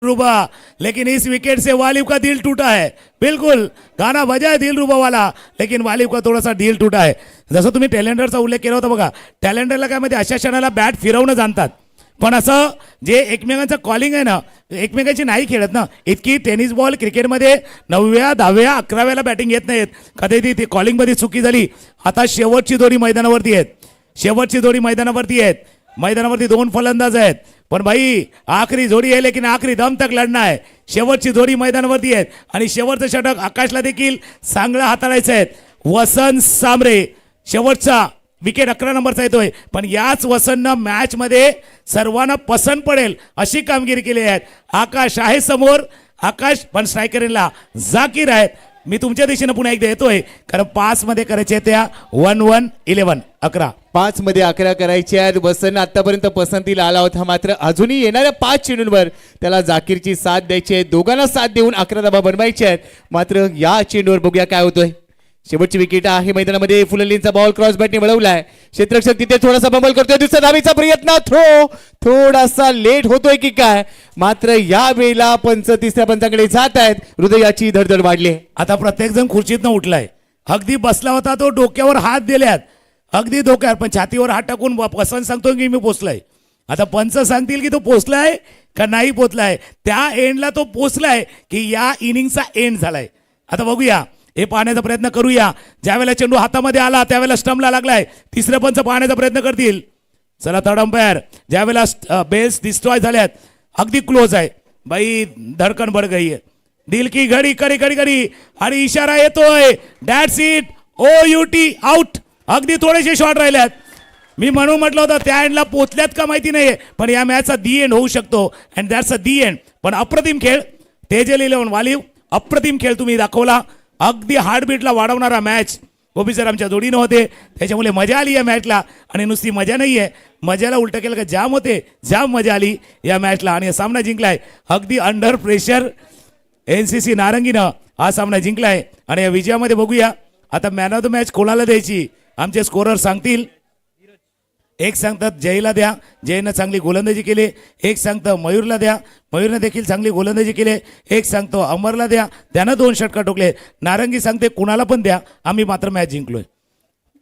रुबा, लेकिन इस विकेट से वालिव का दिल टूटा है. बिल्कुल गाना बजा है दिल रुबा वाला, लेकिन वालिव का थोडासा दिल टूटा है. जसं तुम्ही टॅलेंडरचा उल्लेख केला होता बघा, टॅलेंडरला काय माहिती अशा क्षणाला बॅट फिरवणं जाणतात, पण असं जे एकमेकांचं कॉलिंग आहे ना एकमेकांची नाही खेळत ना. इतकी टेनिस बॉल क्रिकेटमध्ये 9व्या 10व्या 11व्याला बॅटिंग येत नाहीत. कधी ती कॉलिंगमध्ये चुकी झाली. आता शेवटची जोडी मैदानावरती आहेत. शेवटची जोडी मैदानावरती आहेत. मैदानावरती 2 फलंदाज आहेत. पण भाई आखरी जोडी आहे, लेकिन आखरी दम तक लढणं आहे. शेवटची जोडी मैदानावरती आहेत आणि शेवटचं षटक आकाशला देखील चांगलं हाताळायचं आहे. वसंत सामरे शेवटचा विकेट 11 नंबरचा येतोय, पण याच वसंतनं मॅच मध्ये सर्वांना पसंत पडेल अशी कामगिरी केली आहे. आकाश आहे समोर. आकाश पण स्ट्रायकरला जाकीर आहेत. मी तुमच्या दिशेनं पुन्हा एकदा येतोय कारण 5 मध्ये करायचे त्या 1-1-11 11
5 मध्ये 11 करायचे आहेत. वसंत आतापर्यंत पसंतीला आला होता, मात्र अजूनही येणाऱ्या 5 चेंडूंवर त्याला जाकीरची साथ द्यायची आहे. दोघांना साथ देऊन 11 धावा बनवायचे आहेत. मात्र या चेंडूवर बघूया काय होतोय. शेवटची विकेट आहे मैदानामध्ये. फुलंलींचा बॉल क्रॉस बॅटने वळवलाय. क्षेत्ररक्षक तिथे थोडासा बंबल करतोय. दुसऱ्या धावेचा प्रयत्न. थ्रो थोडासा लेट होतोय की काय, मात्र या वेळेला पंच तिसऱ्या पंचाकडे जात आहेत. हृदयाची धडधड वाढली.
आता प्रत्येक जण खुर्चीतनं उठलाय. अगदी बसला होता तो डोक्यावर हात दिल्यात, अगदी डोक्यावर, पण छातीवर हात टाकून पसंत सांगतो की मी पोचलाय. आता पंच सांगतील की तो पोचलाय का नाही पोचलाय. त्या एंडला तो पोचलाय की या इनिंगचा एंड झालाय. आता बघूया, हे पाहण्याचा प्रयत्न करूया. ज्यावेळेला चेंडू हातामध्ये आला त्यावेळेला स्टंपला लागलाय. तिसरे पंच पाहण्याचा प्रयत्न करतील. चला थर्ड अंपायर. ज्यावेळेला बेल्स डिस्ट्रॉय झाल्यात, अगदी क्लोज आहे बाई, धडकन बढ़ गई है. दिल की घडी कडी कडी कडी आणि इशारा येतोय. That's it. OUT out. अगदी थोडेसे शॉट राहिल्यात. मी म्हणून म्हटलं होतं त्या एंडला पोचल्यात का माहिती नाहीये, पण या मॅचचा दी एंड होऊ शकतो and that's a the end. पण अप्रतिम खेळ. तेजल 11 वालिव अप्रतिम खेळ तुम्ही दाखवला. अगदी हार्टबीटला वाढवणारा मॅच. गोपी सर आमच्या जोडीनं होते, त्याच्यामुळे मजा आली या मॅचला. आणि नुसती मजा नाही आहे, मजाला उलटं केलं का जाम होते. जाम मजा आली या मॅचला आणि सामना जिंकलाय अगदी अंडर प्रेशर. एनसीसी नारंगीनं हा सामना जिंकलाय आणि या विजयामध्ये बघूया आता मॅन ऑफ द मॅच कोणाला द्यायची. आमचे स्कोरर सांगतील. एक सांगतात जयला द्या, जयनं चांगली गोलंदाजी केली. एक सांगतं मयूरला द्या, मयूरनं देखील चांगली गोलंदाजी केली. एक सांगतो अमरला द्या, त्यानं 2 षटका टोकले. नारंगी सांगते कुणाला पण द्या, आम्ही मात्र मॅच जिंकलोय.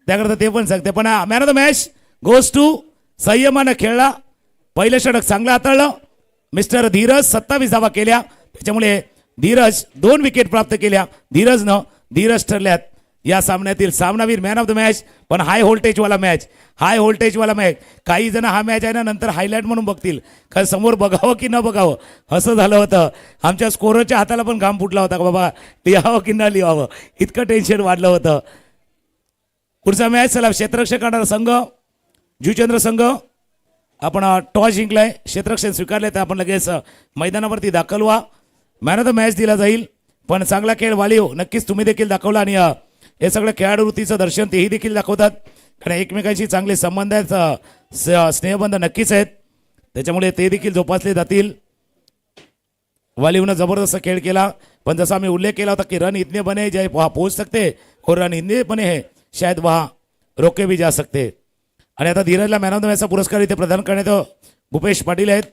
त्याकरता ते पण सांगते. पण man of the match goes to संयमानं खेळला. पहिलं षटक चांगलं हाताळलं मिस्टर धीरज. 27 धावा केल्या, त्याच्यामुळे धीरज 2 विकेट प्राप्त केल्या. धीरज ठरल्यात या सामन्यातील सामनावीर मॅन ऑफ द मॅच. पण हाय व्होल्टेजवाला मॅच, हाय व्होल्टेजवाला मॅच. काही जण हा मॅच आहे ना नंतर हायलाईट म्हणून बघतील, कारण समोर बघावं की न बघावं असं झालं होतं. आमच्या स्कोररच्या हाताला पण घाम फुटला होता का बाबा लिहावं की न लिहावं, इतकं टेन्शन वाढलं होतं. पुढचा मॅच चला क्षेत्ररक्षक करणारा संघ जुचंद्र संघ आपण टॉस जिंकलाय, क्षेत्ररक्षण स्वीकारले, तर आपण लगेच मैदानावरती दाखल व्हा. मॅन ऑफ द मॅच दिला जाईल. पण चांगला खेळ वालिओ नक्कीच तुम्ही देखील दाखवला आणि हे सगळं खेळाडू वृत्तीचं दर्शन तेही देखील दाखवतात. कारण एकमेकांशी चांगले संबंध आहेत, स्नेहबंध नक्कीच आहेत, त्याच्यामुळे ते देखील जोपासले जातील. वालिवनं जबरदस्त खेळ केला, पण जसा आम्ही उल्लेख केला होता की रन इतने बने जय वहाँ पहुंच सकते और रन इतने बने हैं शायद वहाँ रोके भी जा सकते. आणि आता धीरजला मॅन ऑफ द मॅचचा पुरस्कार इथे प्रदान करण्यात भूपेश पाटील आहेत.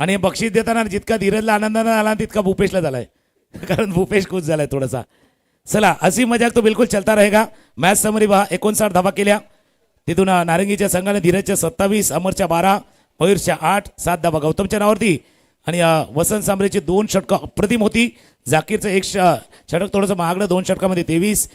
आणि हे बक्षीस देताना जितका धीरजला आनंदानं आला तितका भूपेशला झालाय, कारण भूपेश खुश झालाय थोडासा. चला, अशी मजाक तो बिलकुल चलता रहेगा. मॅच समरी पहा, 59 धावा केल्या. तिथून नारंगीच्या संघाने धीरजच्या 27, अमरच्या 12, मयूरच्या 8, 7 धावा गौतमच्या नावावरती. आणि वसंत सांबरेची 2 षटकं अप्रतिम होती. जाकीरचं 1 षटक थोडंसं महागडं, 2 षटकामध्ये 23,